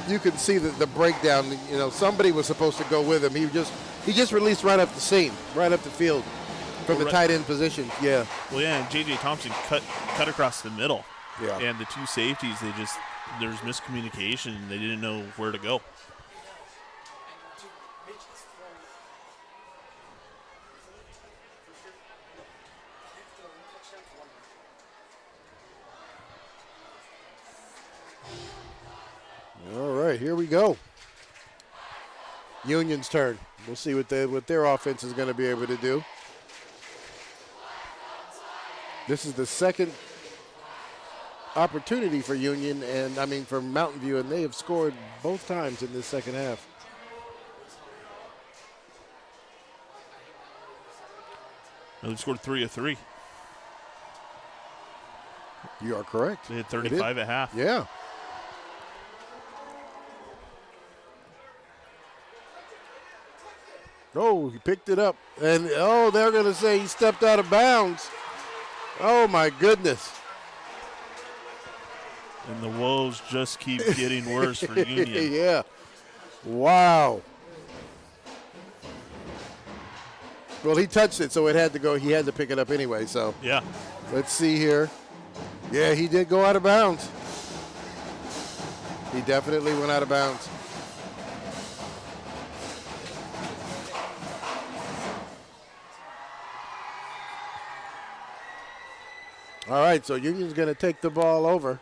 Speaker 1: You can see the breakdown. Somebody was supposed to go with him. He just released right up the seam, right up the field from the tight end position. Yeah.
Speaker 3: Well, yeah, and J.J. Thompson cut across the middle.
Speaker 1: Yeah.
Speaker 3: And the 2 safeties, there's miscommunication. They didn't know where to go.
Speaker 1: All right, here we go. Union's turn. We'll see what their offense is going to be able to do. This is the second opportunity for Union, for Mountain View, and they have scored both times in this second half.
Speaker 3: They scored 3 of 3.
Speaker 1: You are correct.
Speaker 3: They had 35 at half.
Speaker 1: Yeah. Oh, he picked it up. And, they're going to say he stepped out of bounds. Oh, my goodness.
Speaker 3: And the woes just keep getting worse for Union.
Speaker 1: Yeah. Wow. Well, he touched it, so it had to go. He had to pick it up anyway, so.
Speaker 3: Yeah.
Speaker 1: Let's see here. Yeah, he did go out of bounds. He definitely went out of bounds. All right, so Union's going to take the ball over.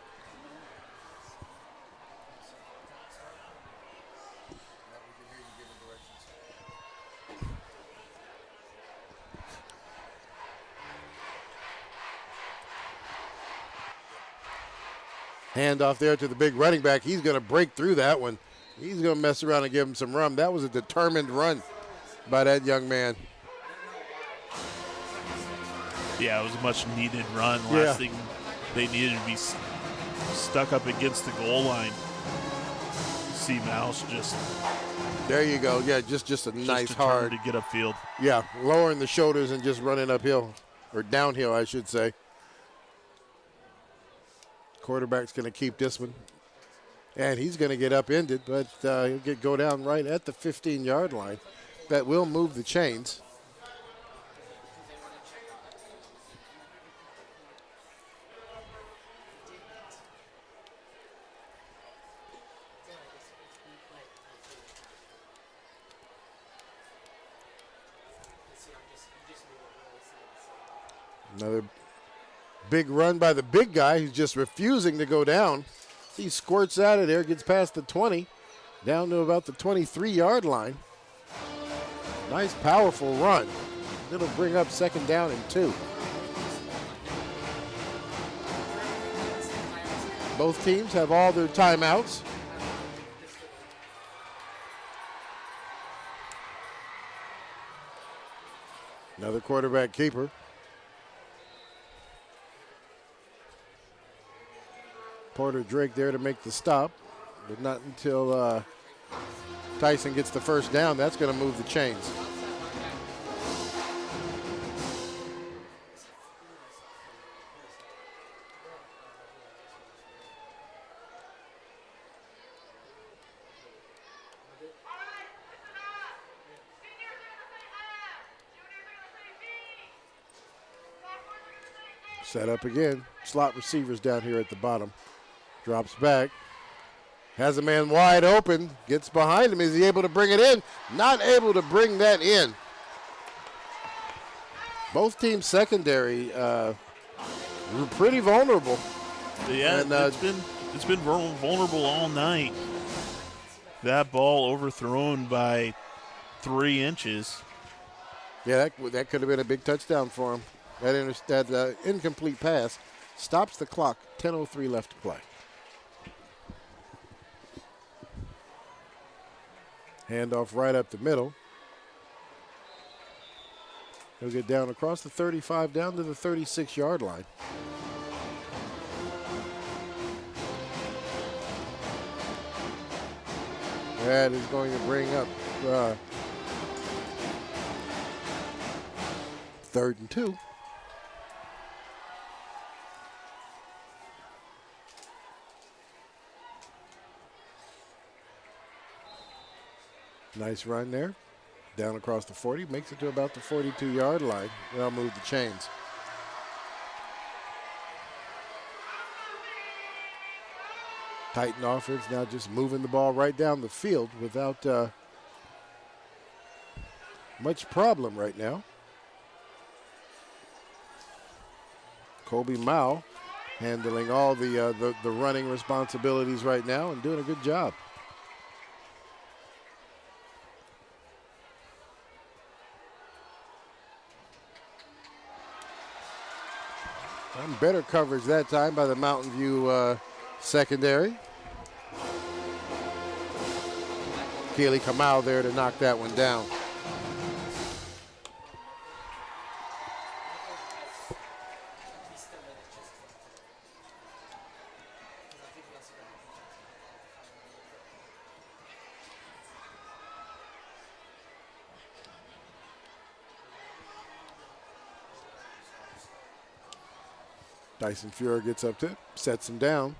Speaker 1: Handoff there to the big running back. He's going to break through that one. He's going to mess around and give him some run. That was a determined run by that young man.
Speaker 3: Yeah, it was a much needed run. Last thing they needed to be stuck up against the goal line. See Mouse just.
Speaker 1: There you go. Yeah, just a nice hard
Speaker 3: to get upfield.
Speaker 1: Yeah, lowering the shoulders and just running uphill or downhill, I should say. Quarterback's going to keep this one. And he's going to get upended, but he'll go down right at the 15-yard line. That will move the chains. Another big run by the big guy who's just refusing to go down. He squirts out of there, gets past the 20, down to about the 23-yard line. Nice, powerful run. It'll bring up 2nd down and 2. Both teams have all their timeouts. Another quarterback keeper. Porter Drake there to make the stop, but not until Tyson gets the first down. That's going to move the chains. Set up again. Slot receivers down here at the bottom. Drops back. Has a man wide open. Gets behind him. Is he able to bring it in? Not able to bring that in. Both teams' secondary were pretty vulnerable.
Speaker 3: Yeah, and, it's been vulnerable all night. That ball overthrown by 3 inches.
Speaker 1: Yeah, that could have been a big touchdown for him. That incomplete pass stops the clock. 10:03 left to play. Handoff right up the middle. He'll get down across the 35, down to the 36-yard line. That is going to bring up 3rd and 2. Nice run there. Down across the 40, makes it to about the 42-yard line. That'll move the chains. Titan offense now just moving the ball right down the field without much problem right now. Kobe Mao handling all the running responsibilities right now and doing a good job. And better coverage that time by the Mountain View secondary. Keely Kamau there to knock that one down. Tyson Fuhrer gets up to, sets him down.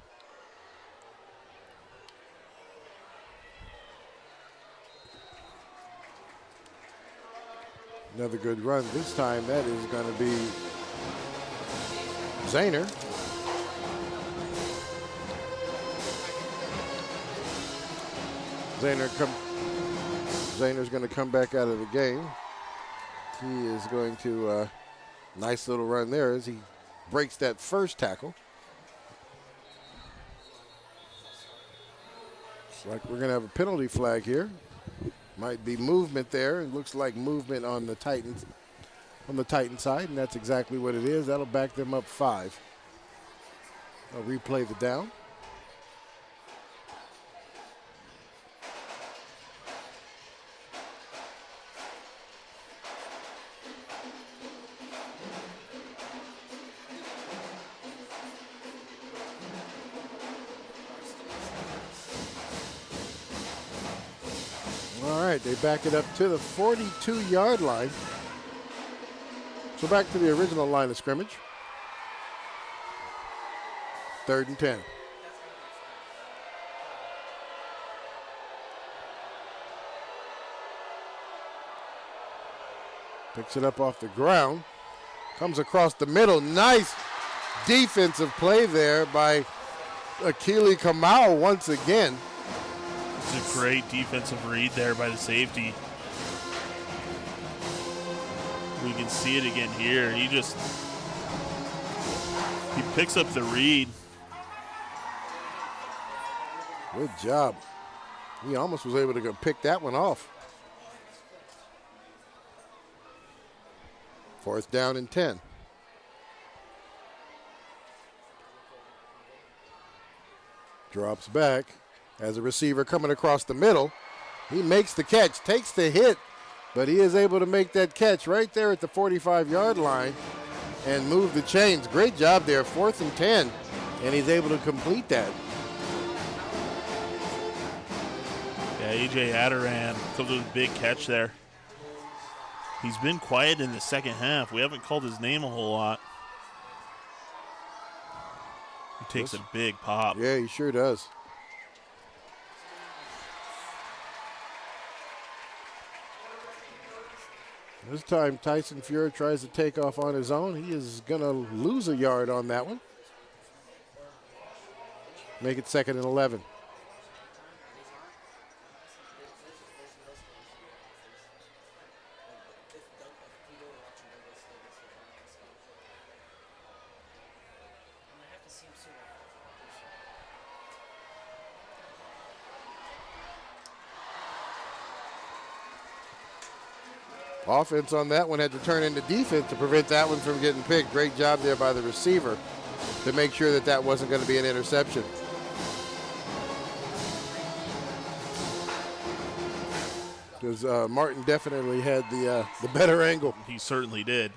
Speaker 1: Another good run. This time that is going to be Zahner. Zahner's going to come back out of the game. He is going to, nice little run there as he breaks that first tackle. Looks like we're going to have a penalty flag here. Might be movement there. It looks like movement on the Titan side, and that's exactly what it is. That'll back them up 5. I'll replay the down. All right, they back it up to the 42-yard line. So back to the original line of scrimmage. 3rd and 10. Picks it up off the ground. Comes across the middle. Nice defensive play there by Akili Kamau once again.
Speaker 3: It's a great defensive read there by the safety. We can see it again here. He picks up the read.
Speaker 1: Good job. He almost was able to go pick that one off. 4th down and 10. Drops back as a receiver coming across the middle. He makes the catch, takes the hit, but he is able to make that catch right there at the 45-yard line and move the chains. Great job there, 4th and 10, and he's able to complete that.
Speaker 3: Yeah, A.J. Adoran comes with a big catch there. He's been quiet in the second half. We haven't called his name a whole lot. He takes a big pop.
Speaker 1: Yeah, he sure does. This time Tyson Fuhrer tries to take off on his own. He is going to lose a yard on that one. Make it 2nd and 11. Offense on that one had to turn into defense to prevent that one from getting picked. Great job there by the receiver to make sure that that wasn't going to be an interception. Because Martin definitely had the better angle.
Speaker 3: He certainly did.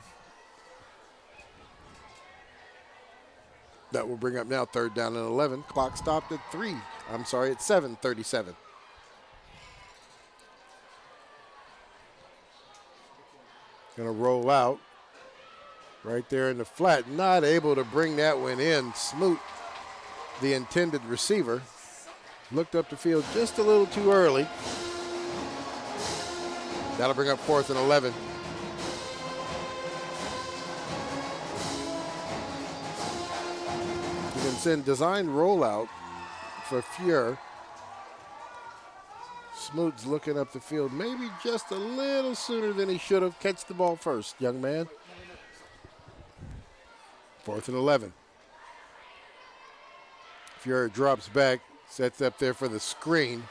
Speaker 1: That will bring up now 3rd down and 11. Clock stopped at 7:37. Going to roll out right there in the flat. Not able to bring that one in. Smoot, the intended receiver, looked up the field just a little too early. That'll bring up 4th and 11. You can send design rollout for Fuhrer. Smoot's looking up the field maybe just a little sooner than he should have. Catch the ball first, young man. 4th and 11. Fuhrer drops back, sets up there for the screen.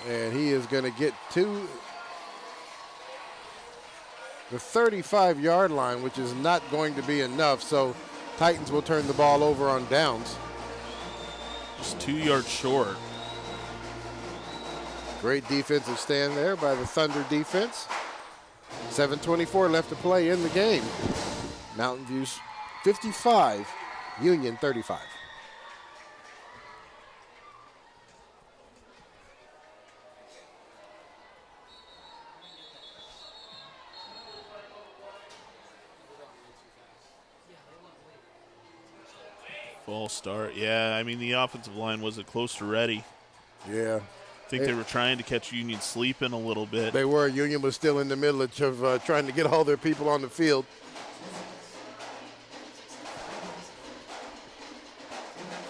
Speaker 1: And he is going to get to the 35-yard line, which is not going to be enough. So Titans will turn the ball over on downs.
Speaker 3: Just 2 yards short.
Speaker 1: Great defensive stand there by the Thunder defense. 7:24 left to play in the game. Mountain View's 55, Union 35.
Speaker 3: False start. Yeah, I mean, the offensive line wasn't close to ready.
Speaker 1: Yeah.
Speaker 3: I think they were trying to catch Union sleeping a little bit.
Speaker 1: They were. Union was still in the middle of trying to get all their people on the field.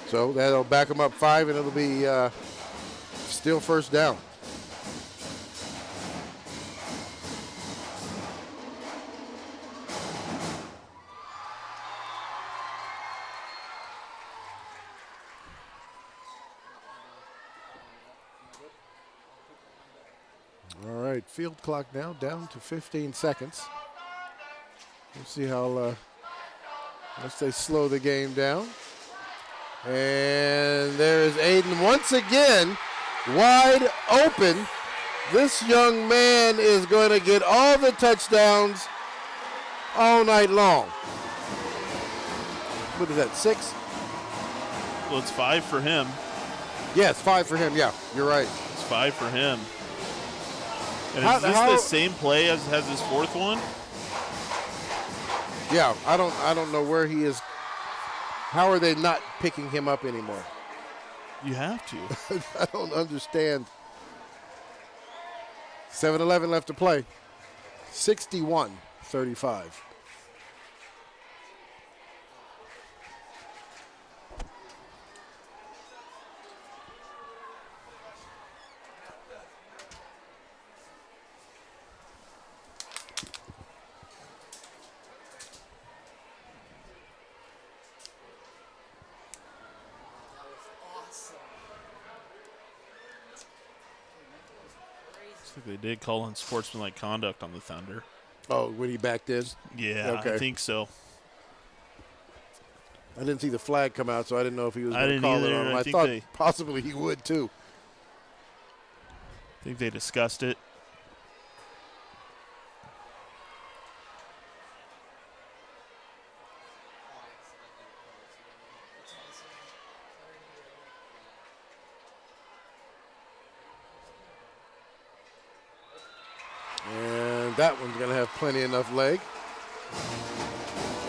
Speaker 1: So that'll back them up 5, and it'll be still first down. All right, field clock now down to 15 seconds. We'll see how unless they slow the game down. And there is Aiden once again, wide open. This young man is going to get all the touchdowns all night long. What is that, 6?
Speaker 3: Well, it's 5 for him.
Speaker 1: Yes, 5 for him. Yeah, you're right.
Speaker 3: It's 5 for him. And is this the same play as his 4th one?
Speaker 1: Yeah, I don't know where he is. How are they not picking him up anymore?
Speaker 3: You have to.
Speaker 1: I don't understand. 7-11 left to play. 61-35.
Speaker 3: They did call on sportsmanlike conduct on the Thunder.
Speaker 1: Oh, when he backed in?
Speaker 3: Yeah,
Speaker 1: okay.
Speaker 3: I think so.
Speaker 1: I didn't see the flag come out, so I didn't know if he was
Speaker 3: I
Speaker 1: going to call
Speaker 3: didn't
Speaker 1: it on
Speaker 3: either.
Speaker 1: him. I thought possibly he would, too.
Speaker 3: I think they discussed it.
Speaker 1: And that one's going to have plenty enough leg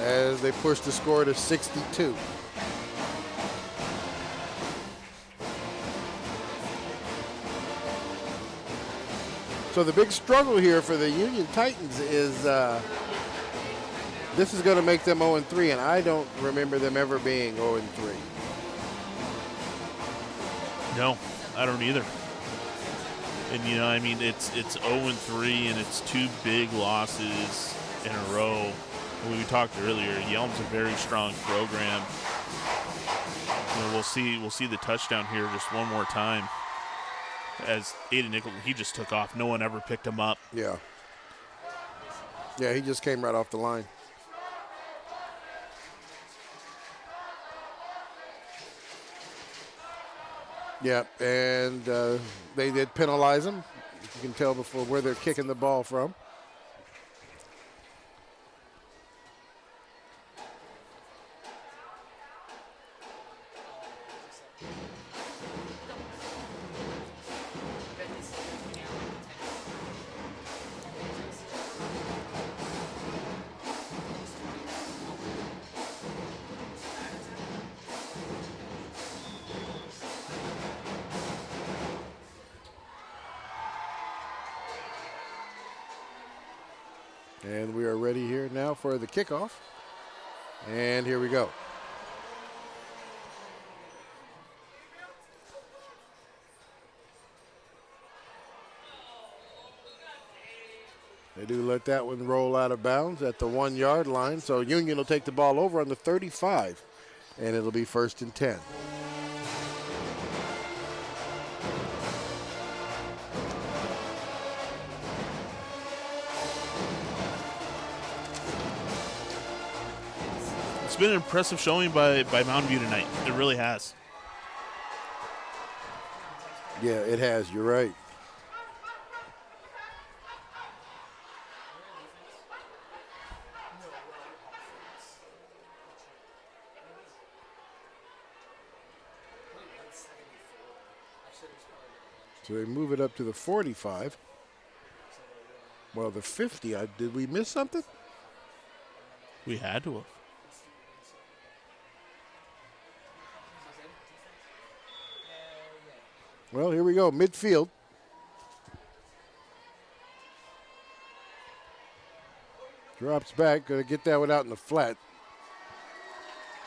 Speaker 1: as they push the score to 62. So the big struggle here for the Union Titans is this is going to make them 0-3, and I don't remember them ever being 0-3.
Speaker 3: No, I don't either. And, you know, I mean, it's 0-3, and it's 2 big losses in a row. We talked earlier, Yelm's a very strong program. You know, we'll see the touchdown here just one more time. As Aiden Nicholson, he just took off. No one ever picked him up.
Speaker 1: Yeah. Yeah, he just came right off the line. Yeah, and they did penalize him. You can tell before where they're kicking the ball from. And we are ready here now for the kickoff. And here we go. They do let that one roll out of bounds at the 1-yard line. So Union will take the ball over on the 35, and it'll be 1st and 10.
Speaker 3: It's been an impressive showing by Mountain View tonight. It really has.
Speaker 1: Yeah, it has. You're right. So they move it up to the 45. Well, the 50, did we miss something?
Speaker 3: We had to have.
Speaker 1: Well, here we go, midfield. Drops back, going to get that one out in the flat.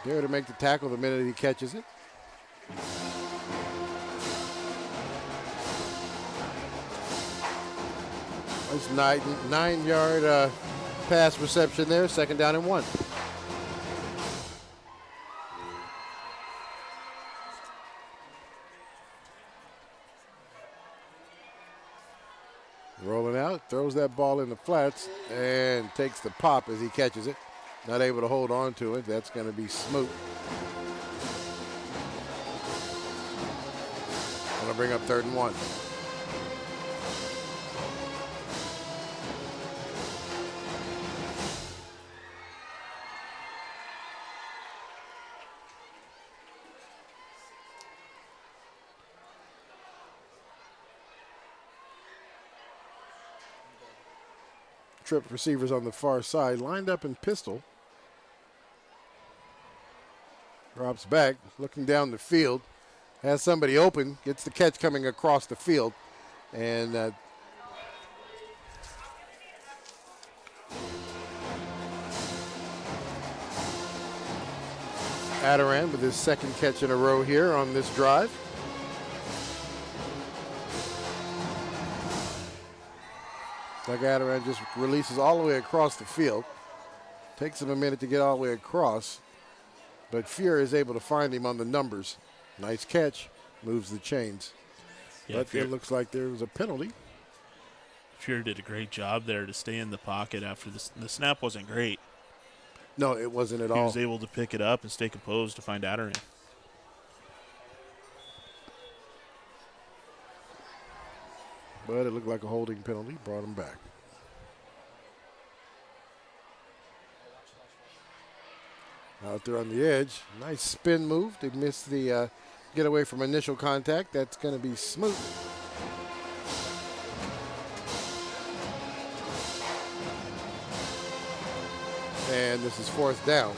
Speaker 1: There to make the tackle the minute he catches it. Nice 9-yard pass reception there, 2nd down and 1. Rolling out, throws that ball in the flats and takes the pop as he catches it. Not able to hold on to it. That's going to be Smoot. Going to bring up 3rd and 1. Trip receivers on the far side, lined up in pistol. Drops back, looking down the field. Has somebody open, gets the catch coming across the field. And Adoran with his 2nd catch in a row here on this drive. Like Adoran just releases all the way across the field. Takes him a minute to get all the way across. But Fuhr is able to find him on the numbers. Nice catch. Moves the chains.
Speaker 3: Yeah,
Speaker 1: but it looks like there was a penalty.
Speaker 3: Fuhr did a great job there to stay in the pocket after the snap wasn't great.
Speaker 1: No, it wasn't at all.
Speaker 3: He was able to pick it up and stay composed to find Adoran.
Speaker 1: But it looked like a holding penalty. Brought him back. Out there on the edge. Nice spin move. They missed the get away from initial contact. That's going to be Smoot. And this is 4th down.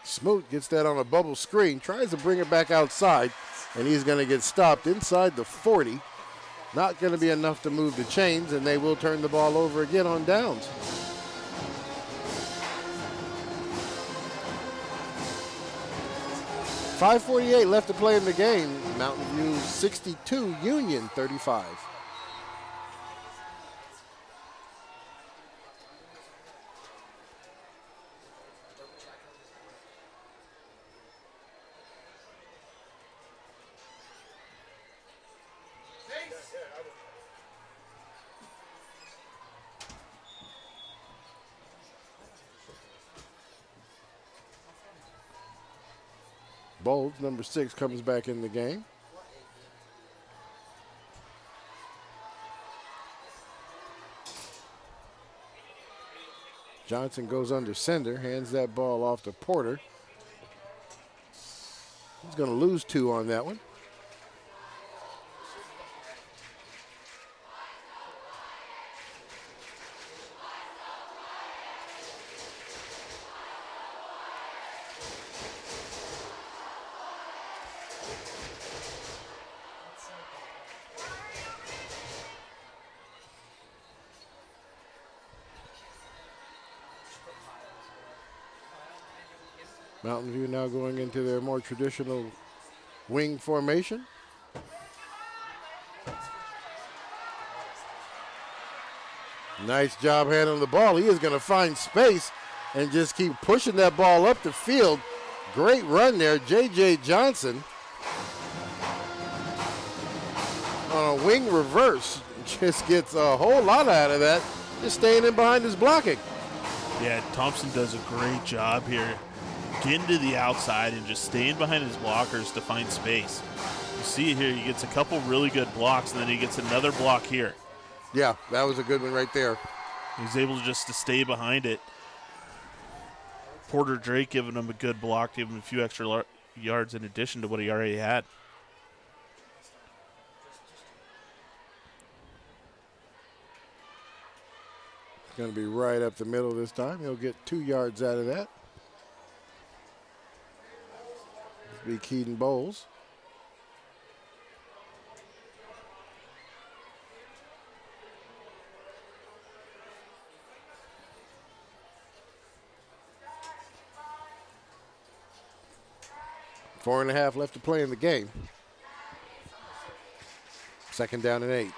Speaker 1: Smoot gets that on a bubble screen, tries to bring it back outside, and he's going to get stopped inside the 40. Not going to be enough to move the chains, and they will turn the ball over again on downs. .548 left to play in the game. Mountain View 62, Union 35. Bowles, number 6, comes back in the game. Johnson goes under center, hands that ball off to Porter. He's going to lose 2 on that one. Mountain View now going into their more traditional wing formation. Nice job handling the ball. He is going to find space and just keep pushing that ball up the field. Great run there, J.J. Johnson. On a wing reverse, just gets a whole lot out of that, just staying in behind his blocking.
Speaker 3: Yeah, Thompson does a great job here. Getting to the outside and just staying behind his blockers to find space. You see it here, he gets a couple really good blocks, and then he gets another block here.
Speaker 1: Yeah, that was a good one right there.
Speaker 3: He's able to just to stay behind it. Porter Drake giving him a good block, giving him a few extra yards in addition to what he already had.
Speaker 1: going to be right up the middle this time. He'll get 2 yards out of that. This will be Keaton Bowles. Four and a half left to play in the game. 2nd down and 8.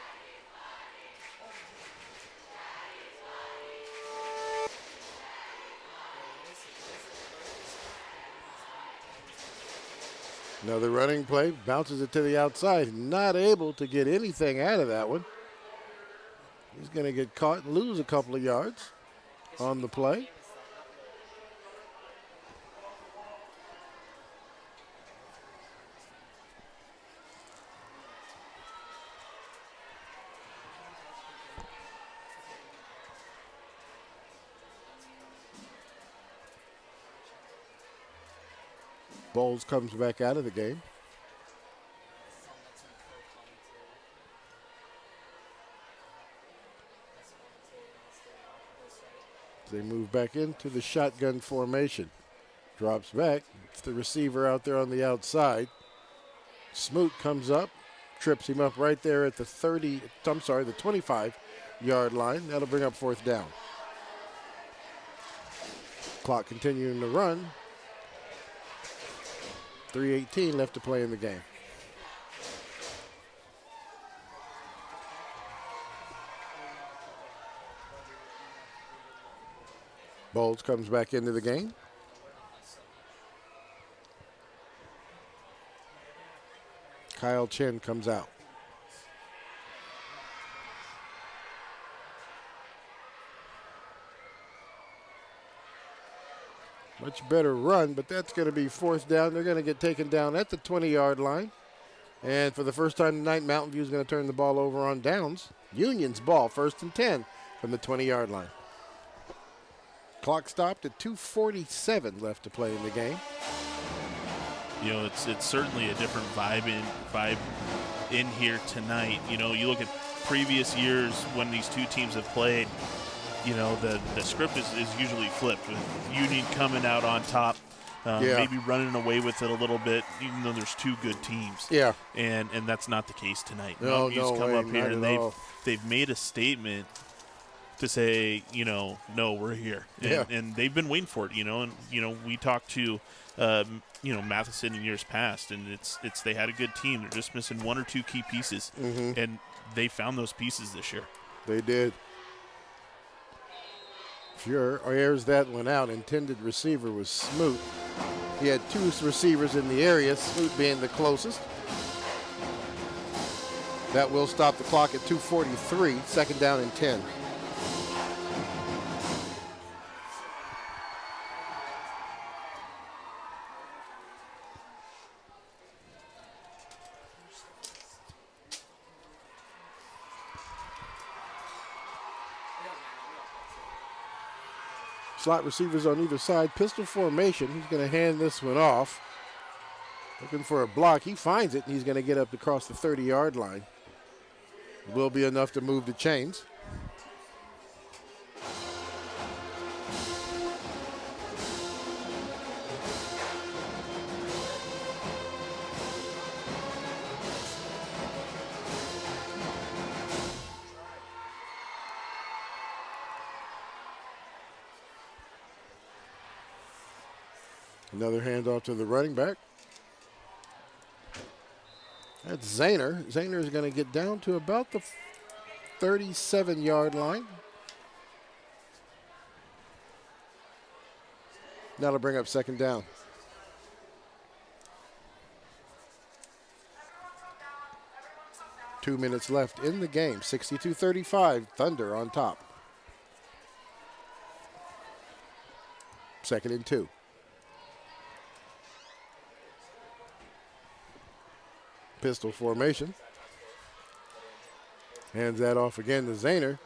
Speaker 1: Another running play, bounces it to the outside. Not able to get anything out of that one. He's going to get caught and lose a couple of yards on the play. Bowles comes back out of the game. They move back into the shotgun formation. Drops back. It's the receiver out there on the outside. Smoot comes up, trips him up right there at the 25-yard line. That'll bring up 4th down. Clock continuing to run. 3:18 left to play in the game. Bowles comes back into the game. Kyle Chin comes out. Much better run, but that's going to be 4th down. They're going to get taken down at the 20-yard line. And for the first time tonight, Mountain View is going to turn the ball over on downs. Union's ball, 1st and 10 from the 20-yard line. Clock stopped at 2:47 left to play in the game.
Speaker 3: You know, it's certainly a different vibe in here tonight. You know, you look at previous years when these two teams have played, you know, the script is usually flipped with Union coming out on top, maybe running away with it a little bit, even though there's two good teams.
Speaker 1: Yeah.
Speaker 3: And that's not the case tonight.
Speaker 1: No
Speaker 3: come
Speaker 1: way,
Speaker 3: up here
Speaker 1: not
Speaker 3: and
Speaker 1: at
Speaker 3: they've made a statement to say, you know, no, we're here. And they've been waiting for it, you know. And, you know, we talked to, you know, Matheson in years past, and it's they had a good team. They're just missing one or two key pieces.
Speaker 1: Mm-hmm.
Speaker 3: And they found those pieces this year.
Speaker 1: They did. Sure, airs that one out. Intended receiver was Smoot. He had two receivers in the area, Smoot being the closest. That will stop the clock at 2:43, 2nd down and 10. Slot receivers on either side, pistol formation. He's going to hand this one off. Looking for a block. He finds it, and he's going to get up across the 30-yard line. It will be enough to move the chains. Another handoff to the running back. That's Zahner. Zahner is going to get down to about the 37-yard line. That'll bring up 2nd down. Two minutes left in the game. 62-35, Thunder on top. 2nd and 2. Pistol formation. Hands that off again to Zahner.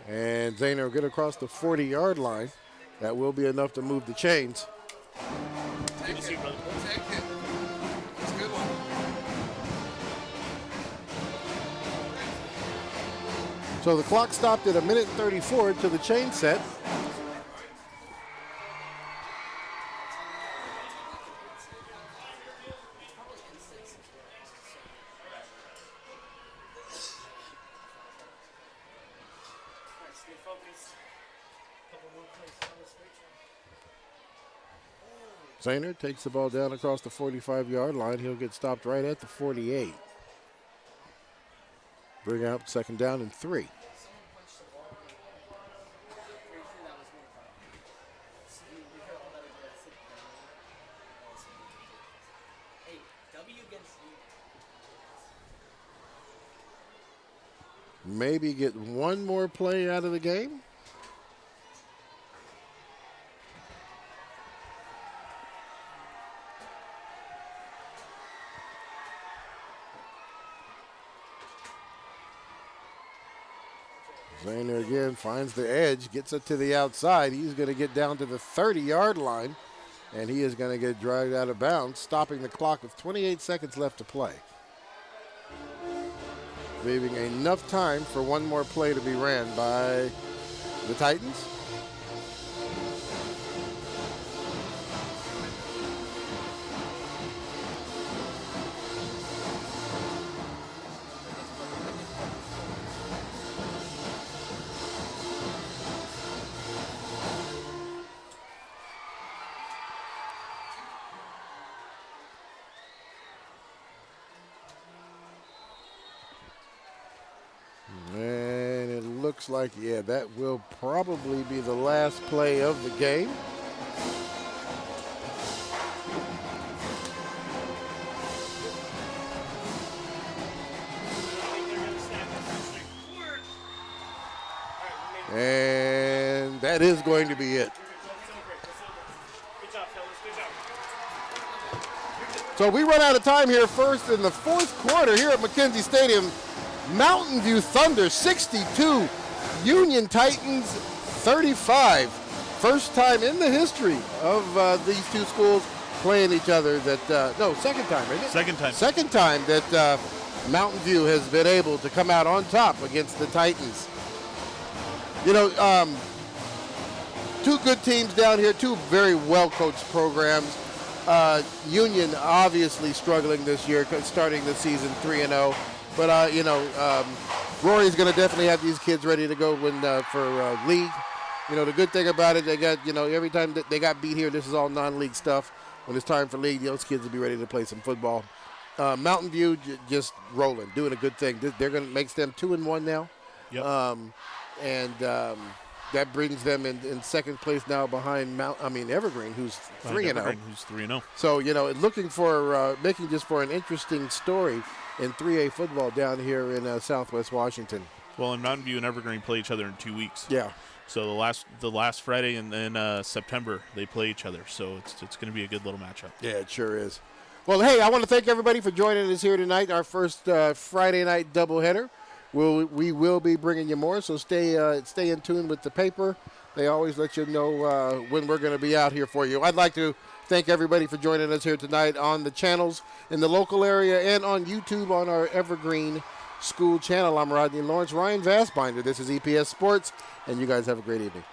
Speaker 1: And Zahner will get across the 40-yard line. That will be enough to move the chains.
Speaker 9: Take it. Take it. That's a good one.
Speaker 1: So the clock stopped at 1:34 to the chain set. Zahner takes the ball down across the 45-yard line. He'll get stopped right at the 48. Bring out 2nd down and 3. Maybe get one more play out of the game. Zahner again finds the edge, gets it to the outside. He's going to get down to the 30-yard line, and he is going to get dragged out of bounds, stopping the clock with 28 seconds left to play. Leaving enough time for one more play to be ran by the Titans. And it looks like, yeah, that will probably be the last play of the game. And that is going to be it. So we run out of time here first in the 4th quarter here at McKenzie Stadium. Mountain View Thunder 62, Union Titans 35. First time in the history of these two schools playing each other that, no, second time, isn't it?
Speaker 3: Second time.
Speaker 1: Second time that Mountain View has been able to come out on top against the Titans. You know, two good teams down here, two very well-coached programs. Union obviously struggling this year, starting the season 3-0. But, you know, Rory's going to definitely have these kids ready to go for league. You know, the good thing about it, they got, you know, every time that they got beat here, this is all non-league stuff. When it's time for league, those kids will be ready to play some football. Mountain View just rolling, doing a good thing. They're going to make them 2-1 now.
Speaker 3: Yep.
Speaker 1: That brings them in second place now behind Evergreen, who's 3-0.
Speaker 3: Who's 3-0.
Speaker 1: So, you know, looking for making just for an interesting story in 3A football down here in Southwest Washington.
Speaker 3: Well, and Mountain View and Evergreen play each other in 2 weeks.
Speaker 1: Yeah.
Speaker 3: So the last Friday and then September they play each other. So it's going to be a good little matchup.
Speaker 1: Yeah, it sure is. Well, hey, I want to thank everybody for joining us here tonight, our first Friday night doubleheader. We will be bringing you more, so stay in tune with the paper. They always let you know when we're going to be out here for you. I'd like to thank everybody for joining us here tonight on the channels in the local area and on YouTube on our Evergreen School channel. I'm Rodney Lawrence. Ryan Vassbinder. This is EPS Sports, and you guys have a great evening.